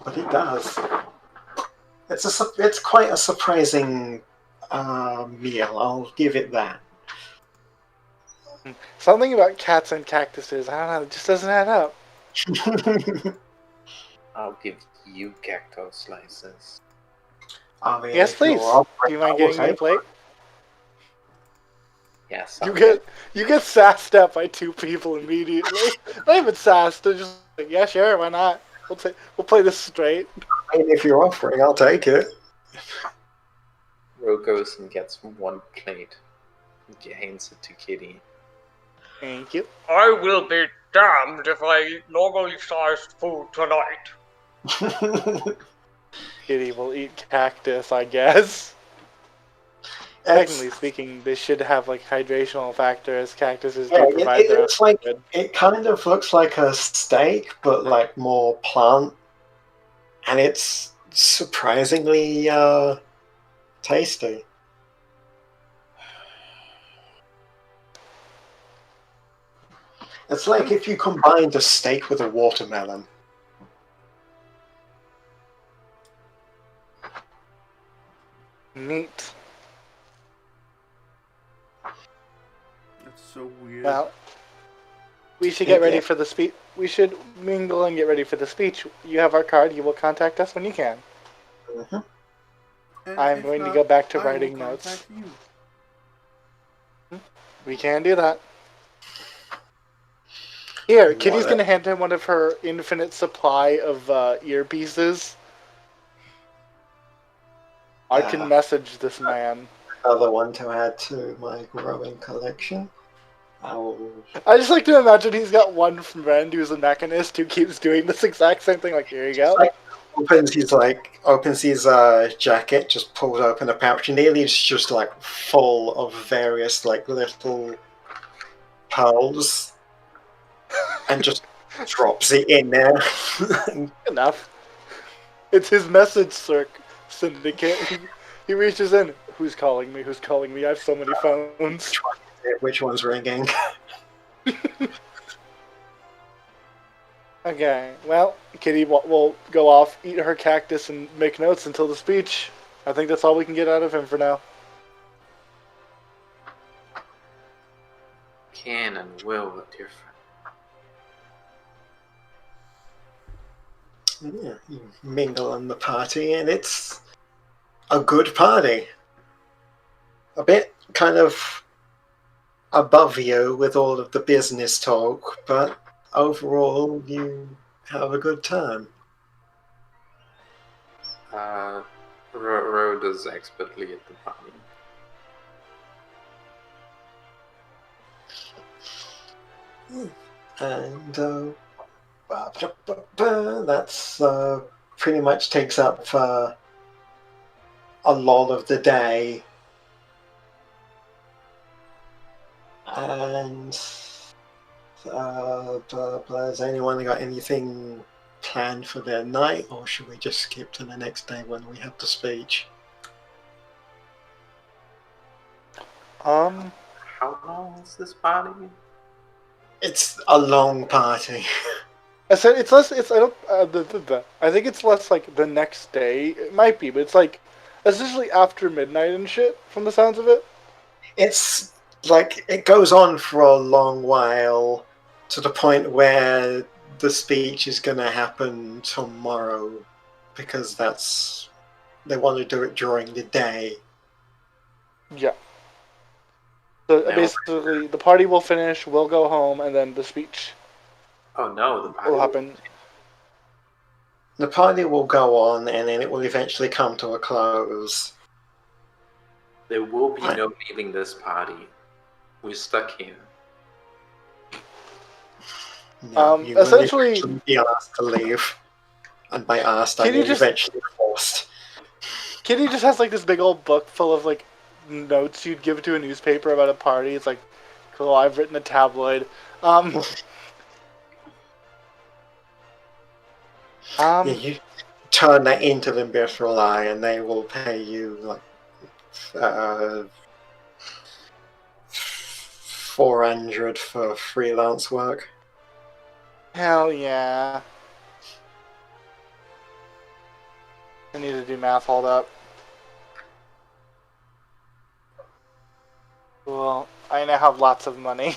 What it does. It's quite a surprising meal. I'll give it that. Something about cats and cactuses, I don't know, it just doesn't add up. I'll give you cactus slices. I mean, Yes, if you're please. offering, Do you mind I will getting me a take plate? Yes. You get sassed up by two people immediately. Not even sassed, they're just like, yeah, sure, why not? We'll play this straight. I mean, if you're offering, I'll take it. Ro goes and gets one plate and hands it to Kitty. Thank you. I will be damned if I eat normally sized food tonight. Kitty will eat cactus, I guess. Technically speaking, they should have like hydrational factors. Cactuses do provide their it's like food. it kind of looks like a steak, but like more plant, and it's surprisingly tasty. It's like if you combined a steak with a watermelon. Neat. That's so weird. Well, we should get ready for the speech. We should mingle and get ready for the speech. You have our card. You will contact us when you can. Mm-hmm. And I'm if going to not, go back to I will writing notes. contact you. We can do that. Here, Kitty's What? going to hand him one of her infinite supply of earpieces. I can message this man. Another one to add to my growing collection. I just like to imagine he's got one friend who's a mechanist who keeps doing this exact same thing. Like, here you go. Like, opens his jacket, just pulls open a pouch, and nearly it's just like full of various like little pearls, and just drops it in there. Enough. It's his message syndicate. He reaches in. Who's calling me? Who's calling me? I have so many phones. Which one's ringing? Okay, well, Kitty will go off, eat her cactus, and make notes until the speech. I think that's all we can get out of him for now. Can and will are different. Yeah, you mingle in the party, and it's a good party. A bit kind of above you with all of the business talk, but overall you have a good time. Ro does expertly at the party. And that's pretty much takes up a lot of the day. And Has anyone got anything planned for their night, or should we just skip to the next day when we have the speech? How long is this party? It's a long party. I said it's less. It's I don't. I think it's less like the next day. It might be, but it's like essentially after midnight and shit. From the sounds of it. It's like it goes on for a long while to the point where the speech is going to happen tomorrow because they want to do it during the day. Yeah. So Now- basically, the party will finish. We'll go home, and then the speech Oh no, the party will happen. The party will go on and then it will eventually come to a close. There will be Right. no leaving this party. We're stuck here. No, you will essentially- eventually be asked to leave. And by asked, I Can you mean just- eventually forced. Kitty just has like this big old book full of like notes you'd give to a newspaper about a party. It's like, cool, I've written a tabloid. Yeah, you turn that into the Mithril Eye and they will pay you like 400 for freelance work. Hell yeah. I need to do math, hold up. Well, I now have lots of money.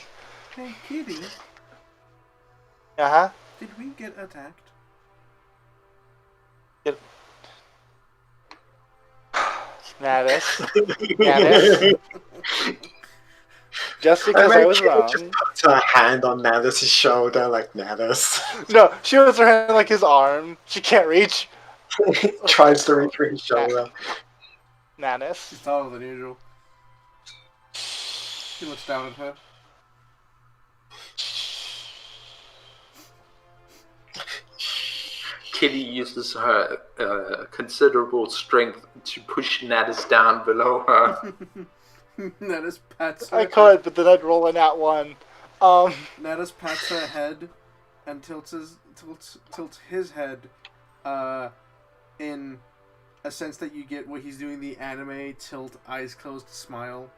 Hey, Kitty, Uh-huh. did we get attacked? Natus. Natus. Just because I was Kitty wrong. just puts her hand on Natus' shoulder like Natus. No, she was her hand like his arm. She can't reach. Tries to reach for his shoulder. Natus. She's taller than usual. He looks down at her. Kitty uses her considerable strength to push Natus down below her. Natus pats her. I could, but then I'd roll a nat one. Natus pats her head and tilts his head in a sense that you get where he's doing the anime tilt, eyes closed, smile.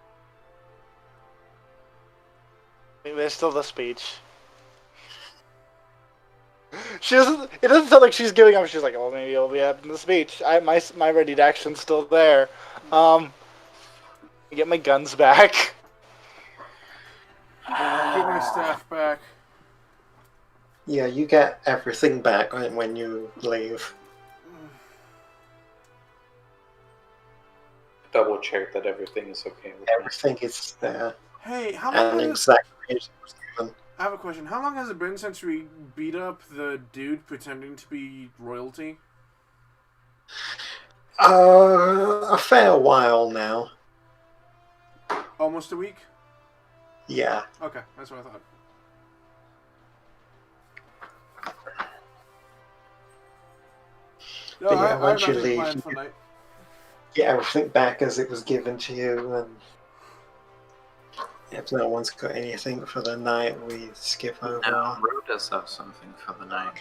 There's still the speech. She doesn't. It doesn't sound like she's giving up. She's like, "Well, maybe it'll be up in the speech." My ready to action's still there. I get my guns back. Get my staff back. Yeah, you get everything back when you leave. Double check that everything is okay with me. Everything is there. Hey, how long And has... exactly as it was given. I have a question. How long has it been since we beat up the dude pretending to be royalty? A fair while now. Almost a week? Yeah. Okay, that's what I thought. No, But yeah, I have once you nothing leave, planned for night. Get everything back as it was given to you, and if no one's got anything for the night, we skip over. Now, Ro does have something for the night.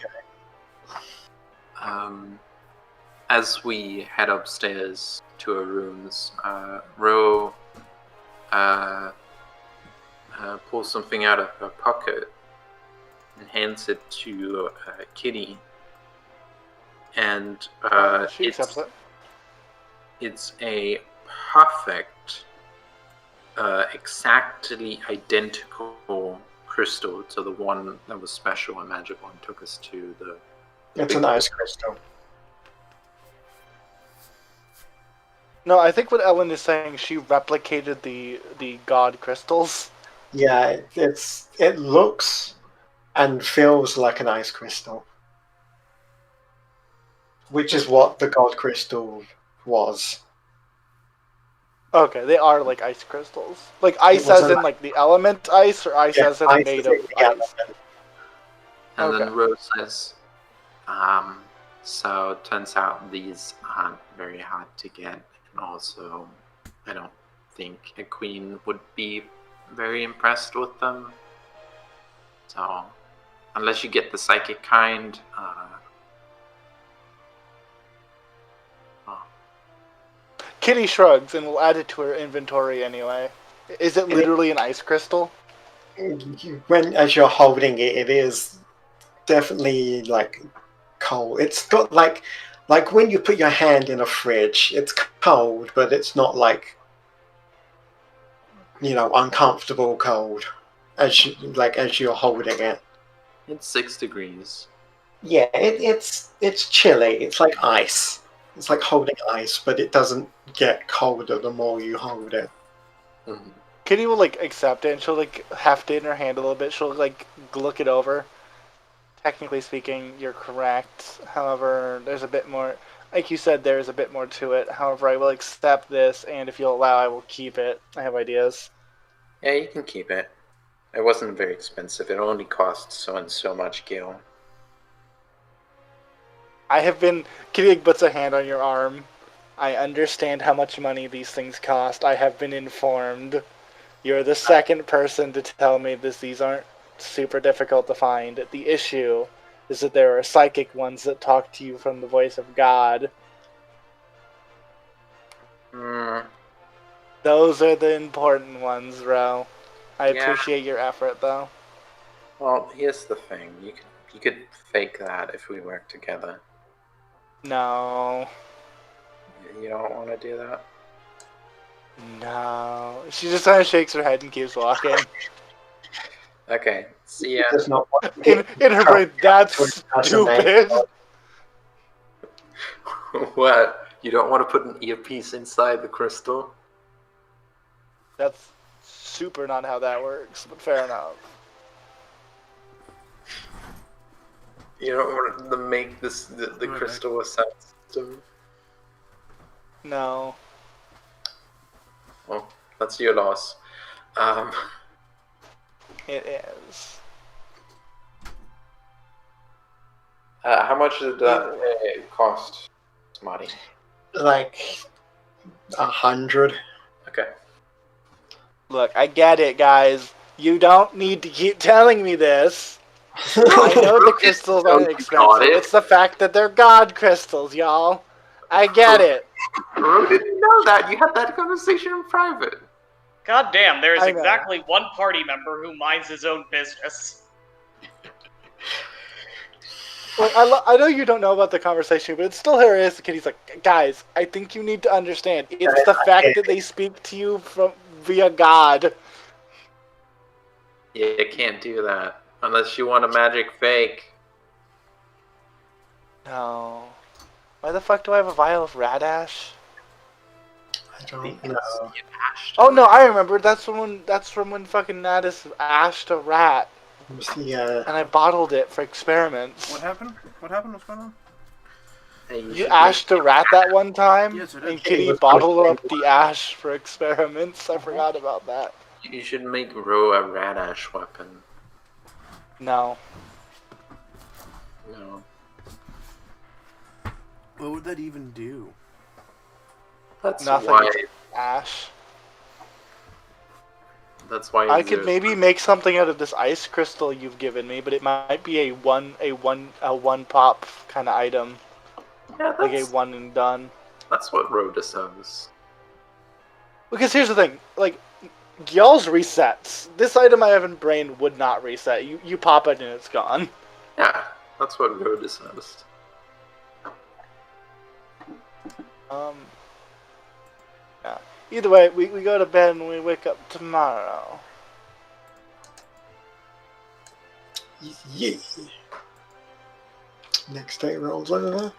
As we head upstairs to our rooms, Ro pulls something out of her pocket and hands it to Kitty. And She accepts it. it's a perfect, exactly identical crystal to the one that was special and magical and took us to the... It's an ice crystal. No, I think what Ellen is saying, she replicated the god crystals. Yeah, it looks and feels like an ice crystal, which is what the god crystal was. Okay, they are like ice crystals. Like ice was as an- in like the element ice, or ice Yeah, as in ice made is of the ice. element. And Okay. then Rose says, so it turns out these aren't very hard to get, and also I don't think a queen would be very impressed with them. So, unless you get the psychic kind, Kitty shrugs and will add it to her inventory anyway. Is it literally an ice crystal? As you're holding it, it is definitely like cold. It's got like when you put your hand in a fridge, it's cold, but it's not like, uncomfortable cold as you're holding it. it's 6 degrees. Yeah, it's chilly. It's like ice. It's like holding ice, but it doesn't get colder the more you hold it. Mm-hmm. Kitty will accept it and she'll heft it in her hand a little bit. She'll look it over. Technically speaking, you're correct. However, there's a bit more. Like you said, there's a bit more to it. However, I will accept this, and if you'll allow, I will keep it. I have ideas. Yeah, you can keep it. It wasn't very expensive. It only cost so and so much gil. I have been. Kitty puts a hand on your arm. I understand how much money these things cost. I have been informed. You're the second person to tell me these aren't super difficult to find. The issue is that there are psychic ones that talk to you from the voice of God. Those are the important ones, Ro. I appreciate your effort, though. Well, here's the thing. You could fake that if we work together. No. You don't want to do that? No. She just kind of shakes her head and keeps walking. Okay, see ya. Does not want In her brain, that's stupid. What? You don't want to put an earpiece inside the crystal? That's super not how that works, but fair enough. You don't want to make the crystal a sound system? No. Well, that's your loss. It is. How much did that cost, Smarty? like 100. Okay. Look, I get it, guys. You don't need to keep telling me this. I know the crystals aren't expensive. It's the fact that they're god crystals, y'all. I get it. Bro didn't know that. You had that conversation in private. God damn, there is I know. exactly one party member who minds his own business. Well, I know you don't know about the conversation, but it's still hilarious. The kid's like, guys, I think you need to understand. It's the fact that they speak to you via God. Yeah, you can't do that. Unless you want a magic fake. No. Why the fuck do I have a vial of radash? I don't know. Oh no, I remember. That's from when fucking Natus ashed a rat, Yeah. and I bottled it for experiments. What happened? What's going on? Hey, You ashed a rat that one time, Yes, I did. and Kitty bottled up the ash for experiments. I forgot about that. You should make Ro a radash weapon. No. No. What would that even do? That's Nothing. why. Ash. That's why. I could maybe make something out of this ice crystal you've given me, but it might be a one pop kind of item, Yeah, like a one and done. that's what Ro does. Because here's the thing, y'all's resets. This item I have in brain would not reset. You pop it and it's gone. Yeah, that's what Ro does. Yeah. Either way, we go to bed and we wake up tomorrow. Yeah. Next day rolls over,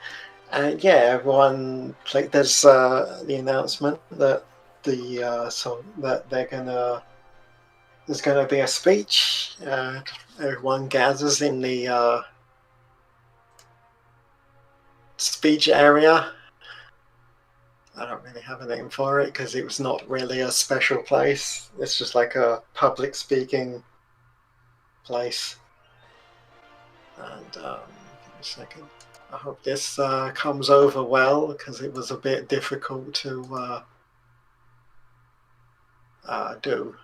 and yeah, everyone there's the announcement that that there's gonna be a speech. Everyone gathers in the speech area. I don't really have a name for it because it was not really a special place. It's just like a public speaking place. And give me a second. I hope this comes over well because it was a bit difficult to do.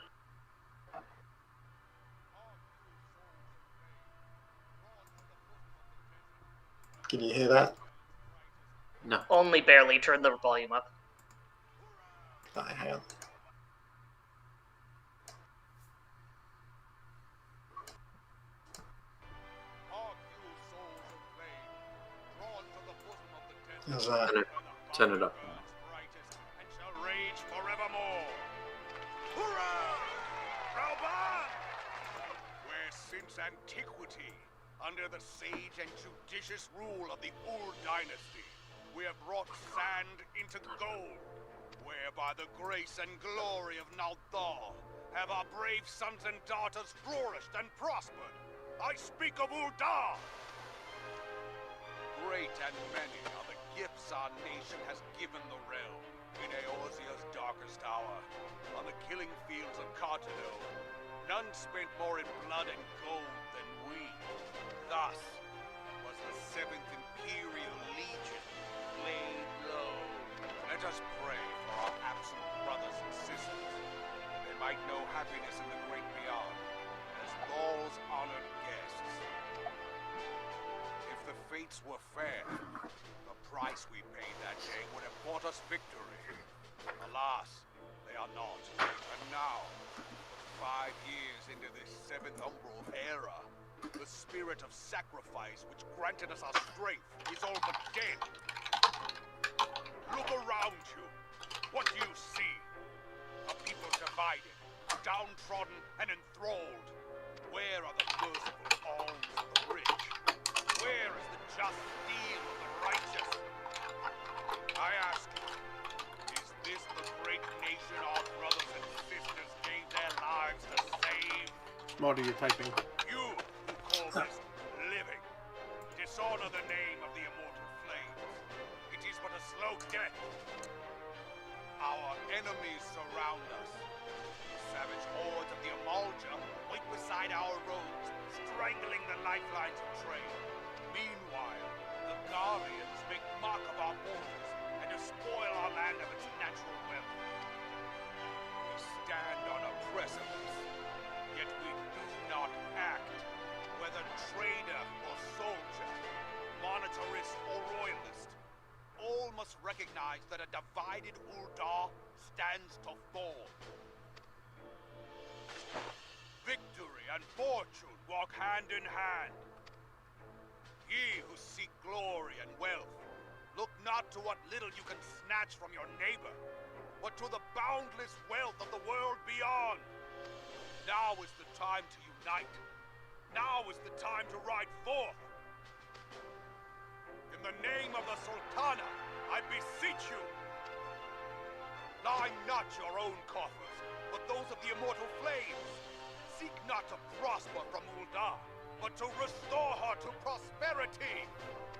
Can you hear that? No. Only barely. Turn the volume up. Hang on. How's that? Turn it up. And shall rage forevermore. Hurrah! Rauban! Where since antiquity, under the sage and judicious rule of the Ur dynasty, we have brought sand into gold, where by the grace and glory of Naldar have our brave sons and daughters flourished and prospered. I speak of Uldar! Great and many are the gifts our nation has given the realm in Eorzean's darkest hour, on the killing fields of Cartano. None spent more in blood and gold than we. Thus was the 7th Imperial Legion laid low. Let us pray for our absent brothers and sisters, that they might know happiness in the great beyond, as Law's honored guests. If the fates were fair, the price we paid that day would have bought us victory. Alas, they are not. And now, 5 years into this 7th Umbral era, the spirit of sacrifice which granted us our strength is all but dead. Look around you. What do you see? A people divided, downtrodden, and enthralled. Where are the merciful alms of the rich? Where is the just steel of the righteous? I ask you, is this the great nation our brothers and sisters gave their lives to save? What are you typing? You who call this living, dishonor the name of the immortal flames. It is but a slow death. Our enemies surround us. The savage hordes of the Amalja wait beside our roads, strangling the lifelines of trade. Meanwhile, the Guardians make mock of our borders and despoil our land of its natural wealth. We stand on a precipice, yet we do not act. Whether trader or soldier, monetarist or royalist, all must recognize that a divided Uldar stands to fall. Victory and fortune walk hand in hand. Ye who seek glory and wealth, look not to what little you can snatch from your neighbor, but to the boundless wealth of the world beyond. Now is the time to unite. Now is the time to ride forth. In the name of the Sultana, I beseech you. Line not your own coffers, but those of the immortal flames. Seek not to prosper from Uldar, but to restore her to prosperity.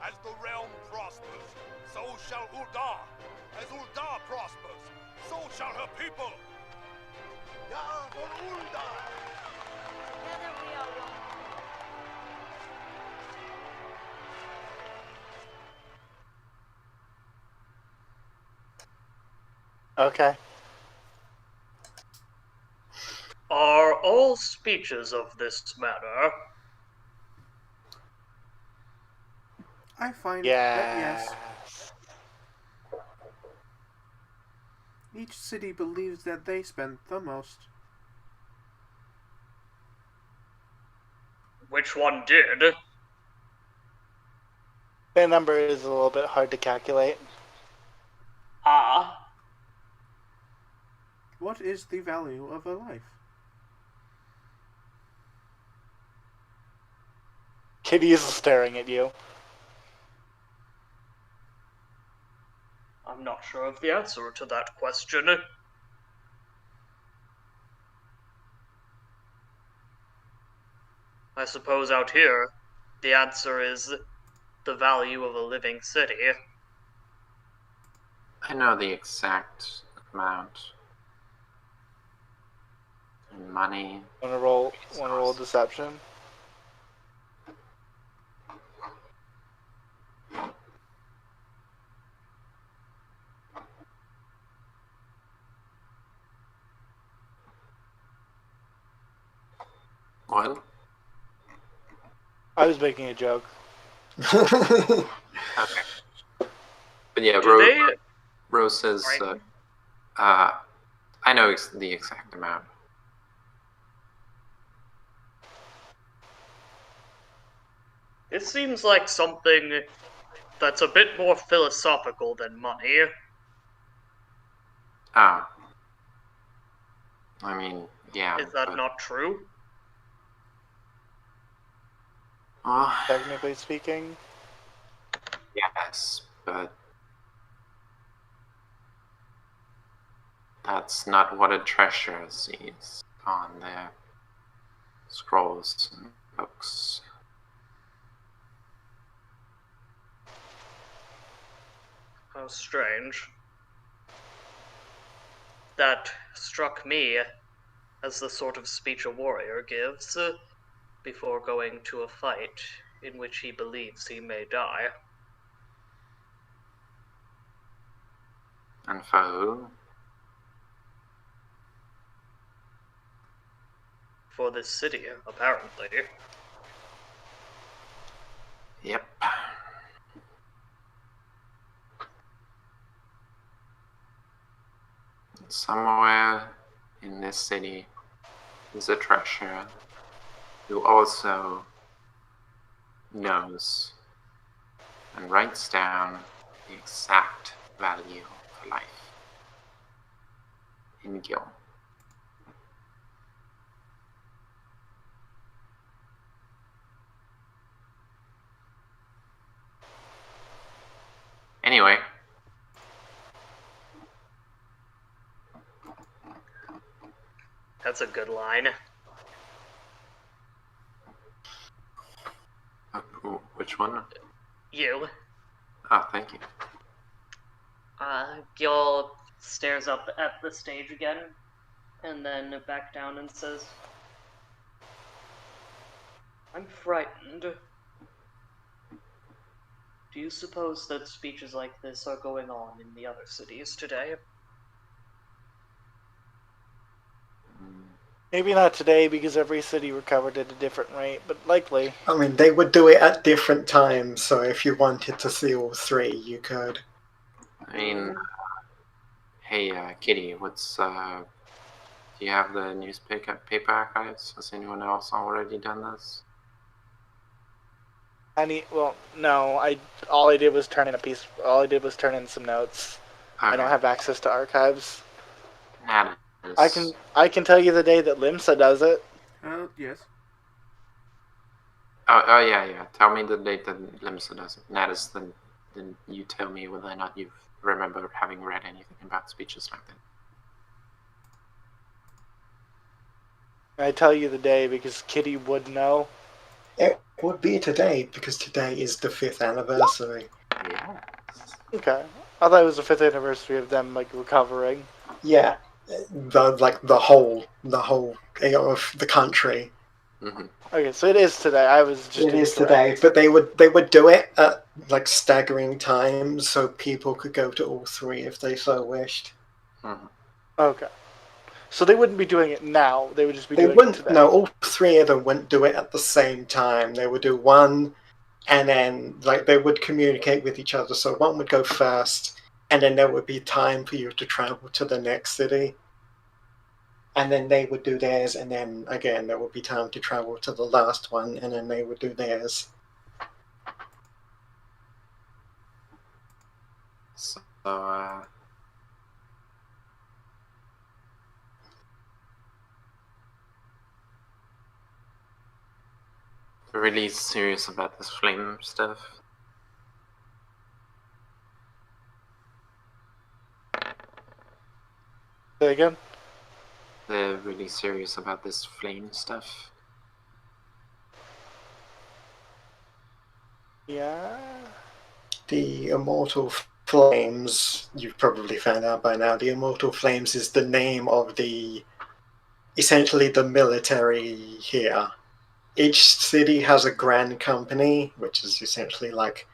As the realm prospers, so shall Uldar. As Uldar prospers, so shall her people. Ya for Uldar! Together we are one. Okay. Are all speeches of this manner? I find that Yes. yes. Each city believes that they spent the most. Which one did? That number is a little bit hard to calculate. Ah, What is the value of a life? Kitty is staring at you. I'm not sure of the answer to that question. I suppose out here, the answer is the value of a living city. I know the exact amount in money. Wanna roll deception? What? I was making a joke. Okay. But yeah, Do they? Rose says, Right. I know the exact amount. It seems like something that's a bit more philosophical than money. Ah. I mean, yeah. Is that but, not true? well, Technically speaking. yes, but that's not what a treasure sees on their scrolls and books. How strange. That struck me as the sort of speech a warrior gives before going to a fight in which he believes he may die. And for who? For this city, apparently. Yep. Somewhere in this city is a treasure who also knows and writes down the exact value for life in Gil. Anyway, That's a good line. which one? You. Oh, thank you. Gil stares up at the stage again, and then back down and says, I'm frightened. Do you suppose that speeches like this are going on in the other cities today? Maybe not today because every city recovered at a different rate, but likely. I mean, they would do it at different times, so if you wanted to see all three, you could. I mean, hey, Kitty, do you have the newspaper archives? Has anyone else already done this? No. All I did was turn in some notes. I don't have access to archives. Nada. I can tell you the day that Limsa does it. Yes. Oh yeah. Tell me the date that Limsa does it. Nada's then you tell me whether or not you remember having read anything about speeches like that. I tell you the day because Kitty would know. It would be today, because today is the 5th anniversary. Yeah. Okay. I thought it was the 5th anniversary of them recovering. Yeah, the whole of the country. Mm-hmm. Okay, so it is today. I was just It is incorrect. today, but they would do it at staggering times, so people could go to all three if they so wished. Mm-hmm. Okay. So they wouldn't be doing it now. They would just be They doing it wouldn't. today. No, all three of them wouldn't do it at the same time. They would do one, and then they would communicate with each other. So one would go first, and then there would be time for you to travel to the next city. And then they would do theirs, and then again there would be time to travel to the last one, and then they would do theirs. So, really serious about this flame stuff. Say again? They're really serious about this flame stuff. Yeah. The Immortal Flames, you've probably found out by now, the Immortal Flames is the name of essentially the military here. Each city has a grand company, which is essentially like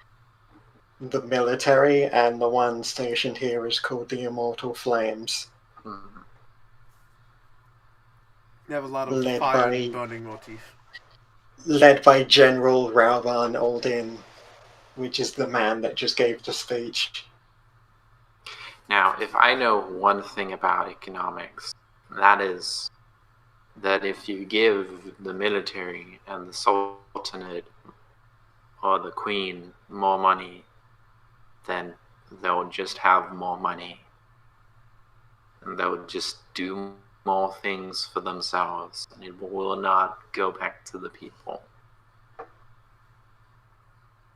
the military, and the one stationed here is called the Immortal Flames. Mm-hmm. They have a lot of Led fire by- and burning motif. Led by General Rauban Oldin. which is the man that just gave the speech. Now, if I know one thing about economics, that is that if you give the military and the sultanate or the queen more money, then they'll just have more money. And they'll just do more things for themselves, and it will not go back to the people.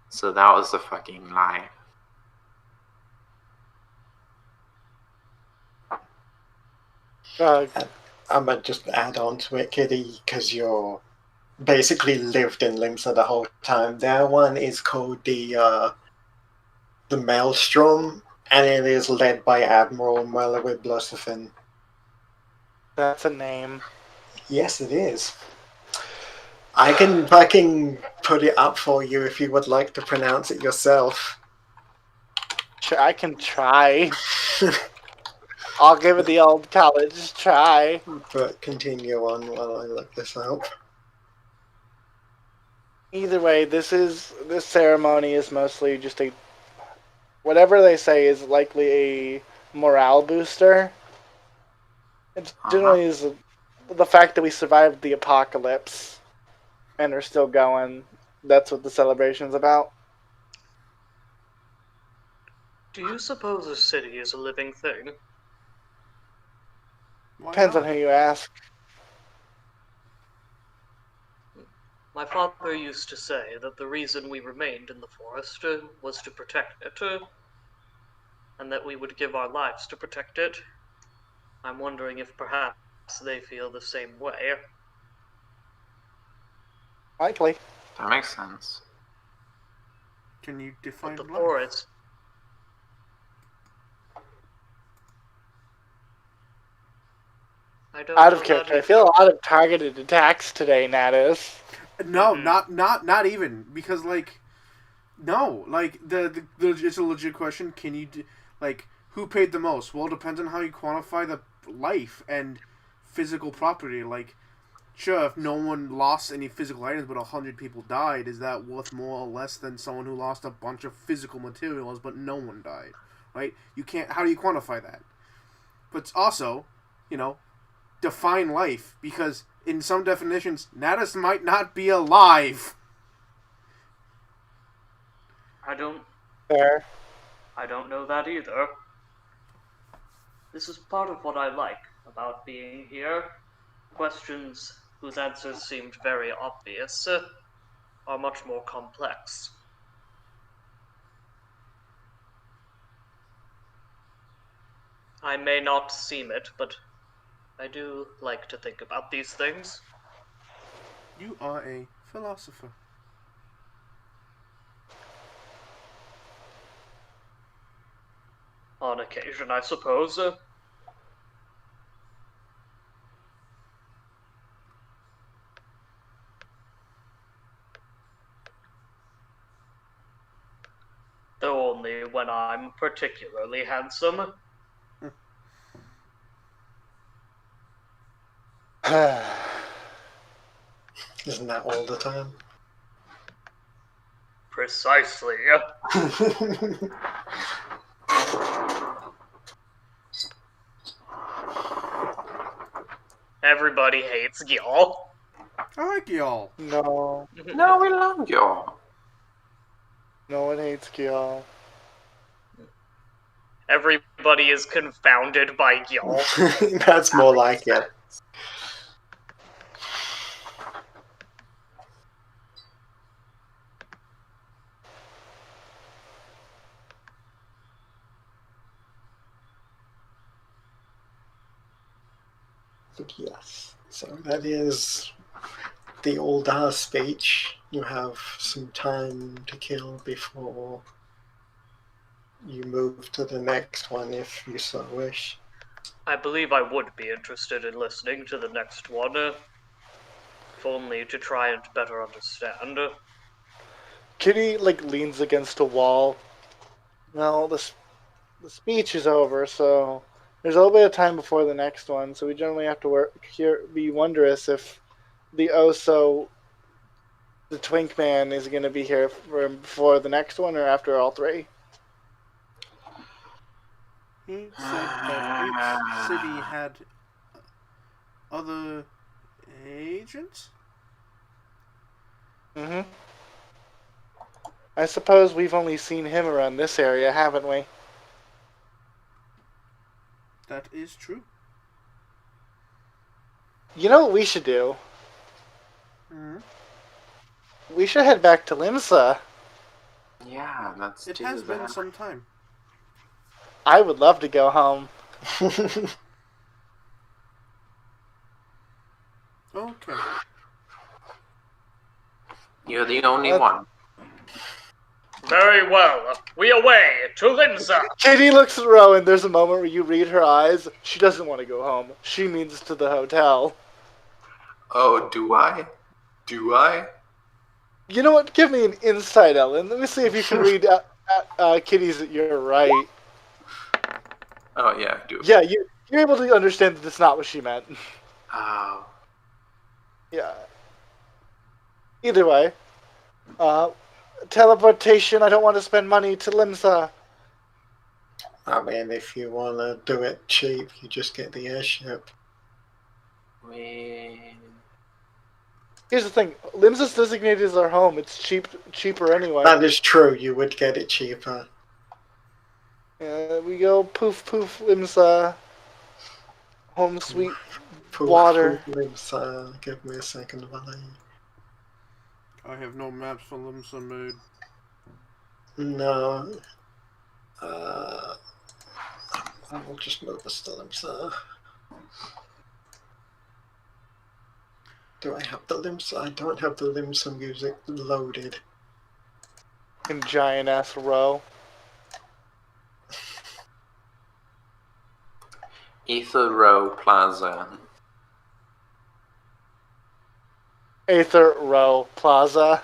So that was a fucking lie. I'm gonna just add on to it, Kitty, because you're basically lived in Limsa the whole time. Their one is called the Maelstrom, and it is led by Admiral Merlowith Blussifin. That's a name. Yes, it is. I can put it up for you if you would like to pronounce it yourself. I can try. I'll give it the old college try. But continue on while I look this up. Either way, this ceremony is mostly just a, whatever they say is likely a morale booster. It generally is the fact that we survived the apocalypse and are still going. That's what the celebration's about. Do you suppose a city is a living thing? Depends on who you ask. My father used to say that the reason we remained in the forest was to protect it, and that we would give our lives to protect it. I'm wondering if perhaps they feel the same way. Likely. That makes sense. Can you define But the life? forest... Out of character. I feel a lot of targeted attacks today, Natus. No, not even, because like, no, like the it's a legit question. Can you like, who paid the most? Well, it depends on how you quantify the life and physical property. Like, sure, if no one lost any physical items but 100 people died, is that worth more or less than someone who lost a bunch of physical materials but no one died? Right? You can't. How do you quantify that? But also, define life, because in some definitions, Natus might not be alive. Fair. I don't know that either. This is part of what I like about being here. Questions whose answers seemed very obvious are much more complex. I may not seem it, but I do like to think about these things. You are a philosopher. On occasion, I suppose. Though only when I'm particularly handsome. Isn't that all the time? Precisely. Everybody hates Gil. I like y'all. No. No, we love y'all. No one hates Gil. Everybody is confounded by Gil. That's more like it. But yes, so that is the Oldar speech. You have some time to kill before you move to the next one if you so wish. I believe I would be interested in listening to the next one, if only to try and better understand. Kitty leans against a wall. Well, the speech is over, so there's a little bit of time before the next one. So we generally have to be wondrous if the the Twink Man is going to be here for the next one or after all three? He said that each city had other agents? Mm-hmm. I suppose we've only seen him around this area, haven't we? That is true. You know what we should do? Mm-hmm. We should head back to Limsa. Yeah, let's It do has that. been some time. I would love to go home. Okay. You're the only Let's- one. Very well. We away to Linza. Katie looks at Rowan. There's a moment where you read her eyes. She doesn't want to go home. She means to the hotel. Oh, do I? Do I? You know what? Give me an insight, Ellen. Let me see if you can read Kitty's that you're right. Oh, yeah, do. Yeah, you're able to understand that that's not what she meant. Oh. Yeah. Either way. Teleportation, I don't want to spend money to Limsa. I mean, if you want to do it cheap, you just get the airship. Wait. Here's the thing. Limsa's designated as our home. It's cheaper anyway. That is true, you would get it cheaper. We go poof poof Limsa. Home sweet Poof, water. poof, lives, give me a second, Valley. I have no maps for Limsa made. No. I'll just move us to Limsa. Do I have the Limsa? I don't have the Limsa music loaded. In giant ass row. Ether Row Plaza. Aether Row Plaza.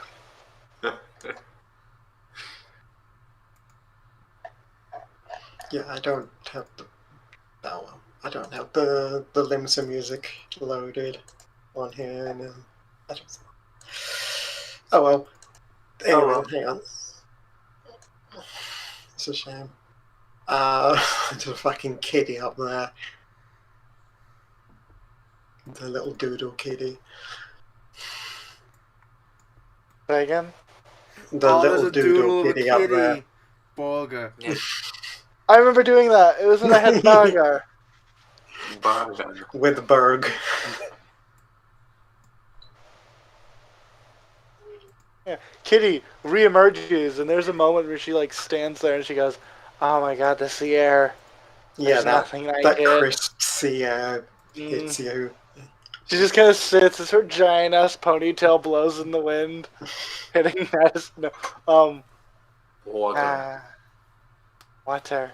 Yeah, I don't have the. Oh, well, I don't have the Limsa music loaded on here, and I don't. Oh well. Anyway, Oh, well. hang on. It's a shame. There's a fucking kitty up there. The little doodle kitty. Say again? The There's little a doodle of a kitty up there. Burger. Yeah. I remember doing that. It was when I had Nagar. Bargain. With Berg. Yeah. Kitty reemerges, and there's a moment where she like stands there and she goes, "Oh my God, the sea air. Yeah, There's that, nothing I that did." crisp sea air hits you. She just kind of sits as her giant ass ponytail blows in the wind, hitting that. No, Water. water.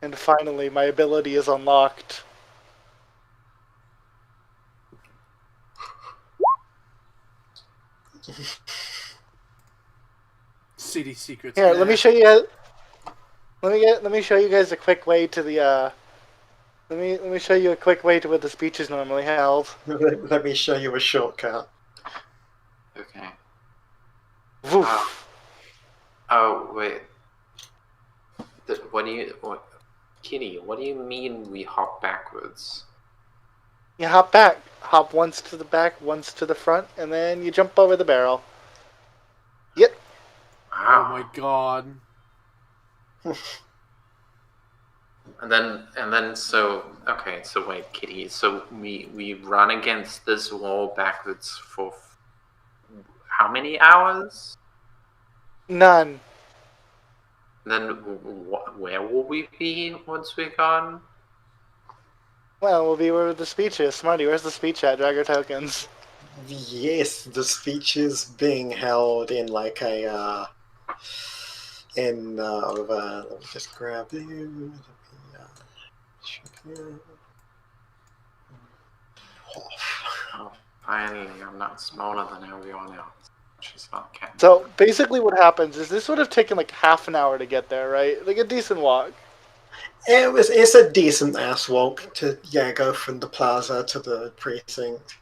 And finally, my ability is unlocked. City secrets. Here, let me show you. Let me show you guys a quick way to the. Let me show you a quick way to where the speech is normally held. Let me show you a shortcut. Okay. Woof. Oh, wait. Kitty, what do you mean we hop backwards? You hop back. Hop once to the back, once to the front, and then you jump over the barrel. Yep. Oh my god. And then so wait, Kitty, so we run against this wall backwards for how many hours? None. Then where will we be once we're gone? Well, we'll be where the speech is. Smarty, where's the speech at? Drag our tokens. Yes, the speech is being held in like a let me just grab you. Oh, finally, I'm not smaller than everyone else. She's not catching. So basically, what happens is this would have taken like half an hour to get there, right? Like a decent walk. It's a decent ass walk to go from the plaza to the precinct.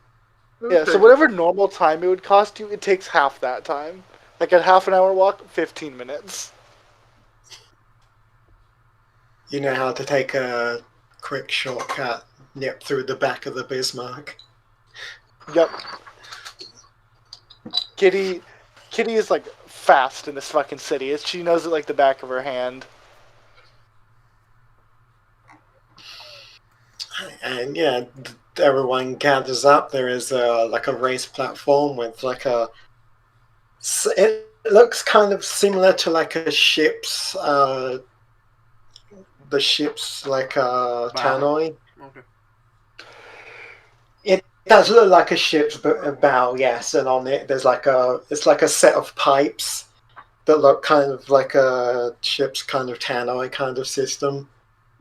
Yeah, so whatever normal time it would cost you, it takes half that time. Like a half an hour walk, 15 minutes. You know how to take a quick shortcut, nip through the back of the Bismarck. Yep. Kitty is like fast in this fucking city. She knows it like the back of her hand. And yeah, everyone gathers up. There is like a race platform with like a. It looks kind of similar to like a ship's. The ship's like tannoy. Okay. It does look like a ship's bow, yes, and on it there's like it's like a set of pipes that look kind of like a ship's kind of tannoy kind of system.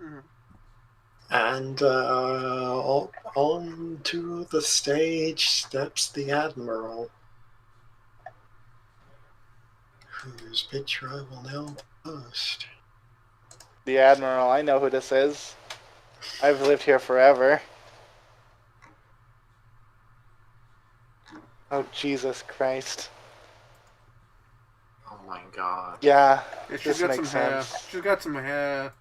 Mm-hmm. And onto the stage steps the Admiral, whose picture I will now post. The Admiral, I know who this is. I've lived here forever. Oh, Jesus Christ. Oh my god. Yeah, She's this got makes some hair. sense. She's got some hair.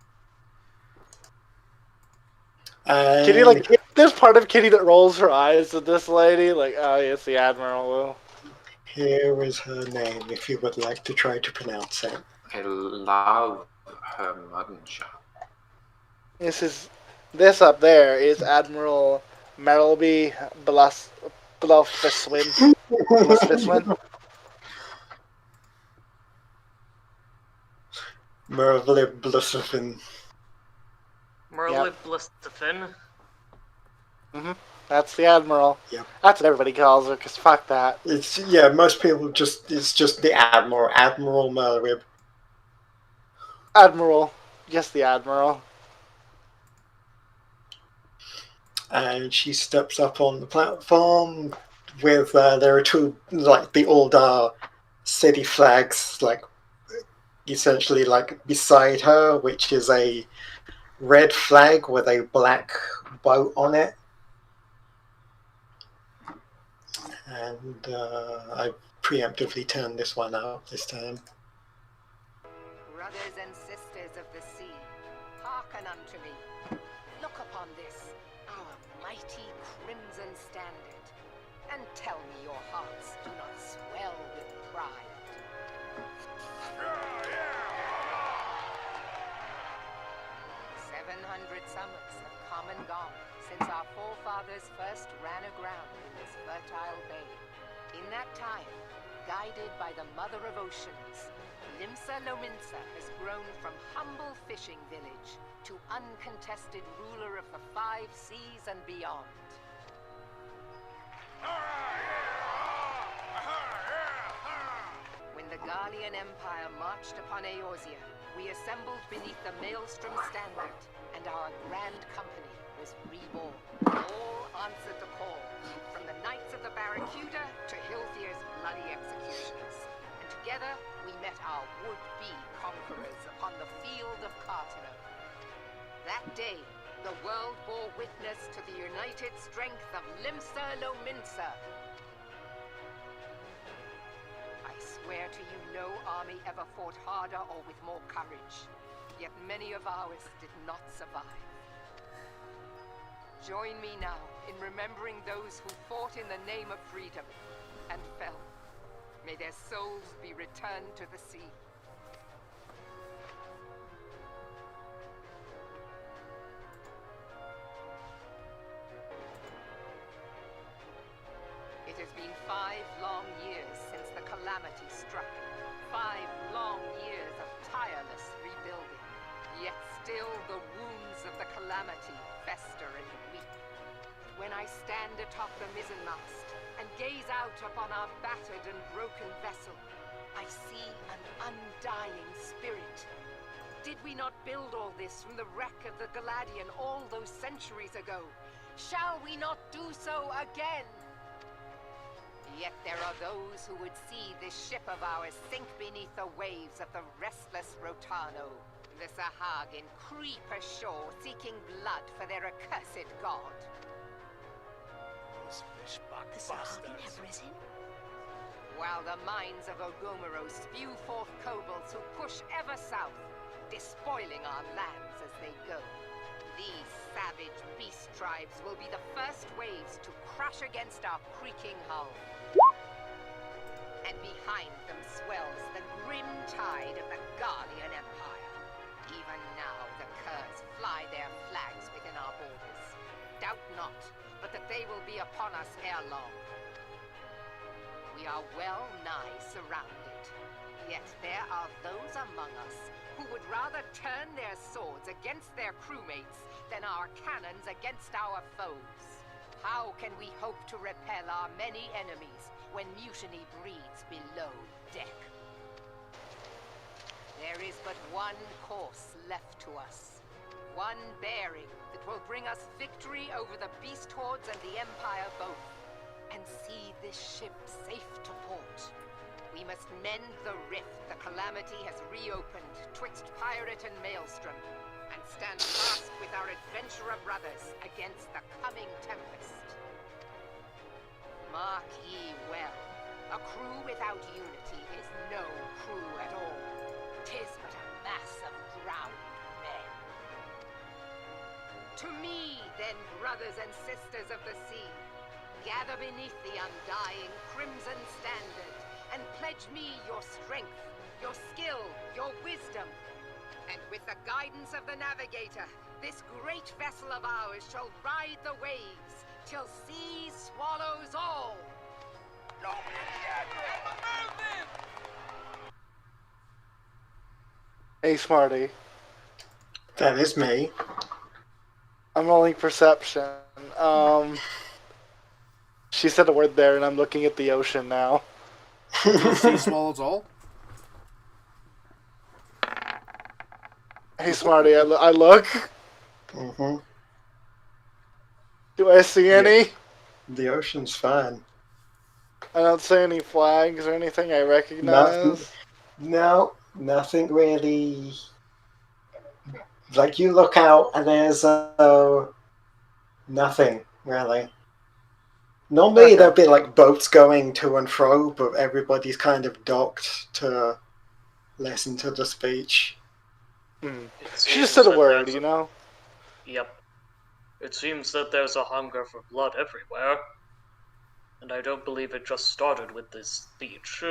Kitty, like, there's part of Kitty that rolls her eyes at this lady, like, oh, it's the Admiral. Here is her name, if you would like to try to pronounce it. I love her mutton chop. This up there is Admiral Merrilby Bluffiswin. Merlib Blussifin. Merlip Blistafin. That's the Admiral. Yep. That's what everybody calls her, because fuck that. Most people it's just the Admiral. Admiral Merlib. Admiral. Yes, the Admiral. And she steps up on the platform with there are two, like, the old city flags, like, essentially, like, beside her, which is a red flag with a black boat on it. And I preemptively turned this one out this time. Brothers and sisters of the sea, hearken unto me. Look upon this, our mighty crimson standard, and tell me your hearts do not swell with pride. 700 summers have come and gone since our forefathers first ran aground in this fertile bay. In that time, guided by the Mother of Oceans, Limsa Lominsa has grown from humble fishing village to uncontested ruler of the 5 seas and beyond. When the Garlean Empire marched upon Eorzean, we assembled beneath the Maelstrom standard, and our grand company was reborn. All answered the call, from the Knights of the Barracuda to Hilthier's bloody executions. And together, we met our would-be conquerors upon the field of Cartano. That day, the world bore witness to the united strength of Limsa Lominsa. I swear to you, no army ever fought harder or with more courage. Yet many of ours did not survive. Join me now in remembering those who fought in the name of freedom and fell. May their souls be returned to the sea. It has been 5 long years since the calamity struck. 5 long years of tireless rebuilding. Yet still the wounds of the calamity fester and weep. When I stand atop the mizzenmast and gaze out upon our battered and broken vessel, I see an undying spirit. Did we not build all this from the wreck of the Galadian all those centuries ago? Shall we not do so again? Yet there are those who would see this ship of ours sink beneath the waves of the restless Rotano. The Sahagin creep ashore seeking blood for their accursed god. Those fishbuck The Sahagin bastards. have risen? While the mines of Ogomero spew forth kobolds who push ever south, despoiling our lands as they go. These savage beast tribes will be the first waves to crash against our creaking hull. And behind them swells the grim tide of the Garlean Empire. Even now the Curs fly their flags within our borders. Doubt not, but that they will be upon us ere long. We are well nigh surrounded. Yet there are those among us who would rather turn their swords against their crewmates than our cannons against our foes. How can we hope to repel our many enemies when mutiny breeds below deck? There is but one course left to us. One bearing that will bring us victory over the beast hordes and the Empire both, and see this ship safe to port. We must mend the rift the Calamity has reopened twixt pirate and maelstrom, and stand fast with our adventurer brothers against the coming tempest. Mark ye well, a crew without unity is no crew at all. 'Tis but a mass of drowned men. To me, then, brothers and sisters of the sea, gather beneath the undying crimson standard, and pledge me your strength, your skill, your wisdom. And with the guidance of the navigator, this great vessel of ours shall ride the waves, till sea swallows all. Hey, Smarty. That is me. I'm rolling perception. She said a word there, and I'm looking at the ocean now. The sea swallows all? Hey, Smarty, I look. Mm-hmm. Do I see any? The ocean's fine. I don't see any flags or anything I recognize. No, nothing really. Like, you look out and there's nothing, really. Normally Okay. there'll be like boats going to and fro, but everybody's kind of docked to listen to the speech. It She seems just said a that word, there's you know? Yep. It seems that there's a hunger for blood everywhere. And I don't believe it just started with this speech.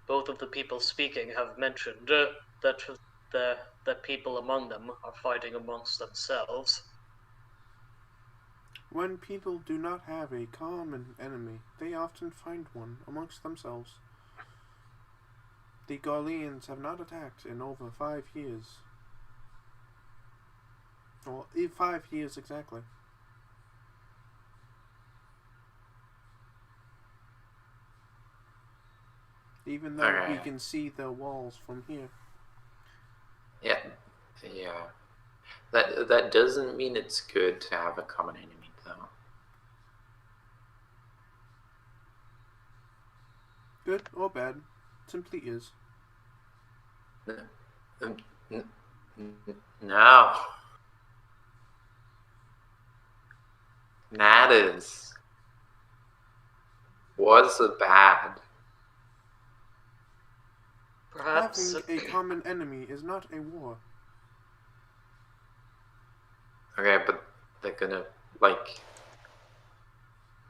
Both of the people speaking have mentioned that people among them are fighting amongst themselves. When people do not have a common enemy, they often find one amongst themselves. The Garleans have not attacked in over 5 years. Well, 5 years exactly. Even though we can see the walls from here. Yeah. That doesn't mean it's good to have a common enemy, though. Good or bad, simply is. No. That is. Was a bad. Perhaps Having a common enemy is not a war. Okay, but they're gonna, like...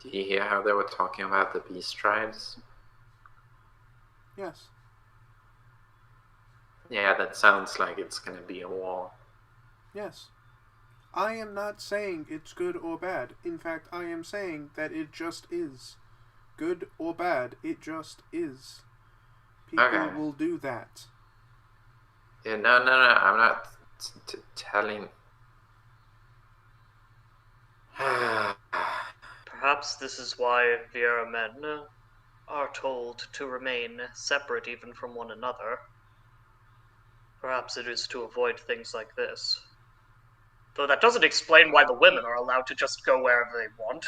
Did you hear how they were talking about the beast tribes? Yes. Yeah, that sounds like it's gonna be a war. Yes. I am not saying it's good or bad. In fact, I am saying that it just is. Good or bad, it just is. People will do that. Yeah, no, I'm not telling... Perhaps this is why Viera men are told to remain separate even from one another. Perhaps it is to avoid things like this. Though that doesn't explain why the women are allowed to just go wherever they want.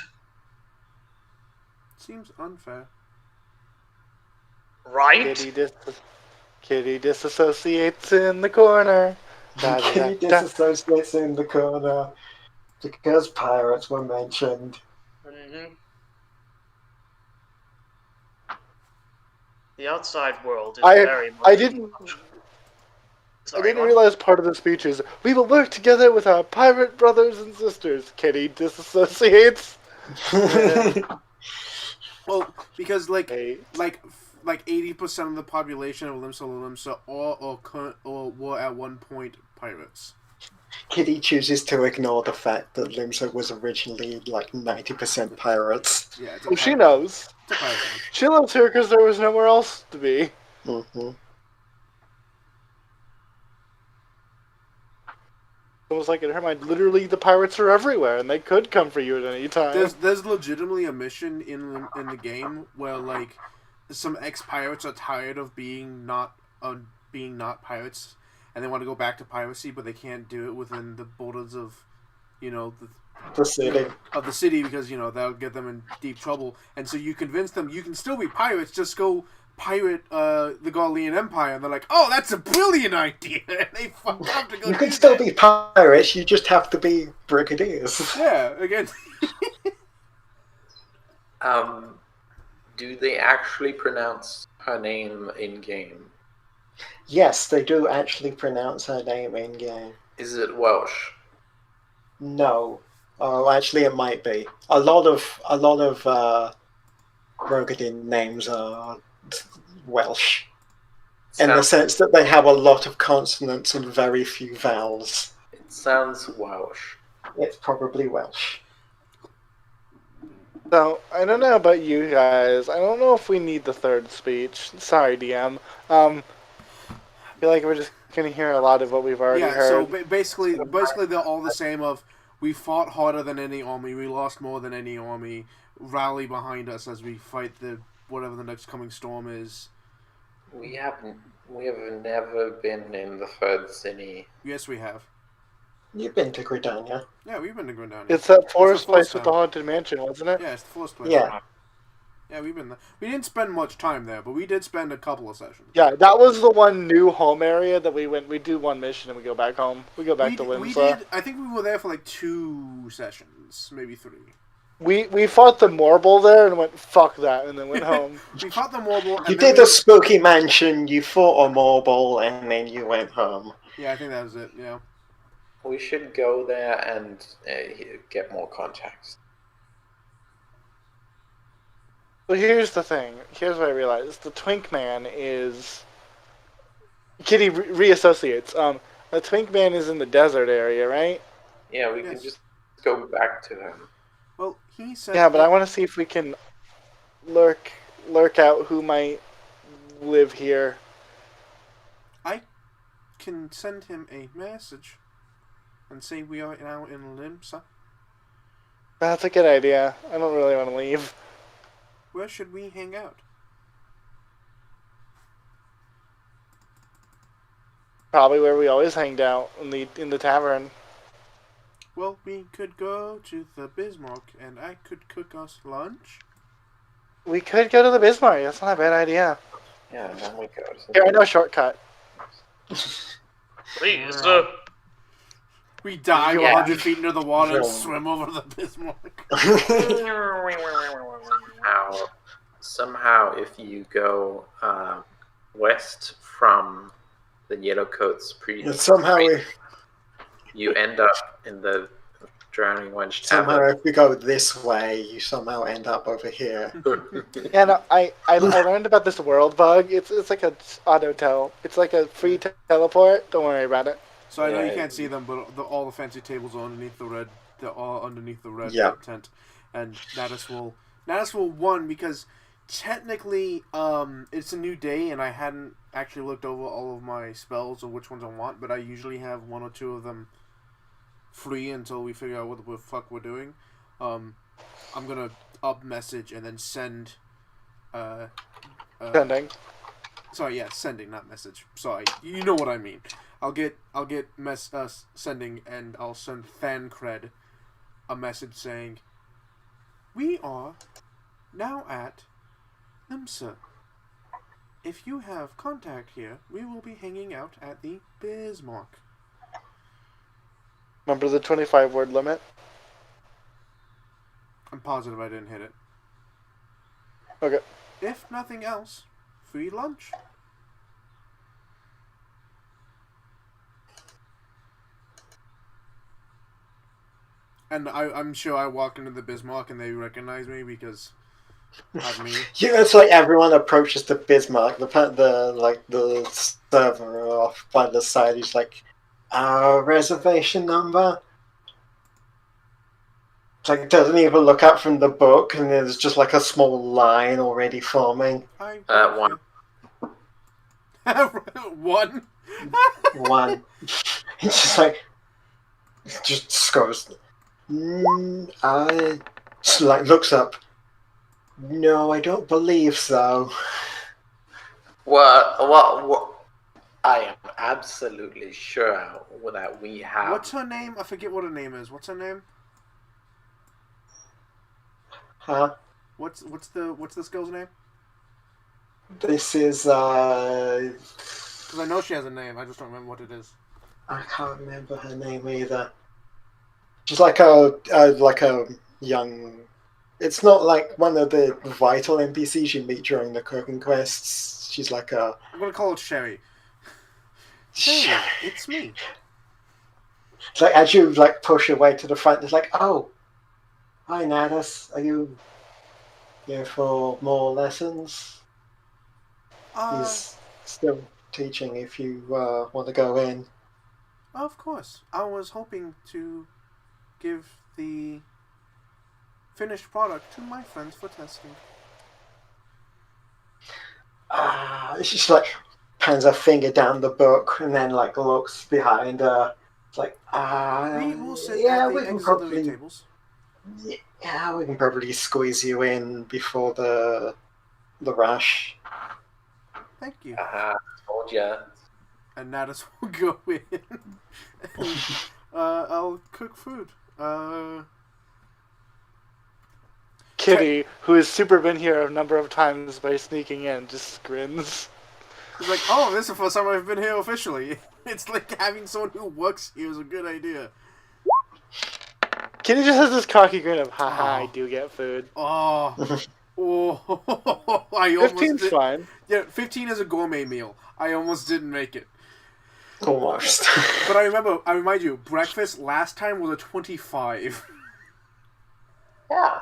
Seems unfair. Right? Kitty disassociates in the corner. Kitty disassociates in the corner because pirates were mentioned. Mm-hmm. The outside world is very much. I didn't Sorry, what? realize part of the speech is we will work together with our pirate brothers and sisters. Kitty disassociates. Well, because Hey. like 80% of the population of Limsa or were at one point pirates. Kitty chooses to ignore the fact that Limsa was originally like 90% pirates. Yeah, Well, she knows. It's a pirate town. She lives here because there was nowhere else to be. Mm-hmm. It was like in her mind, literally the pirates are everywhere, and they could come for you at any time. There's legitimately a mission in the game where like some ex-pirates are tired of being not pirates, and they want to go back to piracy, but they can't do it within the borders of, The city. of the city because that'll get them in deep trouble. And so you convince them you can still be pirates, just go pirate the Gaulian Empire, and they're like, "Oh, that's a brilliant idea!" And they fuck up to go. You can still be pirates. You just have to be brigadiers. Yeah, again. Do they actually pronounce her name in game? Yes, they do actually pronounce her name in game. Is it Welsh? No. Oh, actually, it might be. A lot of Rogadin names are Welsh, in the sense that they have a lot of consonants and very few vowels. It sounds Welsh. It's probably Welsh. So, I don't know about you guys. I don't know if we need the third speech. Sorry, DM. I feel like we're just going to hear a lot of what we've already heard. So basically they're all the same of, we fought harder than any army, we lost more than any army, rally behind us as we fight whatever the next coming storm is. We have never been in the third city. Yes, we have. You've been to Gridania. Yeah, we've been to Gridania. It's that forest place Forest with Town. the haunted mansion, wasn't it? Yeah, it's the forest place. Yeah. Yeah, we've been there. We didn't spend much time there, but we did spend a couple of sessions. Yeah, that was the one new home area that we went. We do one mission and we go back home. We go back to Limsa. I think we were there for like 2 sessions, maybe 3. We fought the Morble there and went, fuck that, and then went home. We fought the Morble. You did the spooky mansion, you fought a marble, and then you went home. Yeah, I think that was it, yeah. We should go there and get more context. But here's the thing. Here's what I realized. The Twink Man is... Kitty reassociates. The Twink Man is in the desert area, right? Yeah, we can just go back to him. Well, he said... Yeah, but I want to see if we can lurk out who might live here. I can send him a message and say we are now in Limsa. That's a good idea. I don't really want to leave. Where should we hang out? Probably where we always hanged out, in the tavern. Well, we could go to the Bismarck, and I could cook us lunch. We could go to the Bismarck. That's not a bad idea. Yeah, and then we go. Here, I know a shortcut. Please, We dive Yeah. 100 feet into the water and Yeah. swim over to the Bismarck. Somehow, if you go west from the Yellowcoats Somehow you end up in the Drowning Wench Tavern. if we go this way, you somehow end up over here. Yeah, no, I learned about this world bug. It's like a auto-tel. It's like a free teleport. Don't worry about it. So I know you Yeah. can't see them, but all the fancy tables are underneath the red. They're all underneath the red Yeah. tent, and Natus will won because technically it's a new day, and I hadn't actually looked over all of my spells or which ones I want, but I usually have 1 or 2 of them free until we figure out what the fuck we're doing. I'm gonna up message and then send. Sending. Sorry, yeah, sending, not message. Sorry, you know what I mean. I'll get sending, and I'll send Thancred a message saying, "We are now at Limsa. If you have contact here, we will be hanging out at the Bismarck. Remember the 25-word limit? I'm positive I didn't hit it. Okay. If nothing else, free lunch. And I'm sure I walk into the Bismarck and they recognize me because of me. Yeah, it's like everyone approaches the Bismarck, the server off by the side. He's like, reservation number. It's like doesn't even look up from the book, and there's just like a small line already forming. One. One. One. It's just like, just goes. Just like looks up. No, I don't believe so. What? I am absolutely sure that we have. What's her name? I forget what her name is. What's her name? Huh? What's this girl's name? This is Because I know she has a name. I just don't remember what it is. I can't remember her name either. She's like a young. It's not like one of the vital NPCs you meet during the cooking quests. She's like a. I'm gonna call it Sherry. Sherry, it's me. It's like as you like push your way to the front, it's like, oh, hi Natus, are you here for more lessons? He's still teaching if you want to go in. Of course. I was hoping to give the finished product to my friends for testing. She just like pans her finger down the book and then like looks behind her. It's like, We will sit yeah, at the we can auxiliary probably, tables. yeah, we can probably squeeze you in before the rush. Thank you. Told ya. And Natus will go in. And, I'll cook food. Kitty, who has super been here a number of times by sneaking in, just grins. He's like, oh, this is the first time I've been here officially. It's like having someone who works here is a good idea. Kitty just has this cocky grin of, haha, I do get food. Oh. Oh. I almost 15's fine. Yeah, 15 is a gourmet meal. I almost didn't make it. Almost. But I remind you, breakfast last time was a 25. Yeah.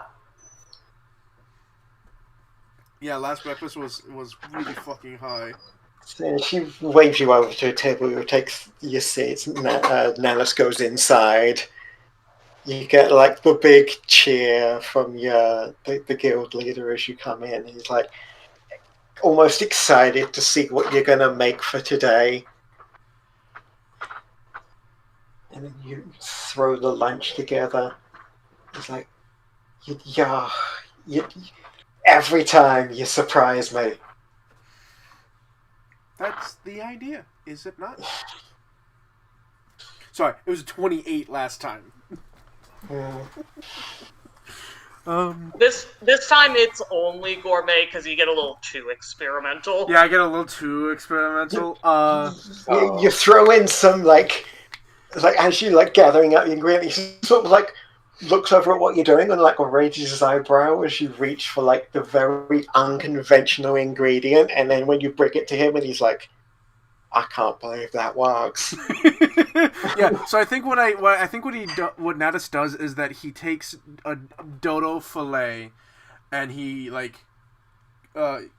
Yeah, last breakfast was really fucking high. So she waves you over to a table, you take your seats, Nanos goes inside. You get like the big cheer from the guild leader as you come in. He's like almost excited to see what you're gonna make for today. And then you throw the lunch together. He's like, every time you surprise me. That's the idea, is it not? Sorry, it was 28 last time. This time it's only gourmet because you get a little too experimental. Yeah, I get a little too experimental. You throw in some like as you like gathering up your ingredients, he sort of like looks over at what you're doing and like raises his eyebrow as you reach for like the very unconventional ingredient, and then when you bring it to him, and he's like, "I can't believe that works." Yeah, so I think what Natus does is that he takes a dodo fillet and he like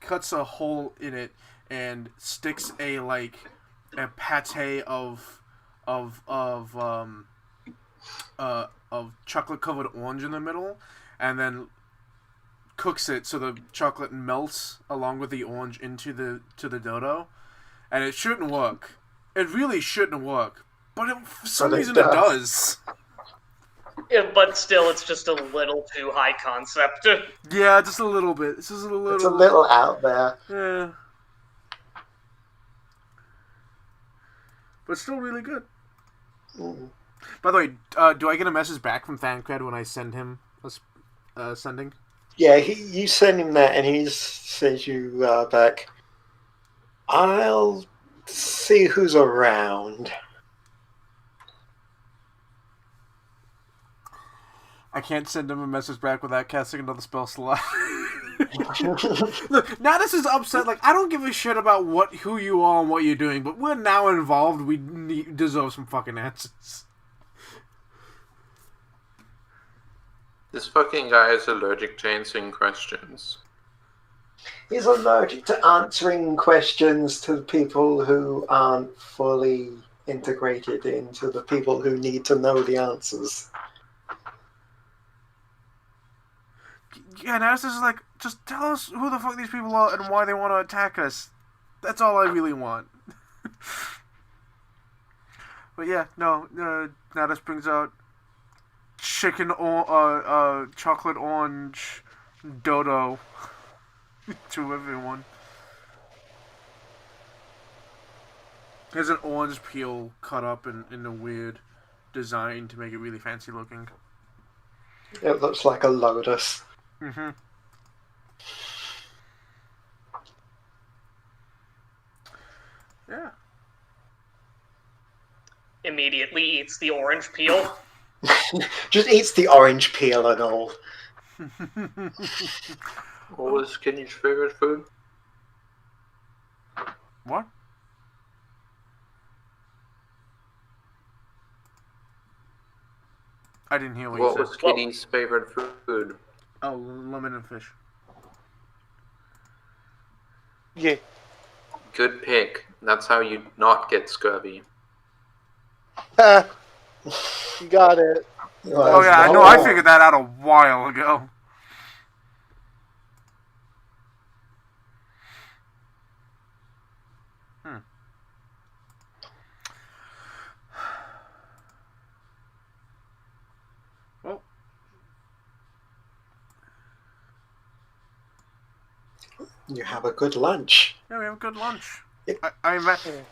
cuts a hole in it and sticks a pate of chocolate covered orange in the middle, and then cooks it so the chocolate melts along with the orange into the dodo, and it shouldn't work. It really shouldn't work, but for some reason it does. Yeah, but still, it's just a little too high concept. Yeah, just a little bit. It's just a little. It's a little out there. Yeah. But still really good. Mm. By the way, do I get a message back from Thancred when I send him sending? Yeah, you send him that, and he sends you back. I'll see who's around. I can't send him a message back without casting another spell slot. Look, now this is upset. Like, I don't give a shit about who you are and what you're doing, but we're now involved. We deserve some fucking answers. This fucking guy is allergic to answering questions. He's allergic to answering questions to people who aren't fully integrated into the people who need to know the answers. Yeah, now this is like, just tell us who the fuck these people are and why they want to attack us. That's all I really want. But yeah, no, now this brings out chocolate orange dodo to everyone. There's an orange peel cut up in a weird design to make it really fancy looking. It looks like a lotus. Mm-hmm. Yeah. Immediately eats the orange peel. Just eats the orange peel and all. What was Kenny's favorite food? What? I didn't hear what you What said. was Kitty's favorite food? Oh, lemon and fish. Yeah. Good pick. That's how you not get scurvy. You got it. Oh yeah, I know. I figured that out a while ago. Well, You have a good lunch. yeah, we have a good lunch. I imagine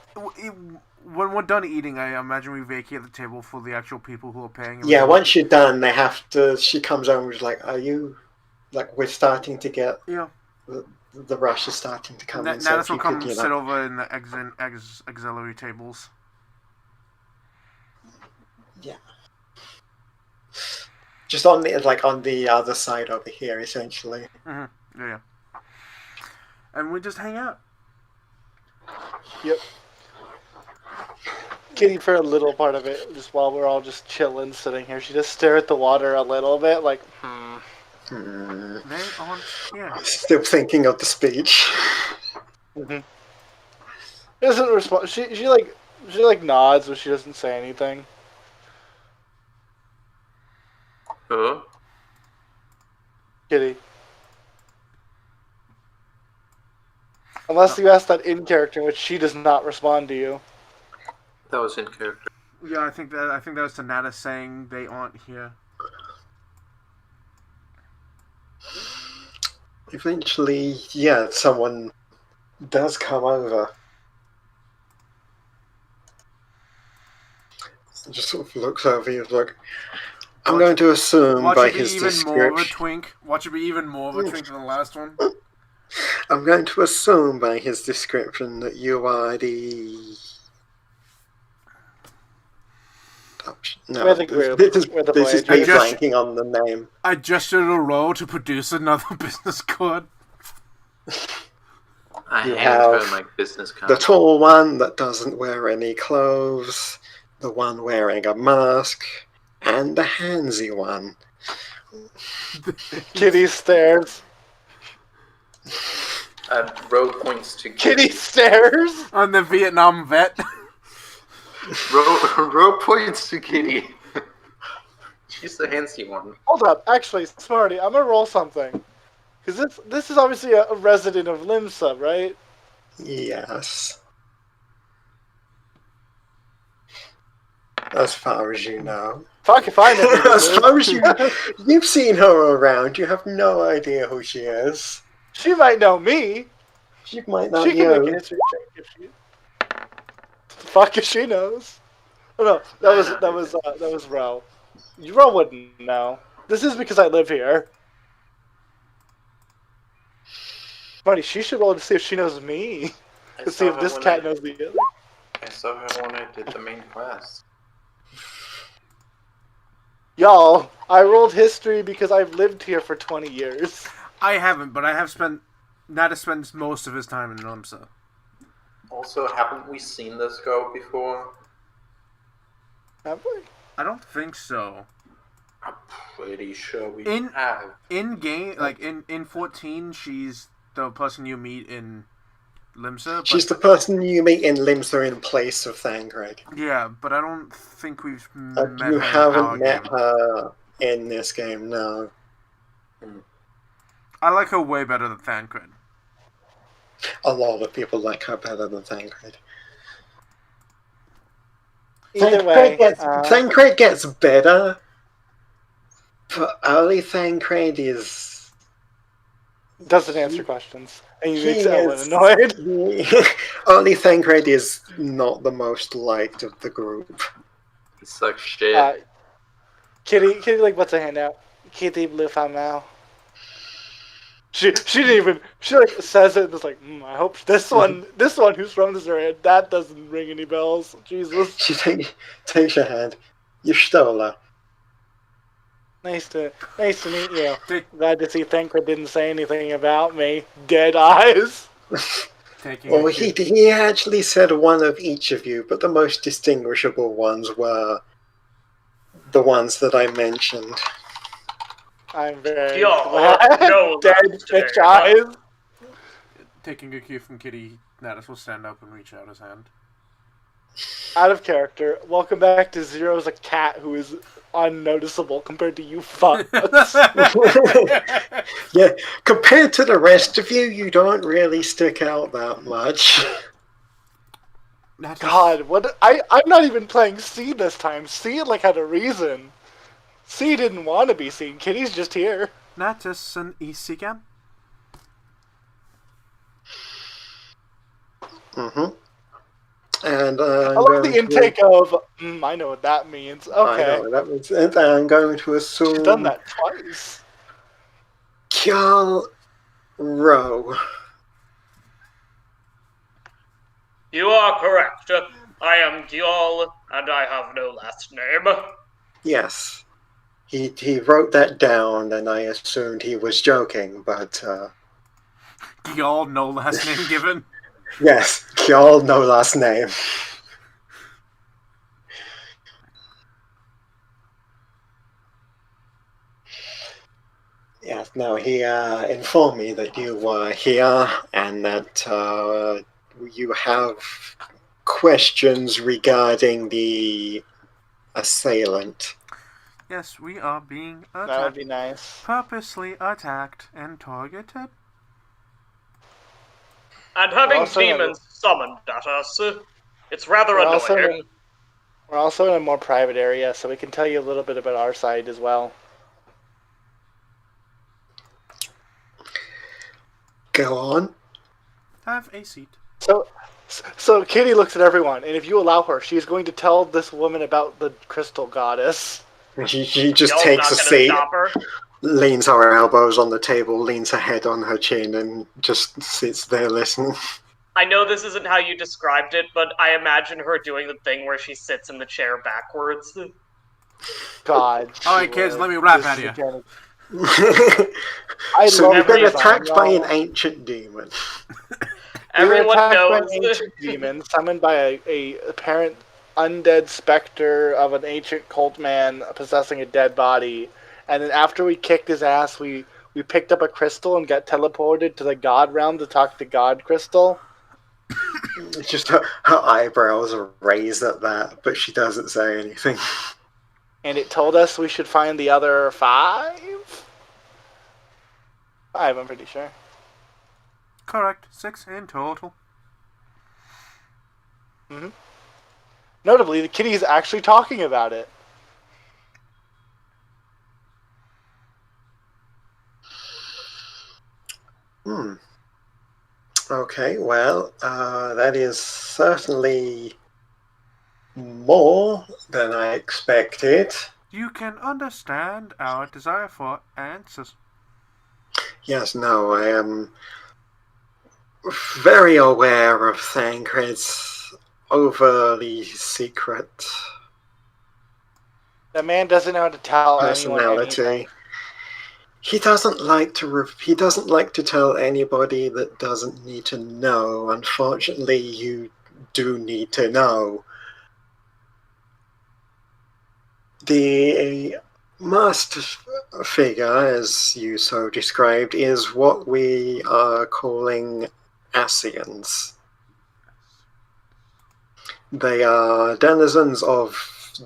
when we're done eating, I imagine we vacate the table for the actual people who are paying. Yeah, once you're done, they have to. She comes over and is like, "Are you?" Like, we're starting to get. Yeah. The rush is starting to come in. Now So this if you will come could, sit over in the auxiliary tables. Yeah. Just on the other side over here, essentially. Mm-hmm. Yeah. And we just hang out. Yep. Kitty, for a little part of it, just while we're all just chilling, sitting here, she just stare at the water a little bit, like, They aren't here. Still thinking of the speech. Mm-hmm. Doesn't respond. She like nods, but she doesn't say anything. Who? Kitty. Unless you ask that in character, in which she does not respond to you. That was in character. Yeah, I think that was Sonata saying they aren't here. Eventually, yeah, someone does come over. Just sort of looks over you, like, I'm going to assume by his description. Watch it be even more of a twink than the last one. I'm going to assume by his description that you are the. No, We're the group. this is We're the me Voyagers. blanking on the name. I gestured a roll to produce another business card. I You handed have her my business card. The tall one that doesn't wear any clothes, the one wearing a mask, and the handsy one. Kitty stares. Row points to Kitty stares. On the Vietnam vet. Row points to Kitty. She's the handsy one. Hold up. Actually, Smarty, I'm gonna roll something. Because this is obviously a resident of Limsa, right? Yes. As far as you know. Fuck if I know. As far as you know. You've seen her around. You have no idea who she is. She might know me. She might not She can make a know. history check if she. Fuck if she knows. Oh no, that was Ro. Ro wouldn't know. This is because I live here. Marty, she should roll to see if she knows me. To see if this cat knows the other. I saw her when I did the main quest. Y'all, I rolled history because I've lived here for 20 years. I haven't, but I have spent. Nada spends most of his time in Limsa. Also, haven't we seen this girl before? Have we? I don't think so. I'm pretty sure we In- have. In game, like in 14, she's the person you meet in Limsa. She's the person you meet in Limsa in place of Thancred. Yeah, but I don't think we've met You her in haven't our met game. her in this game, no. I like her way better than Thancred. A lot of people like her better than Thancred. Either way, Thancred gets better, but early Thancred is... doesn't answer questions. And you He makes Ellen is- annoyed. Early Thancred is not the most liked of the group. He sucks shit. Kitty, like, what's a handout? Kitty blue fam now. She didn't even, she like says it and is like, I hope this one who's from this area, that doesn't ring any bells. Jesus. She takes your hand. You stole her. Nice to meet you. Glad to see Thancred didn't say anything about me. Dead eyes. Well, he actually said one of each of you, but the most distinguishable ones were the ones that I mentioned. I'm very no, dead bitch eyes. Taking a cue from Kitty, Natus will stand up and reach out his hand. Out of character. Welcome back to Zero's a cat who is unnoticeable compared to you fucks. Yeah, compared to the rest of you, you don't really stick out that much. God, what? I'm not even playing C this time. C like had a reason. C didn't want to be seen. Kitty's just here. Natus and Isigam. Mm-hmm. And I like the intake of. I know what that means. Okay, I know what that means. And I'm going to assume. She's done that twice. Kjal Rowe. You are correct. I am Gyal, and I have no last name. Yes. He wrote that down, and I assumed he was joking, but... Y'all, no last name given? Yes, Kjal, no last name. Yes, no, he informed me that you were here, and that you have questions regarding the assailant. Yes, we are being attacked. That would be nice. Purposely attacked and targeted. And having demons summoned at us, it's rather annoying. We're also in a more private area, so we can tell you a little bit about our side as well. Go on. Have a seat. So Kitty looks at everyone, and if you allow her, she's going to tell this woman about the crystal goddess. She just takes a seat, leans her elbows on the table, leans her head on her chin, and just sits there listening. I know this isn't how you described it, but I imagine her doing the thing where she sits in the chair backwards. God. Alright, kids, let me rap at you. So you've been attacked by an ancient demon. Everyone knows. By an ancient demon summoned by a apparent undead specter of an ancient cult man possessing a dead body. And then after we kicked his ass, we picked up a crystal and got teleported to the god realm to talk to God Crystal. It's just her eyebrows are raised at that, but she doesn't say anything. And it told us we should find the other 5? 5, I'm pretty sure. Correct. 6 in total. Mm-hmm. Notably, the kitty is actually talking about it. Okay, well, that is certainly more than I expected. You can understand our desire for answers. Yes, no, I am very aware of Thancred's overly secret That man doesn't know how to tell anyone personality. anything. He doesn't like to tell anybody that doesn't need to know. Unfortunately, you do need to know. The masked figure, as you so described, is what we are calling Asians. They are denizens of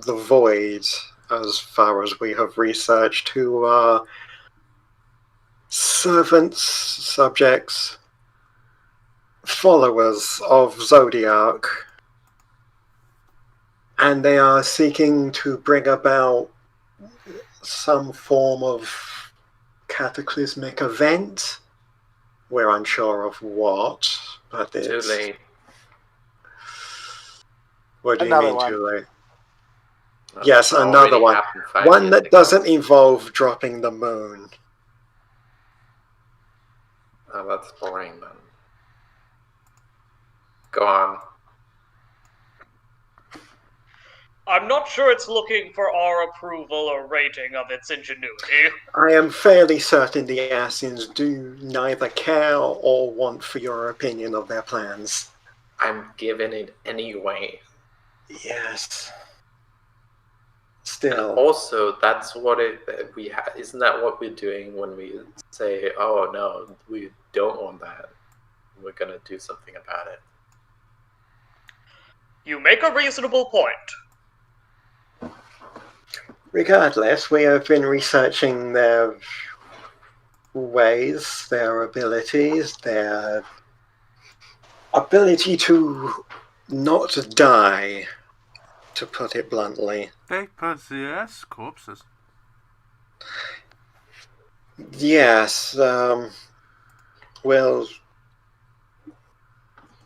the void, as far as we have researched, who are servants, subjects, followers of Zodiac, and they are seeking to bring about some form of cataclysmic event. We're unsure of what, but it's... Too late. What do you Another mean one. too late? Well, Yes, it another already one. happened 5 One years that ago. doesn't involve dropping the moon. Oh, that's boring then. Go on. I'm not sure it's looking for our approval or rating of its ingenuity. I am fairly certain the Asians do neither care or want for your opinion of their plans. I'm giving it anyway. Yes. And Still. also, that's what isn't that what we're doing when we say, oh no, we don't want that. We're gonna do something about it. You make a reasonable point. Regardless, we have been researching their ways, their abilities, their ability to not die, to put it bluntly. They possess corpses. Yes, well,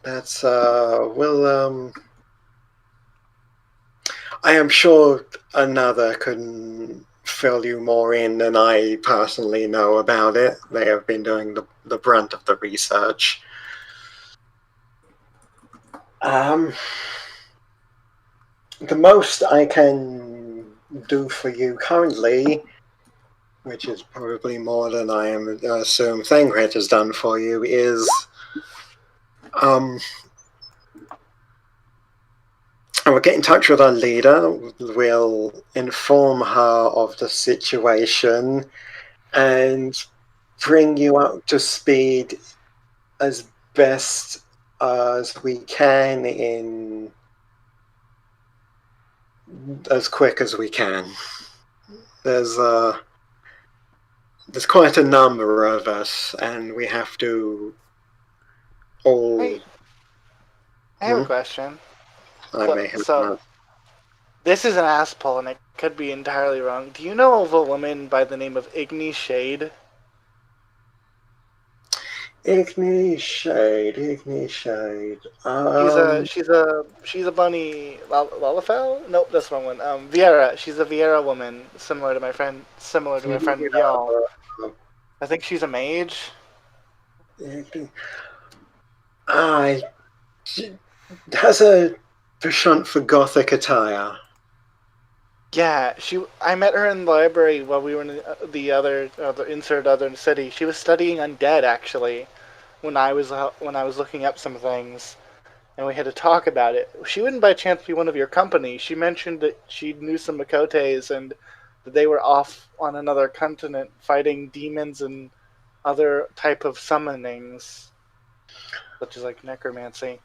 that's, I am sure another can fill you more in than I personally know about it. They have been doing the brunt of the research. The most I can do for you currently, which is probably more than I assume Thangred has done for you, is I will get in touch with our leader. We'll inform her of the situation and bring you up to speed as best as we can in as quick as we can. There's quite a number of us, and we have to all. Hey, I have a question. I may have So, this is an ass pull, and it could be entirely wrong. Do you know of a woman by the name of Igni Shade? Igni Shade. She's a bunny Lalafell? Nope, that's the wrong one. Viera. She's a Viera woman, similar to my friend Vial. I think she's a mage. She has a penchant for gothic attire. Yeah, I met her in the library while we were in the other city. She was studying undead actually, when I was looking up some things, and we had to talk about it. She wouldn't by chance be one of your company. She mentioned that she knew some Makotes and that they were off on another continent fighting demons and other type of summonings, such as like necromancy.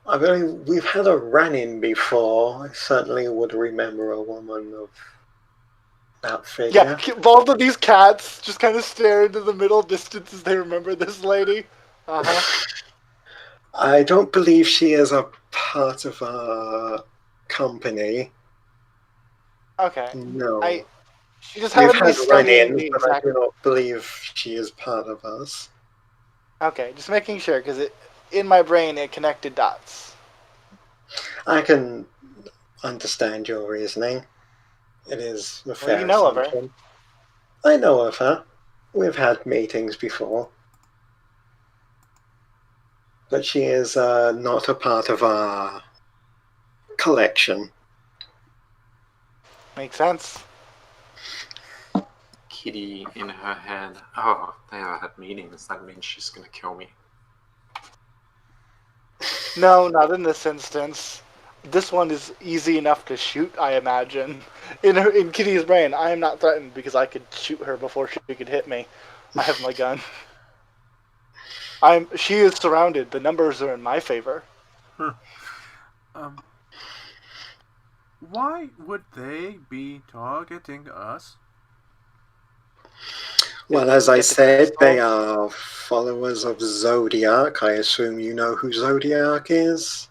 I mean, we've had a run-in before. I certainly would remember a woman of that figure. Yeah, both of these cats just kind of stare into the middle distance as they remember this lady. I don't believe she is a part of our company. Okay. No. She just happened to be studying the but I exact... do not believe she is part of us. Okay, just making sure, because in my brain it connected dots. I can understand your reasoning. It is a fair you know assumption. of her. I know of her. We've had meetings before. But she is not a part of our collection. Makes sense. Kitty in her head. Oh, they ever had meetings. That means she's gonna kill me. No, not in this instance. This one is easy enough to shoot, I imagine. In Kitty's brain, I am not threatened because I could shoot her before she could hit me. I have my gun. She is surrounded. The numbers are in my favor. Why would they be targeting us? Well, as I said, they are followers of Zodiac. I assume you know who Zodiac is?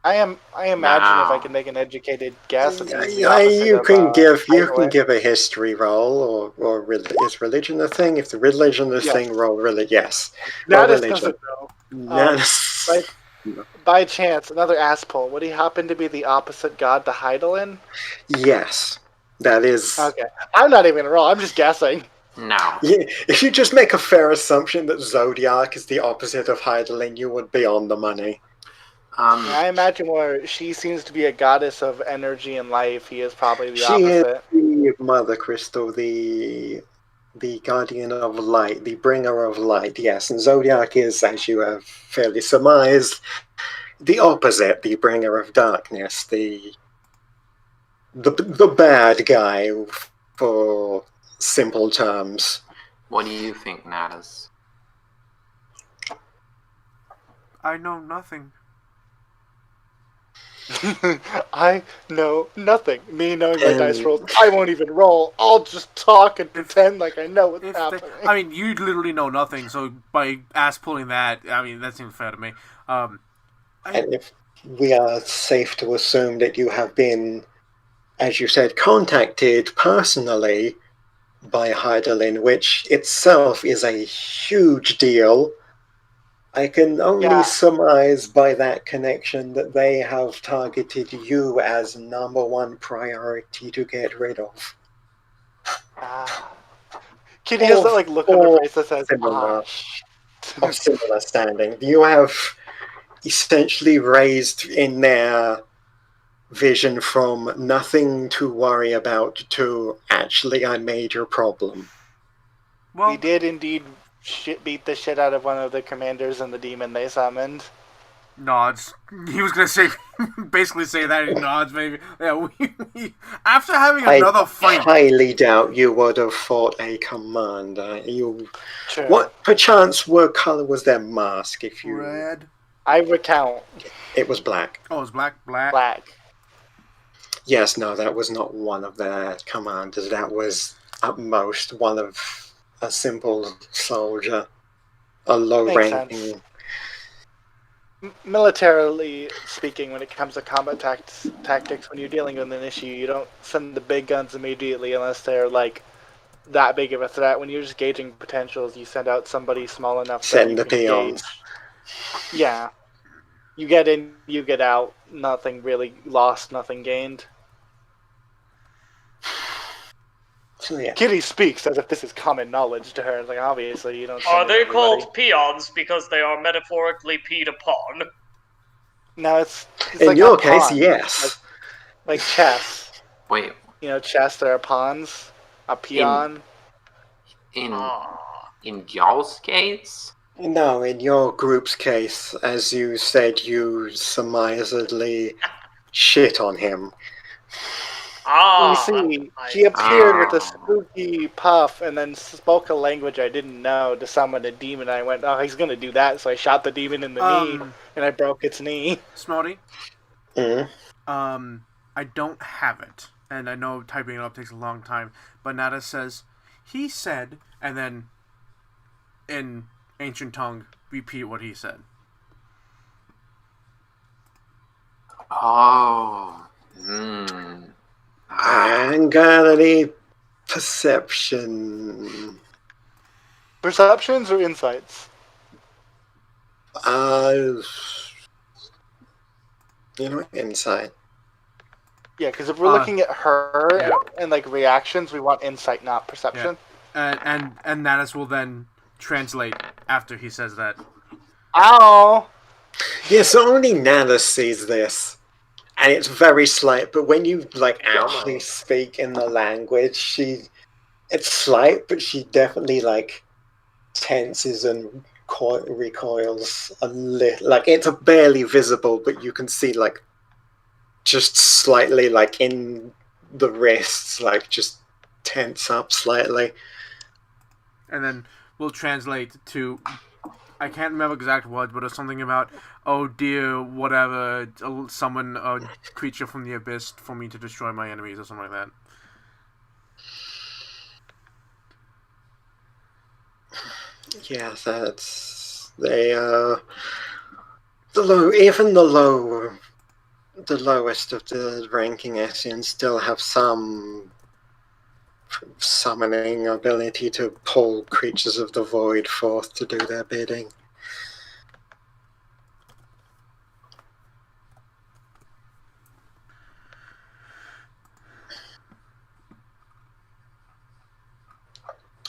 I imagine if I No. can make an educated guess, it seems the Yeah, opposite you of, can Highway. give a history roll, or is religion a thing? If the religion is a Yes. thing, roll religion. Yes, That roll is religion. doesn't know. By chance, another ass pull. Would he happen to be the opposite god to Heidelin? Yes, that is. Okay, I'm not even gonna roll. I'm just guessing. No. Yeah, if you just make a fair assumption that Zodiac is the opposite of Heidelin, you would be on the money. I imagine where she seems to be a goddess of energy and life, he is probably the She opposite. is the Mother Crystal, the guardian of light, the bringer of light. Yes, and Zodiac is, as you have fairly surmised, the opposite, the bringer of darkness, the bad guy, for simple terms. What do you think, Natus? I know nothing. I know nothing. Me knowing my dice rolls, I won't even roll. I'll just talk and pretend like I know what's happening. I mean, you literally know nothing, so by ass pulling that, I mean, that seems fair to me. And if we are safe to assume that you have been, as you said, contacted personally by Heidelin, which itself is a huge deal, I can only surmise by that connection that they have targeted you as #1 priority to get rid of. Kitty has that like look on her face that says, of similar standing. You have essentially raised in their vision from nothing to worry about to actually a major problem. Well, we did indeed beat the shit out of one of the commanders and the demon they summoned. Nods. He was gonna say, basically say that he nods, maybe. Yeah, after having another fight. I highly doubt you would have fought a commander. Sure. What perchance color was their mask? If you red, I recount. It was black. Oh, it was black. Black. Yes, no, that was not one of their commanders. That was at most one of a simple soldier, a low-ranking. Militarily speaking, when it comes to combat tactics, when you're dealing with an issue, you don't send the big guns immediately unless they're like that big of a threat. When you're just gauging potentials, you send out somebody small enough. Send the peons. Yeah, you get in, you get out. Nothing really lost, nothing gained. So, yeah. Kitty speaks as if this is common knowledge to her. Like, obviously, you don't. Are they called peons because they are metaphorically peed upon? No, it's in like your case, yes. Like chess. Wait. You know, chess. There are pawns. A peon. In y'all's case? No, in your group's case, as you said, you surmisedly shit on him. You see, he appeared with a spooky puff and then spoke a language I didn't know to summon a demon. I went, oh, he's going to do that, so I shot the demon in the knee, and I broke its knee. Smarty? Mm-hmm. I don't have it, and I know typing it up takes a long time, but Nada says, he said, and then in ancient tongue, repeat what he said. Oh. I'm gonna need perception. Perceptions or insights? Insight. Yeah, because if we're looking at her and like reactions, we want insight, not perception. Yeah. And Natus will then translate after he says that. Ow! Yes, only Natus sees this. and it's very slight. But when you like actually Yummy. speak in the language, it's slight, but she definitely like tenses and recoils a little. Like it's barely visible, but you can see like just slightly like in the wrists, like just tense up slightly. And then we'll translate to, I can't remember exact words, but it's something about, oh dear, whatever, summon a creature from the abyss for me to destroy my enemies, or something like that. Yeah, that's even the lowest of the ranking Eorzeans still have some summoning ability to pull creatures of the void forth to do their bidding.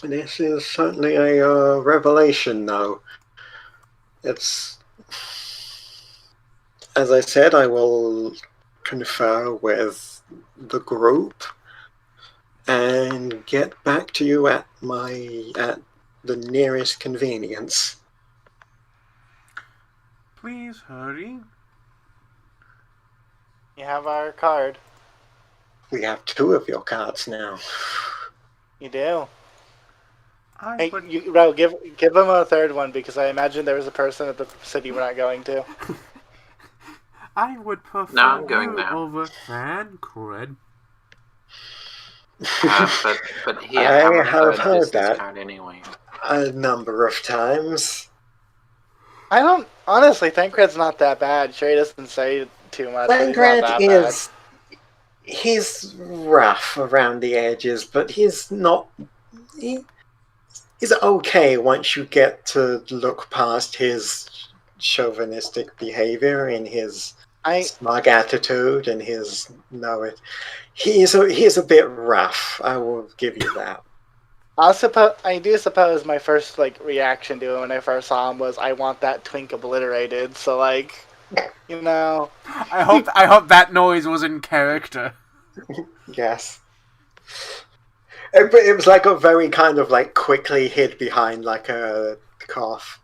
This is certainly a revelation, though. It's, as I said, I will confer with the group and get back to you at the nearest convenience. Please hurry. You have our card. We have 2 of your cards now. You do. I Hey, Ro, give them a third one, because I imagine there was a person at the city we're not going to. would prefer No, I'm going you there. over Thancred. But here, I how many have times heard is this that. card anyway? A number of times. I don't honestly. Thancred's not that bad. Sure, he doesn't say too much, but he's not Langred that is. He's rough around the edges, but he's not. He's okay once you get to look past his chauvinistic behavior and his smug attitude and his he's a bit rough. I will give you that. I do suppose my first reaction to him when I first saw him was, I want that twink obliterated. So I hope that noise was in character. Yes. It was like a very kind of quickly hid behind a cough.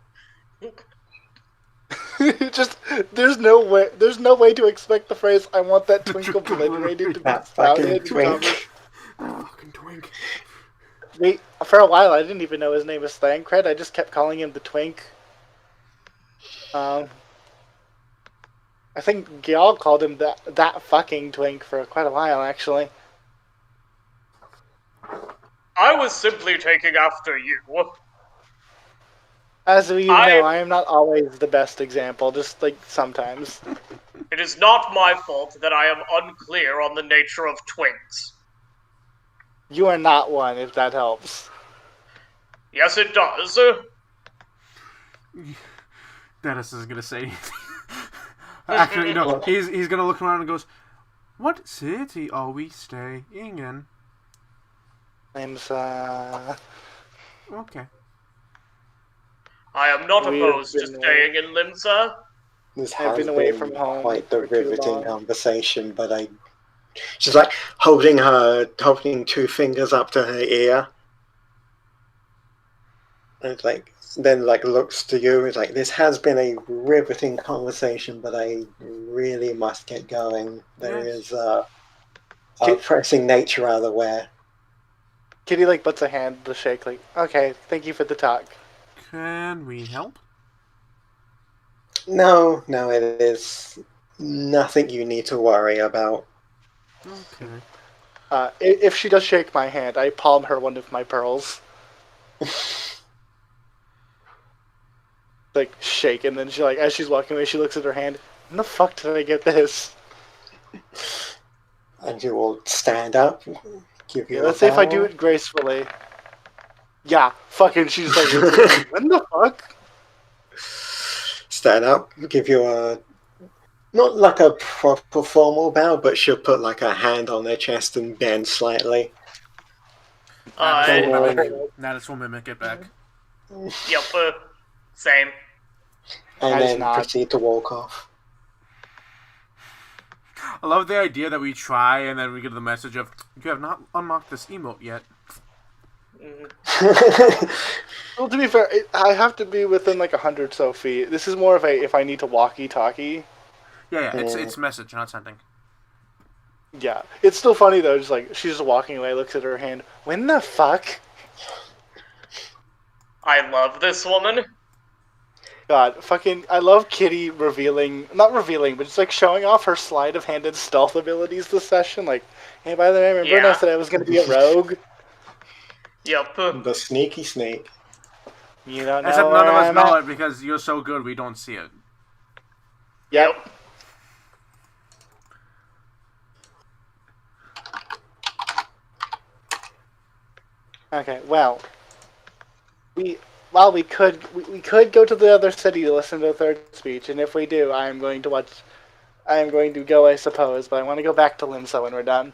Just there's no way to expect the phrase "I want that twink obliterated" to be spouted. Fucking twink. Wait, for a while I didn't even know his name was Thancred. I just kept calling him the Twink. I think Gyal called him that fucking twink for quite a while, actually. I was simply taking after you. As you know, I am not always the best example, just sometimes. It is not my fault that I am unclear on the nature of twinks. You are not one, if that helps. Yes, it does. Dennis is gonna say anything. Actually, no. He's gonna look around and goes, "What city are we staying in?" Name's Okay. I am not opposed to staying in Limsa. This I've has been away been from home quite the for too riveting long. conversation, but she's holding 2 fingers up to her ear. And then looks to you. It's this has been a riveting conversation, but I really must get going. There is a pressing nature otherwhere. Kitty butts a hand to shake. Okay, thank you for the talk. Can we help? No, it is nothing you need to worry about. Okay. If she does shake my hand, I palm her one of my pearls. Shake, and then she as she's walking away, she looks at her hand. When the fuck did I get this? And you will stand up. Give you. Let's see if I do it gracefully. Yeah, fucking. She's when the fuck? Stand up. Give you not a proper formal bow, but she'll put a hand on their chest and bend slightly. Natus will mimic it back. Yep, same. And then proceed to walk off. I love the idea that we try and then we get the message of you have not unlocked this emote yet. Well, to be fair, I have to be within like 100 so feet. This is more of a if I need to walkie-talkie. Yeah, it's message, not sending. Yeah, it's still funny though. Just like she's just walking away, looks at her hand. When the fuck? I love this woman. God, fucking, I love Kitty not revealing, but just like showing off her sleight of hand and stealth abilities this session. Like, hey, by the way, remember I said I was going to be a rogue? Yep. The sneaky snake. You don't know Except where none of us I'm know at. it because you're so good we don't see it. Yep. Okay, well, we could go to the other city to listen to the third speech, and if we do, I am going to go, I suppose, but I want to go back to Limsa when we're done.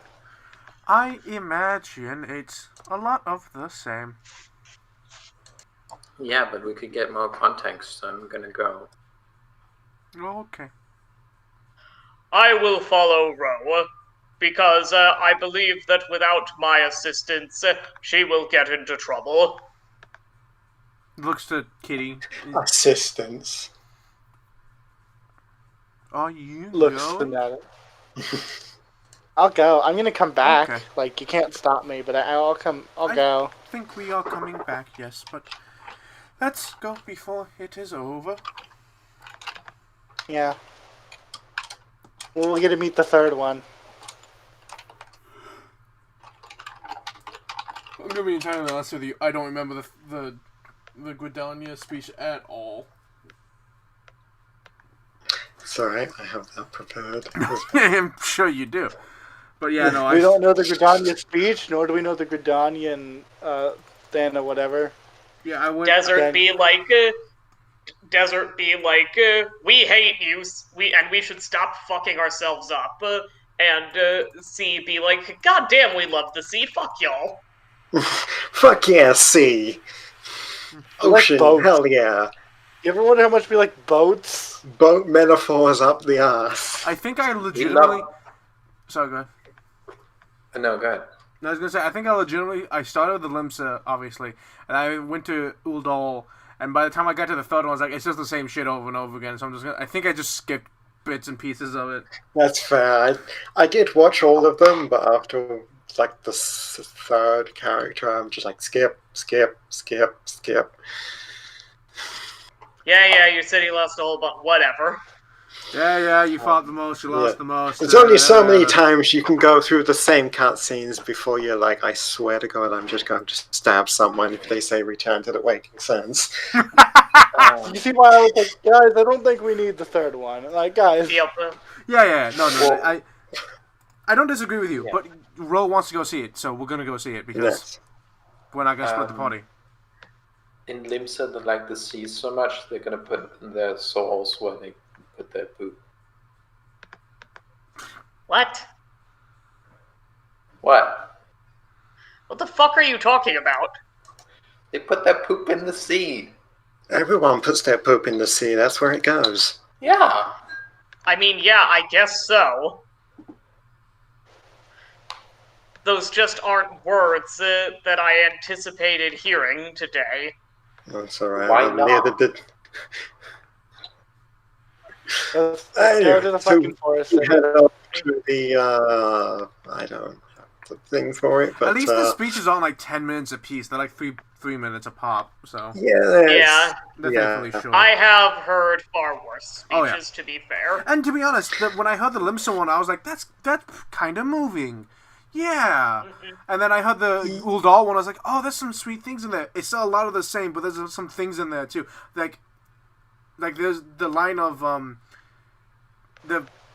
I imagine it's a lot of the same. Yeah, but we could get more context, so I'm gonna go. Okay. I will follow Ro, because I believe that without my assistance, she will get into trouble. Looks to Kitty. Assistance. Are you Looks going? at it. I'll go. I'm gonna come back. Okay. Like, you can't stop me, but I'll come. I'll I go. think we are coming back, yes, but let's go before it is over. Yeah. We'll get to meet the third one. I'm gonna be entirely honest with you. I don't remember the Gridania speech at all. It's alright, I have that prepared. I'm sure you do. But yeah, no, We don't know the Gridania speech, nor do we know the Gridanian thing or whatever. Yeah, I went. Desert be like, we hate you, we should stop fucking ourselves up. And C be like, God damn, we love the sea, fuck y'all. Fuck yeah, sea. Ocean, boats. hell yeah. You ever wonder how much we like boats? Boat metaphors up the ass. I think I legitimately. Sorry, go ahead. No, go ahead. I was gonna say, I think I started with the Limsa, obviously, and I went to Uldal, and by the time I got to the third one, I was like, it's just the same shit over and over again, so I think I just skipped bits and pieces of it. That's fair. I did watch all of them, but after, like, the third character, I'm just like, skip. Yeah, you said he lost a whole bunch, whatever. Yeah, you fought the most, you lost the most. There's only so many times you can go through the same cutscenes before you're like, I swear to God, I'm just going to stab someone if they say return to the waking sense. You see why I was like, guys, I don't think we need the third one. Like, guys. Yep. Yeah, no, I don't disagree with you, but Ro wants to go see it, so we're gonna go see it because we're not gonna split the party. In Limsa, they like the sea so much, they're gonna put their souls where they put their poop. What? What? What the fuck are you talking about? They put their poop in the sea. Everyone puts their poop in the sea, that's where it goes. Yeah. I mean, yeah, I guess so. Those just aren't words that I anticipated hearing today. That's alright. Why not? Neither did. Let's go to the fucking forest. Head up to the I don't have the thing for it, but at least the speeches are like 10 minutes a piece. They're like three minutes a pop. So yeah, they're thankfully short. I have heard far worse speeches, to be fair. And to be honest, when I heard the Limsa one, I was like, that's kind of moving. Yeah. And then I heard the Uldal one, I was like, oh, there's some sweet things in there. It's still a lot of the same, but there's some things in there too. Like there's the line of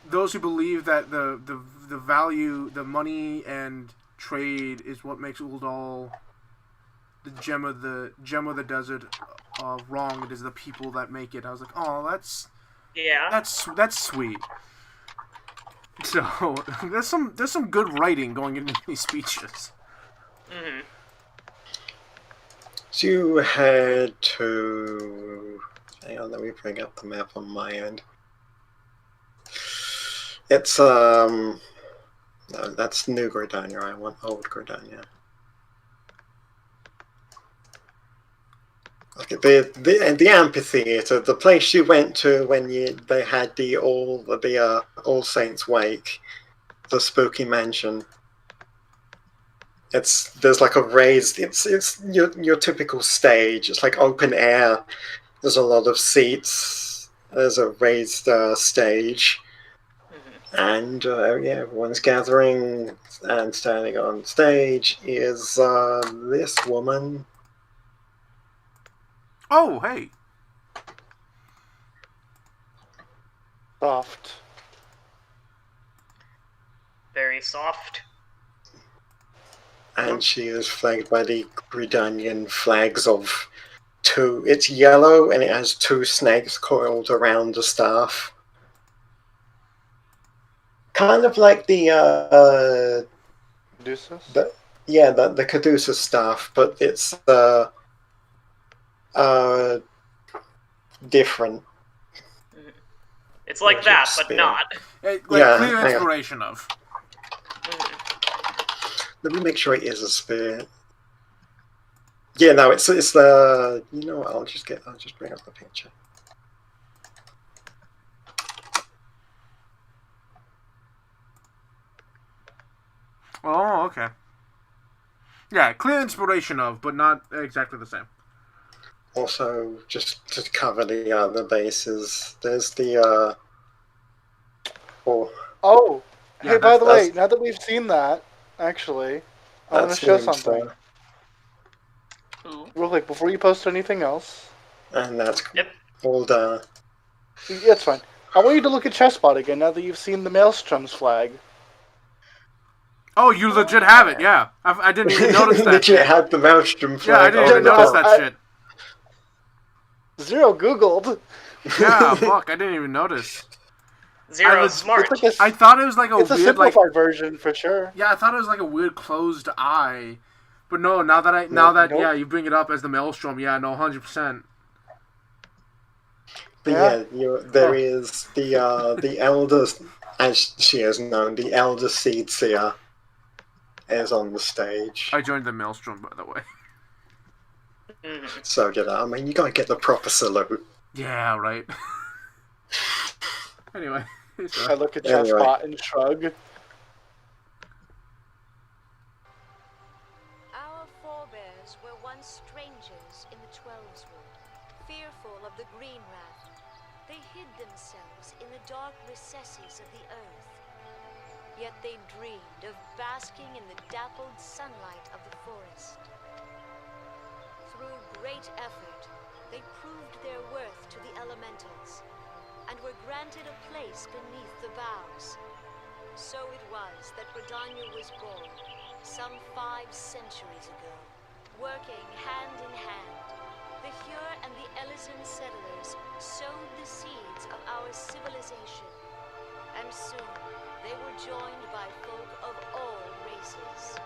those who believe that the value, the money and trade is what makes Uldal the gem of the desert wrong. It is the people that make it. I was like, oh, that's sweet. So there's some good writing going into these speeches. Mm-hmm. So you head to. Hang on, let me bring up the map on my end. It's no, that's New Gridania. I want Old Gridania. Okay, the amphitheater, the place you went to when they had the All Saints Wake, the spooky mansion. There's like a raised. It's your typical stage. It's like open air. There's a lot of seats. There's a raised stage, and yeah, everyone's gathering. And standing on stage is this woman. Oh, hey. Soft. Very soft. And she is flagged by the Gridanian flags of two. It's yellow and it has two snakes coiled around the staff. Kind of like the Caduceus? the Caduceus staff, but it's different. It's like that, but not. Clear inspiration of. Let me make sure it is a spear. Yeah, no, it's the. You know what? I'll just bring up the picture. Oh, okay. Yeah, clear inspiration of, but not exactly the same. Also, just to cover the other bases, there's the Oh, Yeah, hey, by the way, now that we've seen that, actually, I want to show something. Real quick, before you post anything else. And that's all done. Yeah, it's fine. I want you to look at Chessbot again now that you've seen the Maelstrom's flag. Oh, you legit have it, yeah. I didn't even notice that legit shit. had the Maelstrom flag. Yeah, I didn't even notice that shit. Zero Googled. Yeah, fuck, I didn't even notice. Zero's smart. I thought it was like it's weird, a simplified version for sure. Yeah, I thought it was like a weird closed eye. But no, now that yeah, you bring it up as the Maelstrom, yeah, no, 100%. But there is the elder, as she is known, the elder Seed Seer is on the stage. I joined the Maelstrom, by the way. So did I. I mean, you gotta get the proper salute. Yeah, right. Anyway. I look at Chessbot and shrug. Our forebears were once strangers in the Twelveswood, fearful of the Green Wrath. They hid themselves in the dark recesses of the earth. Yet they dreamed of basking in the dappled sunlight of the forest. Through great effort, they proved their worth to the elementals, and were granted a place beneath the boughs. So it was that Gridania was born, some 5 centuries ago. Working hand in hand, the Hyur and the Eorzean settlers sowed the seeds of our civilization, and soon they were joined by folk of all races.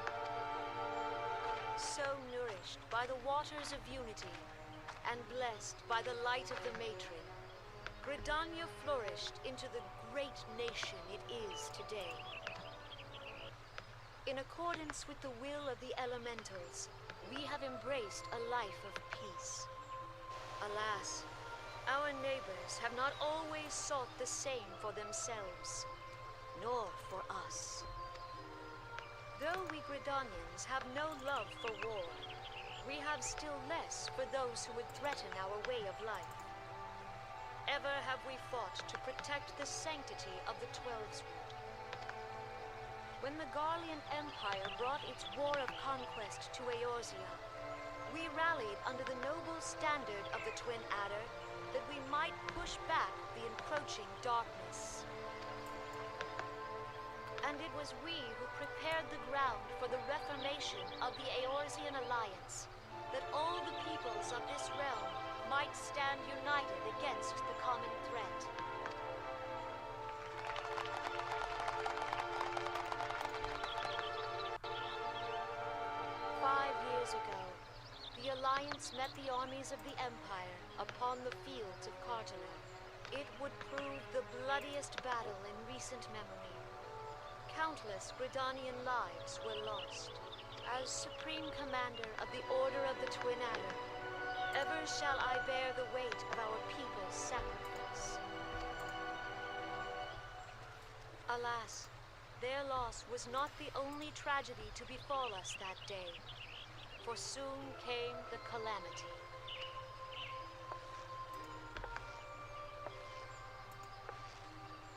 So nourished by the waters of unity, and blessed by the light of the matron, Gridania flourished into the great nation it is today. In accordance with the will of the elementals, we have embraced a life of peace. Alas, our neighbors have not always sought the same for themselves, nor for us. Though we Gridanians have no love for war, we have still less for those who would threaten our way of life. Ever have we fought to protect the sanctity of the Twelveswood. When the Garlean Empire brought its war of conquest to Eorzean, we rallied under the noble standard of the Twin Adder that we might push back the encroaching darkness. And it was we who prepared the ground for the reformation of the Eorzean Alliance, that all the peoples of this realm might stand united against the common threat. Years ago, the Alliance met the armies of the Empire upon the fields of Cartelar. It would prove the bloodiest battle in recent memory. Countless Gridanian lives were lost. As Supreme Commander of the Order of the Twin Adder, ever shall I bear the weight of our people's sacrifice. Alas, their loss was not the only tragedy to befall us that day, for soon came the calamity.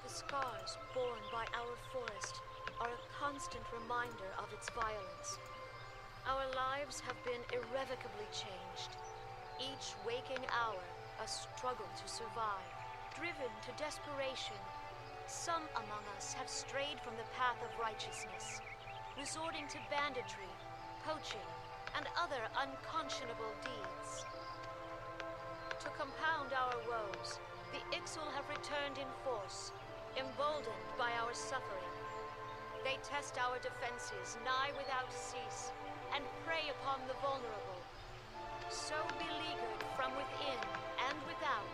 The scars borne by our forest are a constant reminder of its violence. Our lives have been irrevocably changed. Each waking hour, a struggle to survive. Driven to desperation, some among us have strayed from the path of righteousness, resorting to banditry, poaching, and other unconscionable deeds. To compound our woes, the Ixal have returned in force, emboldened by our suffering. They test our defenses nigh without cease, and prey upon the vulnerable. So beleaguered from within and without,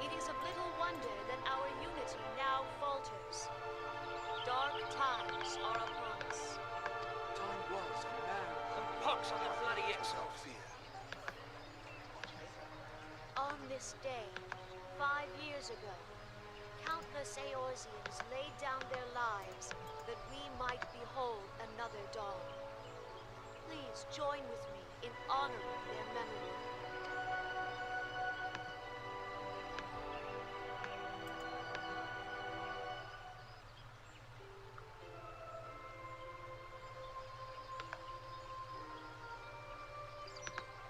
it is of little wonder that our unity now falters. Dark times are upon us. Time was, and now, and pox on the bloody Ixal fear. On this day, 5 years ago, countless Eorzeans laid down their lives that we might behold another dawn. Please join with me in honoring their memory.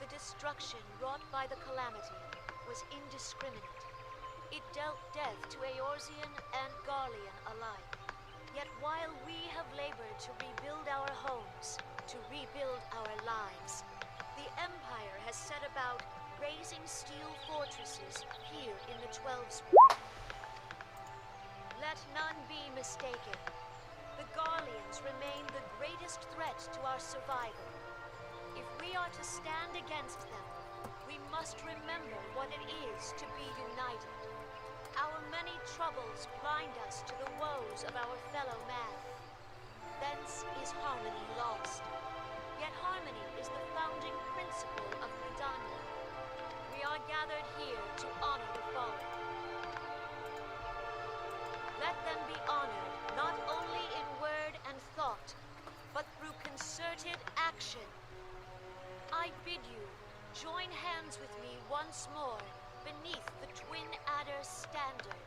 The destruction wrought by the calamity was indiscriminate. It dealt death to Eorzean and Garlean alike. Yet while we have labored to rebuild our homes, to rebuild our lives, the Empire has set about raising steel fortresses here in the Twelveswood. Let none be mistaken. The Garleans remain the greatest threat to our survival. If we are to stand against them, we must remember what it is to be united. Our many troubles blind us to the woes of our fellow man. Thence is harmony lost. Yet harmony is the founding principle of Gridania. We are gathered here to honor the fallen. Let them be honored not only in word and thought, but through concerted action. I bid you join hands with me once more beneath the Twin Adder's standard.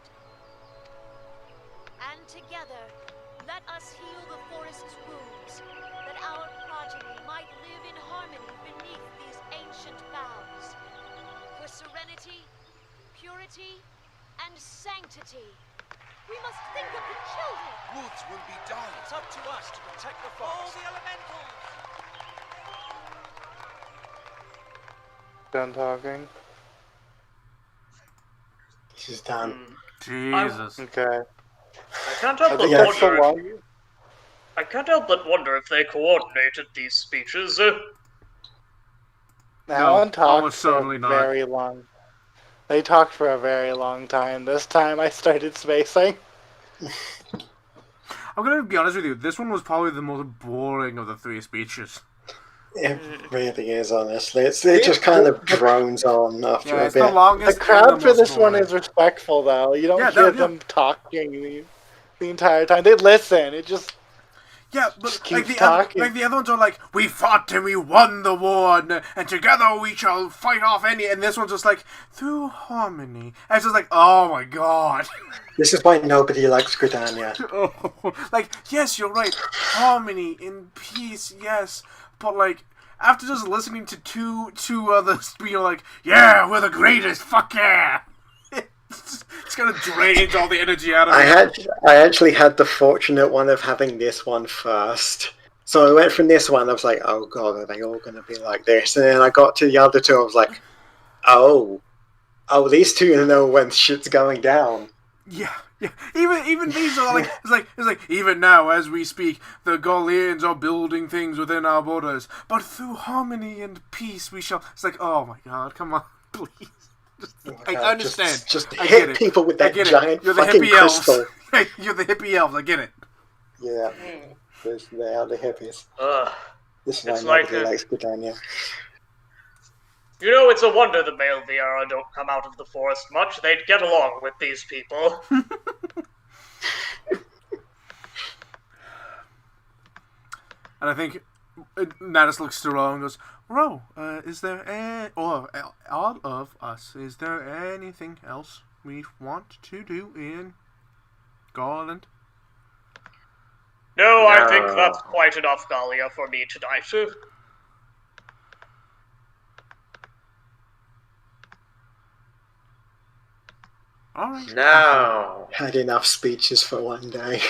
And together, let us heal the forest's wounds, that our progeny might live in harmony beneath these ancient boughs. For serenity, purity, and sanctity, we must think of the children. Woods will be done. It's up to us to protect the forest. All the elementals! Done talking. This is done. Jesus. Okay. I can't help I but think that's the wonder. one. I can't help but wonder if they coordinated these speeches. Alan talked almost for certainly a not. very long. They talked for a very long time. This time I started spacing. I'm gonna be honest with you. This one was probably the most boring of the three speeches. It really is, honestly. It just kind of drones on after Yeah, a it's the bit. longest. The crowd and the for most this one boring. is respectful, though. You don't Yeah, hear yeah. them talking the entire time. They listen. It just Yeah, but Just like keep the other, talking. like the other ones are like, we fought and we won the war, and together we shall fight off any. And this one's just like, through harmony. And it's just like, oh my god. This is why nobody likes Gridania. Oh, like, yes, you're right. Harmony in peace, yes. But like, after just listening to two others being like, yeah, we're the greatest, fuck yeah. It's gonna drain all the energy out of it. I actually had the fortunate one of having this one first. So I went from this one, I was like, oh god, are they all going to be like this? And then I got to the other two, I was like, oh, these two know when shit's going down. Yeah. Even these are like it's like even now as we speak, the Gaulians are building things within our borders, but through harmony and peace we shall. It's like, oh my god, come on, please. I understand. Just I get hit it. people with I that get it. giant You're the fucking hippie elves. crystal. You're the hippie elves. I get it. Yeah, they are the hippies. Ugh. This is why It's like nobody likes Britannia. You know, it's a wonder the male Viera don't come out of the forest much. They'd get along with these people. And I think Natus looks to Ro and goes, Ro, is there all of us, is there anything else we want to do in Garland? No, I think that's quite enough, Galia, for me tonight. All right. No. Had enough speeches for one day.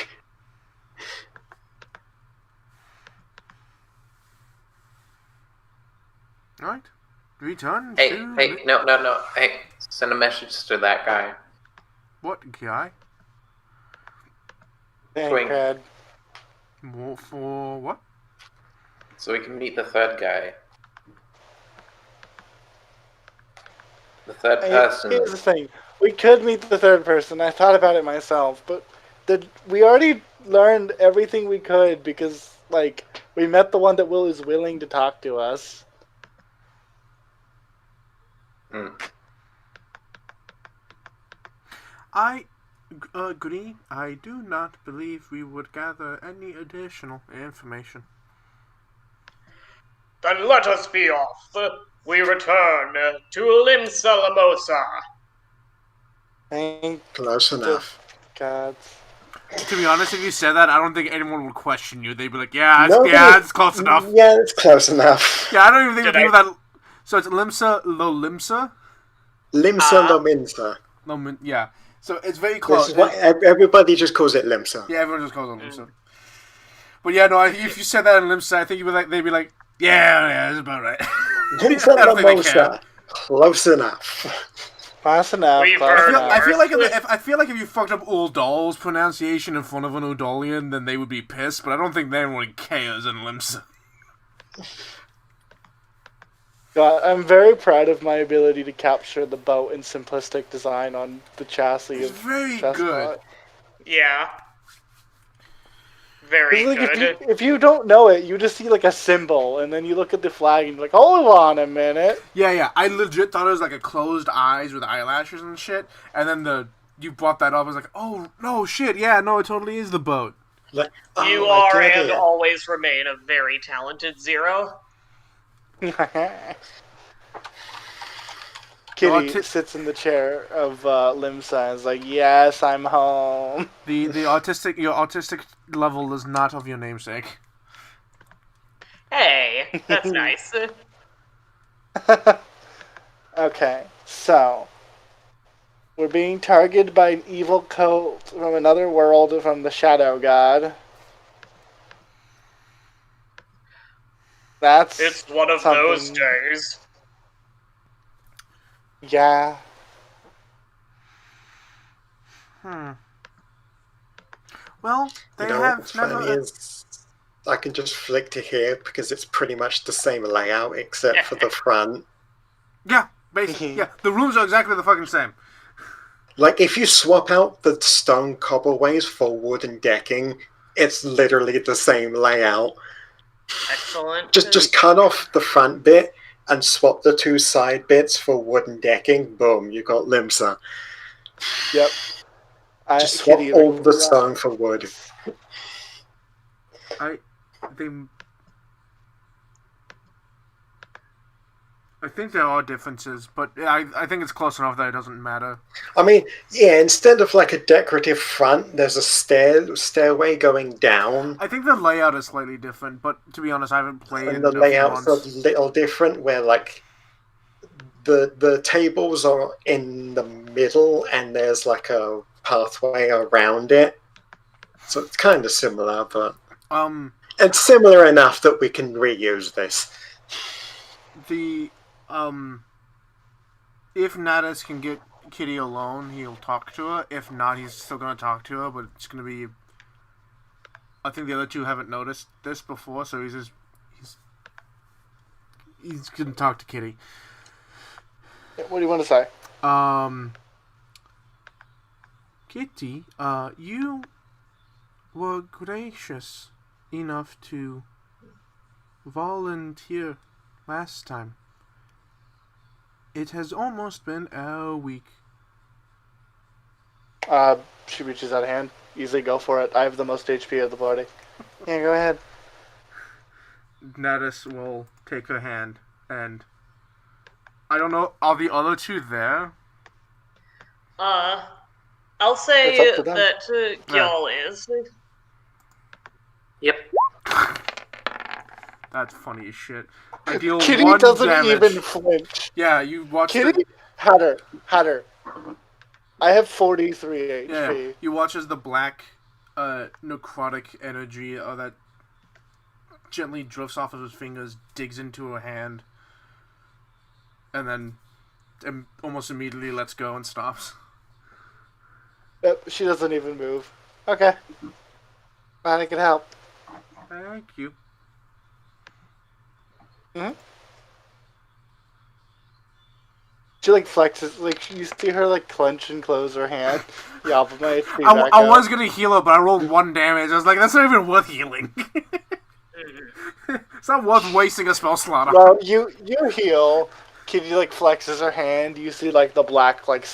All right. Return Hey, to... no. Hey, send a message to that guy. What guy? Twink. Crad. For what? So we can meet the third guy. The third person. Here's the thing. We could meet the third person. I thought about it myself, but we already learned everything we could because, like, we met the one that is willing to talk to us. I agree. I do not believe we would gather any additional information. Then let us be off. We return to Limsa Lamosa. Thank Close enough. God. To be honest, if you said that, I don't think anyone would question you. They'd be like, yeah, it's close enough. Yeah, it's close enough. Yeah, I don't even think people that... So it's Limsa Lolimsa? Limsa Lominsa. Yeah. So it's very close. This is what everybody just calls it Limsa. Yeah, everyone just calls it Limsa. But yeah, no, if you said that in Limsa, I think they'd be like, yeah, that's about right. Limsa Lomosa. Close enough. Close enough. I feel like if you fucked up Uldal's pronunciation in front of an Udalian, then they would be pissed. But I don't think anyone cares in Limsa. God, I'm very proud of my ability to capture the boat in simplistic design on the chassis. It's very Chestnut. good. Yeah. Very like good. If you don't know it, you just see like a symbol, and then you look at the flag and you're like, hold on a minute. Yeah. I legit thought it was like a closed eyes with eyelashes and shit. And then you brought that up. I was like, oh, no, shit. Yeah, no, it totally is the boat. Like, You are and always remain a very talented Zero. Kitty sits in the chair of Limsa and is like, yes, I'm home. Your autistic level is not of your namesake. Hey, that's nice. Okay, so we're being targeted by an evil cult from another world from the Shadow God. It's one of those days. Yeah. Well, they what's funny is I can just flick to here because it's pretty much the same layout except for the front. Yeah, basically. Yeah, the rooms are exactly the fucking same. Like, if you swap out the stone cobbleways for wooden decking, it's literally the same layout. Excellent. Just cut off the front bit and swap the two side bits for wooden decking. Boom, you got Limsa. Yep. Just swap all the stone for wood. I think there are differences, but I think it's close enough that it doesn't matter. I mean, yeah, instead of like a decorative front, there's a stairway going down. I think the layout is slightly different, but to be honest, I haven't played. And the layout's a little different, where like the tables are in the middle, and there's like a pathway around it. So it's kind of similar, but it's similar enough that we can reuse this. If Natus can get Kitty alone, he'll talk to her. If not, he's still going to talk to her, but it's going to be... I think the other two haven't noticed this before, so he's going to talk to Kitty. What do you want to say? Um, Kitty, you were gracious enough to volunteer last time. It has almost been a week. She reaches out a hand. Easily go for it. I have the most HP of the party. Yeah, go ahead. Natus will take her hand, and I don't know, are the other two there? I'll say It's up to them. that Gyal is. Yep. That's funny as shit. I deal Kitty 1 doesn't damage. even flinch. Yeah, you watch Kitty had her. I have 43 HP. Yeah, you watch as the black, necrotic energy that gently drifts off of his fingers, digs into her hand, and then almost immediately lets go and stops. Yep, she doesn't even move. Okay. Glad I can help. Thank you. Hmm. She like flexes, like you see her like clench and close her hand. Yeah, but my HP back I up. was gonna heal her, but I rolled 1 damage. I was like, that's not even worth healing. It's not worth wasting a spell slot on. Well, you heal. Kitty like flexes her hand. You see like the black like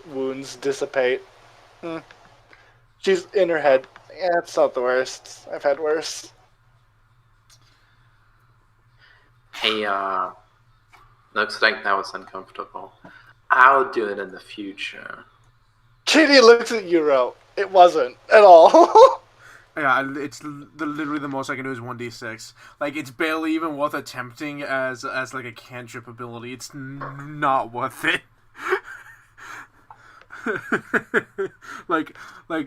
wounds dissipate. She's in her head. Yeah, it's not the worst. I've had worse. Hey, looks like that was uncomfortable. I'll do it in the future. Kitty looks at Euro. It wasn't at all. Yeah, it's literally the most I can do is 1d6. Like, it's barely even worth attempting as like a cantrip ability. It's not worth it. like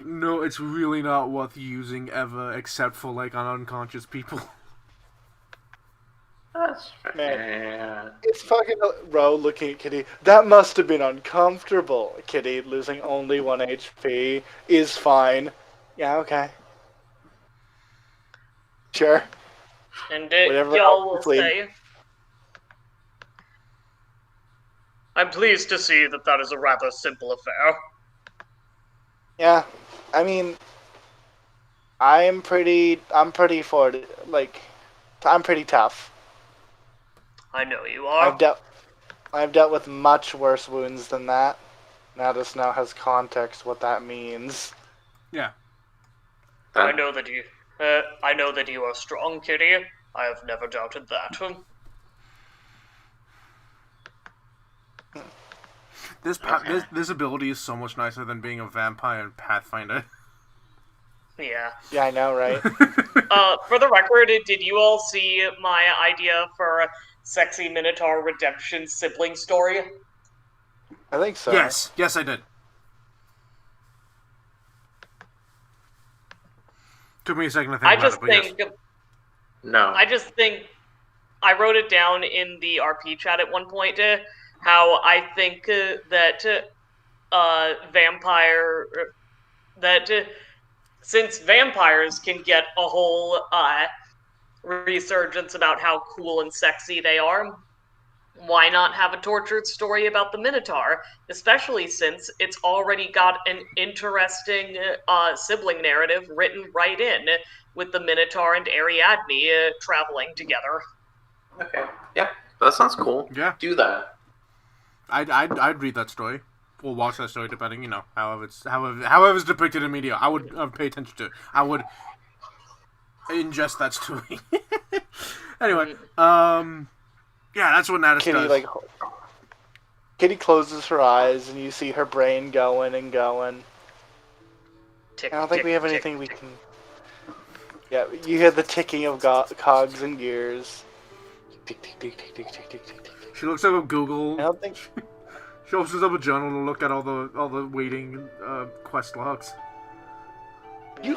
no, it's really not worth using ever, except for like on unconscious people. That's Man, it's fucking Ro looking at Kitty. That must have been uncomfortable. Kitty losing only 1 HP is fine. Yeah, okay. Sure. And Whatever Gyal will please. say, I'm pleased to see that that is a rather simple affair. Yeah, I mean, I'm pretty I'm pretty tough. I know you are. I've dealt with much worse wounds than that. Natus now has context what that means. Yeah. I know that you are strong, Kitty. I have never doubted that. This ability is so much nicer than being a vampire in Pathfinder. Yeah. Yeah, I know, right? For the record, did you all see my idea for Sexy Minotaur Redemption sibling story? I think so. Yes, I did. Took me a second to think about it, but yes. No. I just think I wrote it down in the RP chat at one point. How I think since vampires can get a whole resurgence about how cool and sexy they are, why not have a tortured story about the Minotaur? Especially since it's already got an interesting sibling narrative written right in, with the Minotaur and Ariadne traveling together. Okay. Yeah, that sounds cool. Yeah. Do that. I'd read that story. Or watch that story, depending, however it's depicted in media. I would pay attention to it. I would ingest that story. Anyway, yeah, that's what Natus does. Kitty closes her eyes, and you see her brain going and going. Tick, I don't think tick, we have tick, anything we tick. can... Yeah, you hear the ticking of cogs and gears. Tick, tick, tick, tick, tick, tick, tick, tick, tick. She looks up at Google. I don't think... She opens up a journal to look at all the waiting quest logs.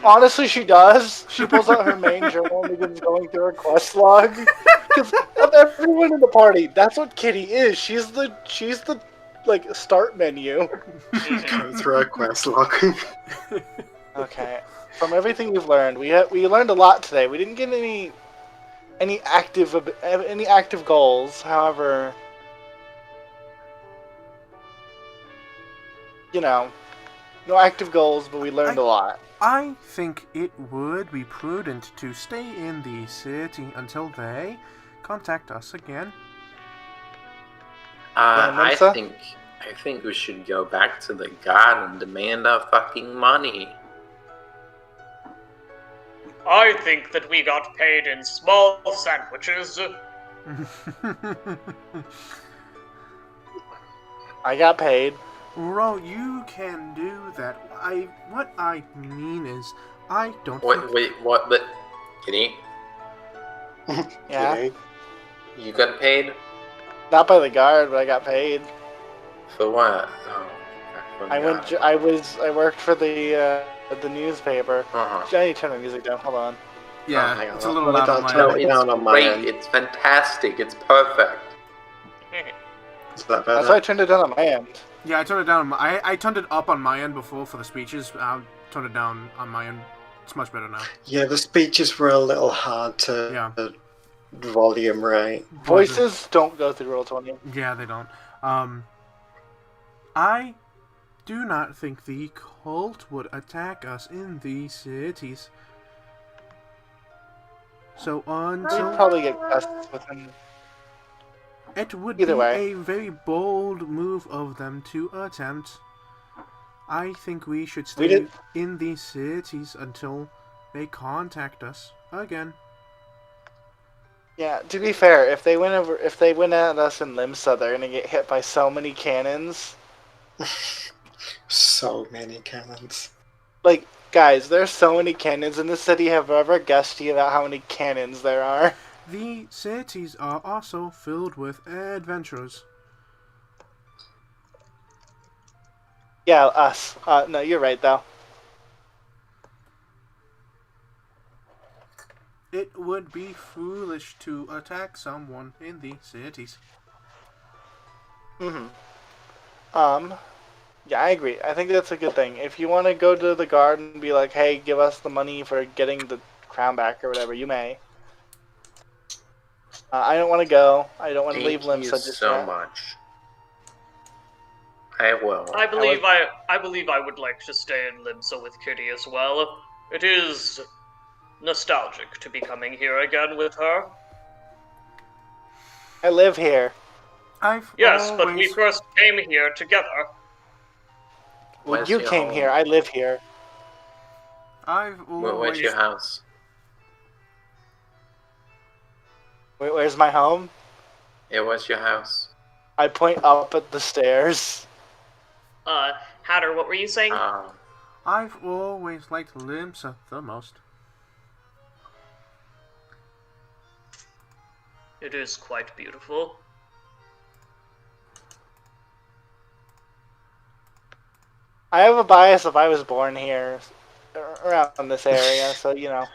Honestly, she does. She pulls out her main journal and begins going through her quest log. Because of everyone in the party, that's what Kitty is. She's the start menu. Go through a quest log. Okay. From everything we've learned, we learned a lot today. We didn't get any active goals. However, you know, no active goals, but we learned a lot. I think it would be prudent to stay in the city until they contact us again. I Mensa? think we should go back to the god and demand our fucking money. I think that we got paid in small sandwiches. I got paid. Ro, you can do that. What I mean is, I don't think... Wait, what? But Kitty, Yeah. Kitty. you got paid Not by the guard, but I got paid. for what? Oh, I worked for the newspaper. Uh-huh. I need to turn the music down. Hold on. Yeah, hang on, it's a little I'll loud on my turn end. it down on my Great, end. it's fantastic, it's perfect. Is that That's better? why I turned it down on my end. Yeah, I turned it down. I turned it up on my end before for the speeches. I'll turn it down on my end. It's much better now. Yeah, the speeches were a little hard to volume right. Voices don't go through Roll20. Yeah, they don't. I do not think the cult would attack us in these cities. So We'd until probably get cussed within. it would Either be way. a very bold move of them to attempt. I think we should stay in these cities until they contact us again. Yeah, to be fair, if they went at us in Limsa, they're gonna get hit by so many cannons. So many cannons. Like, guys, there's so many cannons in the city. Have I ever guessed to you about how many cannons there are? The cities are also filled with adventurers. Yeah, us. No, you're right, though. It would be foolish to attack someone in the cities. Yeah, I agree. I think that's a good thing. If you want to go to the guard and be like, hey, give us the money for getting the crown back or whatever, you may. I don't want to go. I don't want to leave Limsa Thank you just so yet. much. I will. I believe I would like to stay in Limsa with Kitty as well. It is nostalgic to be coming here again with her. I live here. Yes, but we first came here together. When Where's you your came home? here, I live here. I've always... Where's your house? Where's my home? Yeah, where's your house? I point up at the stairs. Hatter, what were you saying? I've always liked Limsa the most. It is quite beautiful. I have a bias if I was born here, around this area, so, you know.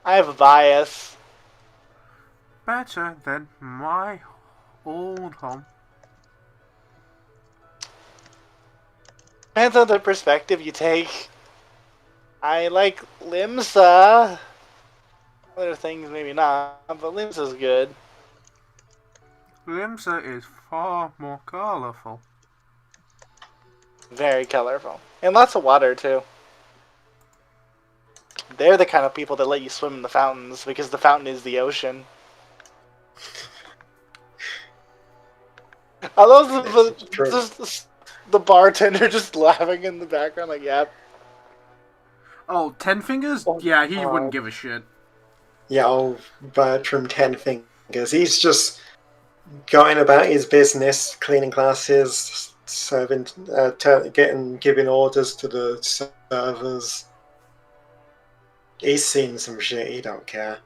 I have a bias. Better than my old home. Depends on the perspective you take. I like Limsa. Other things maybe not, but Limsa's good. Limsa is far more colorful. Very colorful. And lots of water, too. They're the kind of people that let you swim in the fountains, because the fountain is the ocean. I love the bartender just laughing in the background, like, yep. Oh, Ten Fingers? Yeah, he wouldn't give a shit. Yeah, old Bertram Ten Fingers. He's just going about his business, cleaning glasses, serving, giving orders to the servers. He's seen some shit. He don't care.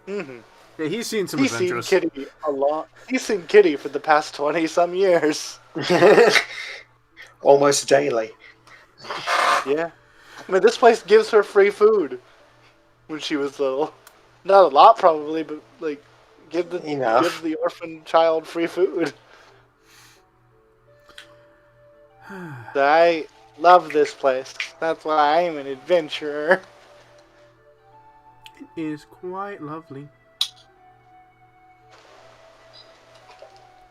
Mm-hmm. Yeah, he's seen some He's adventures. seen Kitty a lot. He's seen Kitty for the past 20-some years. Almost daily. Yeah. I mean, this place gives her free food when she was little. Not a lot, probably, but, like, give the orphan child free food. I love this place. That's why I'm an adventurer. It is quite lovely.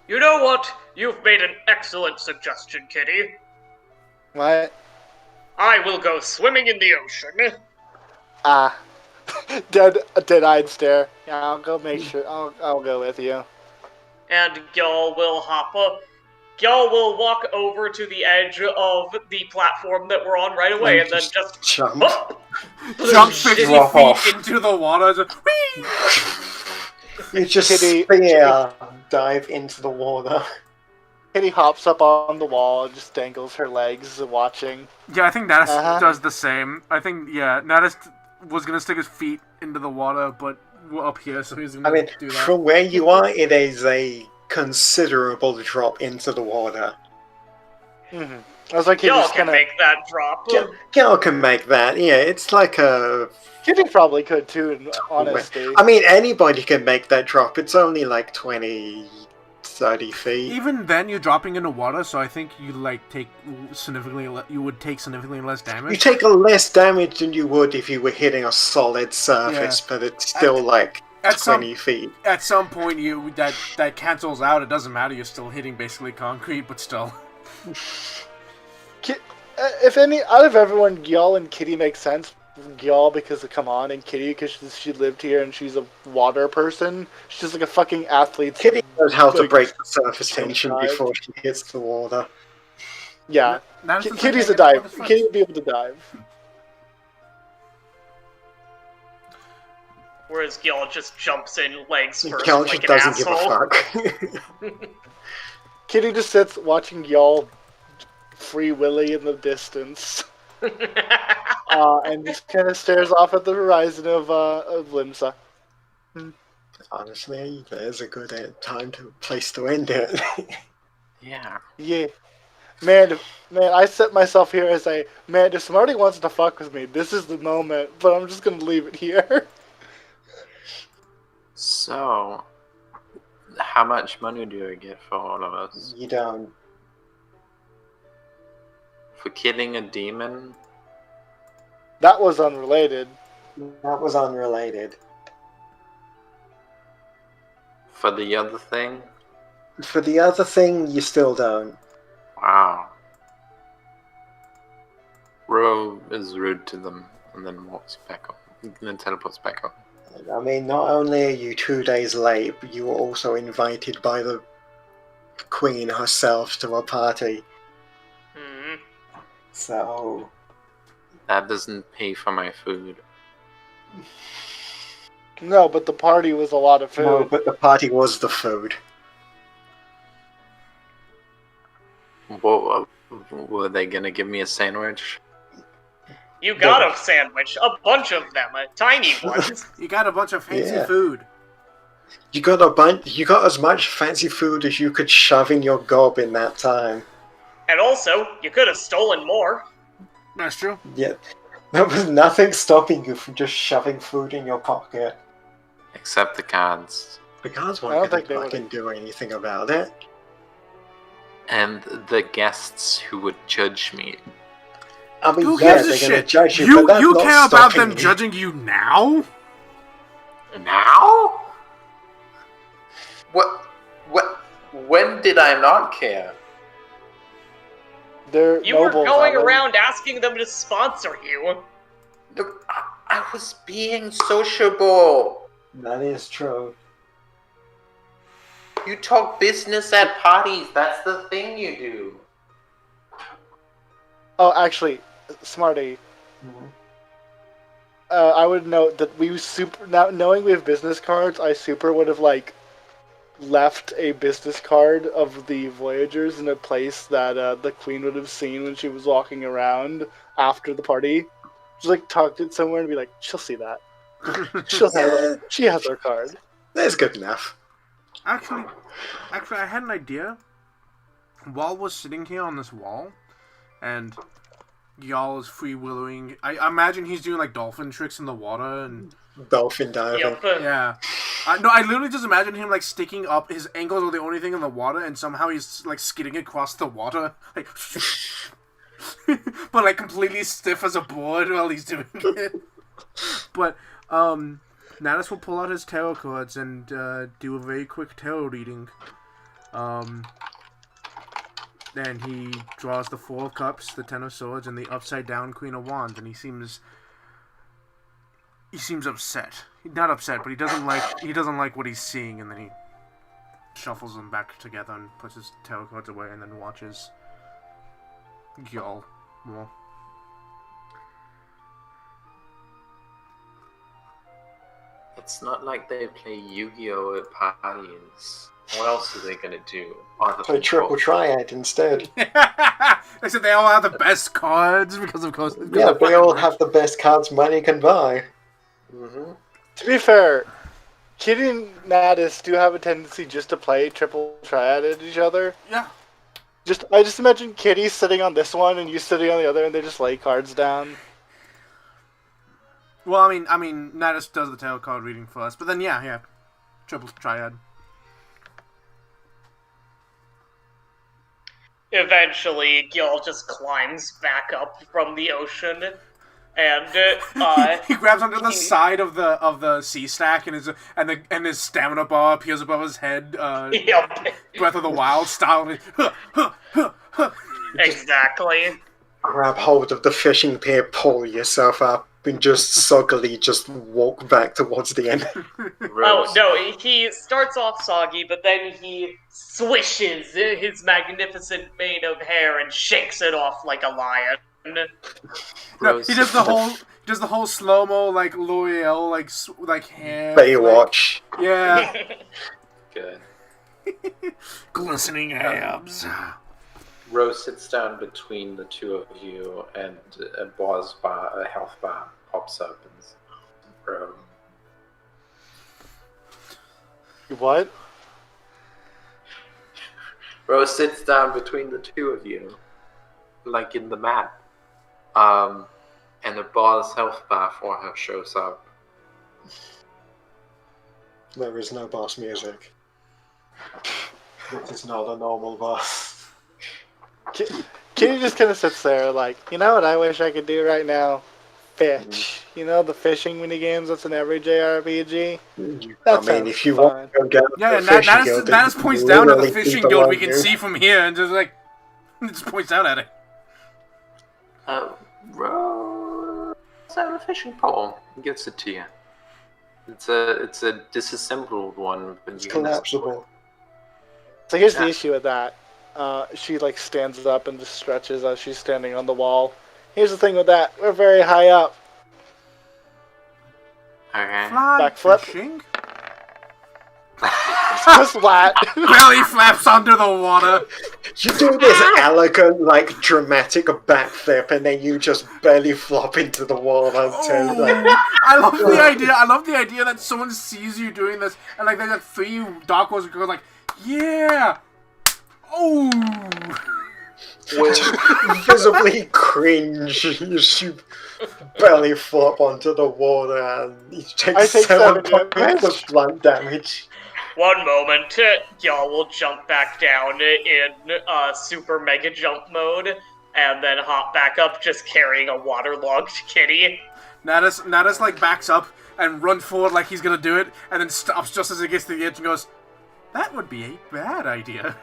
You know what? You've made an excellent suggestion, Kitty. What? I will go swimming in the ocean. Ah. Dead-eyed stare. Yeah, I'll go make sure. I'll go with you. And y'all will y'all will walk over to the edge of the platform that we're on right away, and then just jump. Jump 50 Drop feet off. into the water. Just, whee! You just Kitty- dive into the water. Kitty hops up on the wall and just dangles her legs, watching. Yeah, I think Natus Uh-huh. does the same. I think, yeah, Natus was gonna stick his feet into the water, but we're up here, so he's gonna do that. from where you are, it is a considerable drop into the water. Mm-hmm. I was like, y'all can make that drop. Y'all can make that. Yeah, it's like a. Kitty probably could too, in honesty. I mean, anybody can make that drop. It's only like 20, 30 feet. Even then, you're dropping into water, so I think you take you would take significantly less damage. You take less damage than you would if you were hitting a solid surface, but it's still like 20 feet. At some point, that cancels out. It doesn't matter. You're still hitting basically concrete, but still. If any out of everyone, Gyal and Kitty make sense. Gyal because of come on, and Kitty because she lived here and she's a water person. She's just like a fucking athlete. Kitty knows how to break the surface tension before she hits the water. Yeah, Kitty's a dive. Kitty would be able to dive. Whereas Gil just jumps in legs first, Gil like just an doesn't asshole. give a fuck. Kitty just sits watching Gyal free willy in the distance. And just kind of stares off at the horizon of Limsa. Honestly, there's a good place to end it. Yeah. Yeah. Man, I set myself here as if Smarty wants to fuck with me, this is the moment, but I'm just gonna leave it here. So, how much money do I get for all of us? You don't. For killing a demon? That was unrelated. That was unrelated. For the other thing? For the other thing, you still don't. Wow. Ro is rude to them and then walks back up. And then teleports back up. I mean, not only are you 2 days late, but you were also invited by the Queen herself to a party. Hmm. So... That doesn't pay for my food. No, but the party was a lot of food. No, but the party was the food. Were they gonna give me a sandwich? You got a sandwich, a bunch of them, tiny ones. You got a bunch of fancy Yeah. food. You got as much fancy food as you could shove in your gob in that time. And also, you could have stolen more. That's true. Yeah. There was nothing stopping you from just shoving food in your pocket. Except the cards. The guards I don't weren't think going they to fucking do anything about it. And the guests who would judge me. I mean, Who yeah, gives a they're going to shit? judge you, but that's You not care about stopping them you. judging you now? Now? What? When did I not care? They're You were nobles, going Alan. around asking them to sponsor you. Look, I was being sociable. That is true. You talk business at parties. That's the thing you do. Oh, actually, Smarty, I would note that knowing we have business cards, I would have left a business card of the Voyagers in a place that the Queen would have seen when she was walking around after the party. Just tucked it somewhere and be like, she'll see that. She has our card. That's good enough. Actually, I had an idea. Wall was sitting here on this wall, and y'all is free-willowing. I imagine he's doing dolphin tricks in the water and Dolphin diving. Yep. yeah. No, I literally just imagine him sticking up. His ankles are the only thing in the water, and somehow he's skidding across the water, but completely stiff as a board while he's doing it. But Natus will pull out his tarot cards and do a very quick tarot reading. and he draws the 4 of Cups, the 10 of Swords, and the upside down Queen of Wands, and he seems upset. Not upset, but he doesn't like what he's seeing, and then he shuffles them back together and puts his tarot cards away, and then watches Gyal more. It's not like they play Yu-Gi-Oh at parties. What else are they gonna do? Other Play than triple talk? triad instead. They said they all have the best cards because of course. Yeah, they all have the best cards money can buy. Mm-hmm. To be fair, Kitty and Natus do have a tendency just to play triple triad at each other. Yeah. I just imagine Kitty sitting on this one and you sitting on the other, and they just lay cards down. Well, I mean, Natus does the tarot card reading first, but then yeah, triple triad. Eventually, Gil just climbs back up from the ocean, and He grabs onto the side of the sea stack, and his stamina bar appears above his head. Yep. Breath of the Wild style. And Exactly. Grab hold of the fishing pier, pull yourself up, and just soggily just walk back towards the end. Oh, no, he starts off soggy, but then he swishes his magnificent mane of hair and shakes it off like a lion. No, he does the whole slow-mo, like, L'Oreal, like hair. Baywatch. Like, yeah. Good. Glistening abs. Rose sits down between the two of you, and a health bar pops up and What? Rose sits down between the two of you, like in the map. And a boss health bar for her shows up. There is no boss music. It is not a normal boss. Kitty just kind of sits there like, you know what I wish I could do right now? Fish. You know, the fishing minigames that's in every JRPG? That I mean, if you fun. want to go down Yeah, to the fishing guild, Natus then points down to the literally fishing keep guild we along can you. see from here, and just like, just points out at it. Rose out a fishing pole. He gives it to you. It's a disassembled one, but It's you can just- collapsible. So here's the issue with that. She like stands up and just stretches as she's standing on the wall. Here's the thing with that. We're very high up. Okay. Fly Backflip. fishing. Just flat. Belly flaps under the water. You do this elegant, like, dramatic backflip, and then you just belly flop into the water. Too. Like, I love the idea. I love the idea that someone sees you doing this, and like there's like 3 Dark Horse girls like, yeah. Oh. visibly cringe as you belly flop onto the water, and you take I take 7 7 points of blunt damage. One moment, y'all will jump back down in super mega jump mode, and then hop back up just carrying a waterlogged kitty. Natus like backs up and runs forward like he's gonna do it, and then stops just as it gets to the edge and goes, "That would be a bad idea."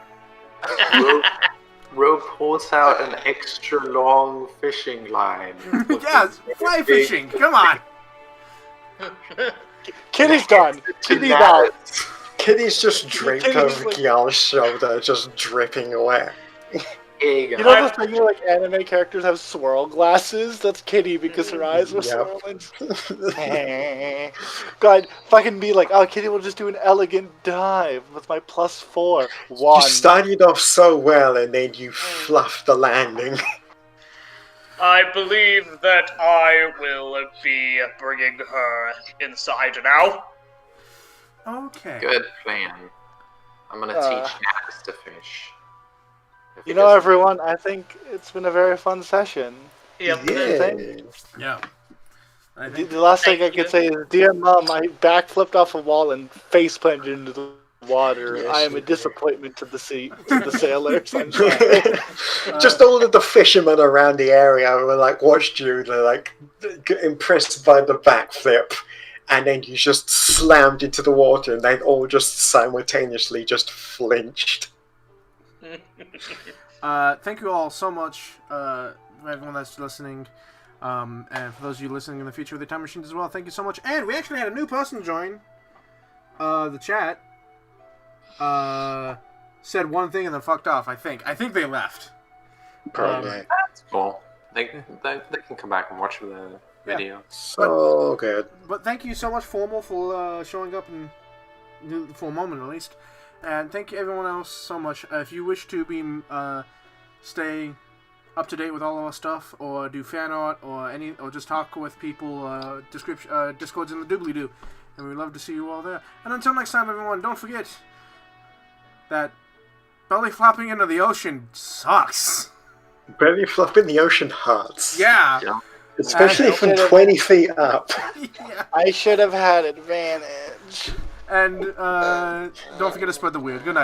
Ro pulls out an extra long fishing line. Yes, fly fishing. Come on. Kitty's done. Kitty's out. Kitty's just draped Kitty's over like- Gyal's shoulder, just dripping away. Here you go. You know the thing where like anime characters have swirl glasses? That's Kitty because her eyes were Yep. swirling. God, if I can be like, oh, Kitty will just do an elegant dive with my +4. You 1. started off so well, and then you fluffed the landing. I believe that I will be bringing her inside now. Okay. Good plan. I'm gonna teach Natus to fish. If You he know, doesn't- everyone, I think it's been a very fun session. Yep. Yeah. I The, think the last thing I Thank you. could say is, dear Mom, I backflipped off a wall and face planted into the water. Yes, I am a you did. disappointment to the sailors. I'm sorry. Just all of the fishermen around the area were like, watched you, they're like impressed by the backflip, and then you just slammed into the water, and they all just simultaneously just flinched. Thank you all so much, for everyone that's listening. And for those of you listening in the future with the Time Machines as well, thank you so much. And we actually had a new person join the chat. Said one thing and then fucked off, I think. I think they left. Probably. That's cool. They can come back and watch the video. So good. But thank you so much, Formal, for showing up and for a moment at least. And thank you everyone else so much. If you wish to be stay up to date with all of our stuff, or do fan art, or just talk with people, Discord's in the doobly-doo, and we'd love to see you all there. And until next time, everyone, don't forget that belly flopping into the ocean sucks. Belly flop in the ocean hurts. Yeah. Especially from 20 feet up. Yeah. I should have had advantage. And don't forget to spread the weird. Good night.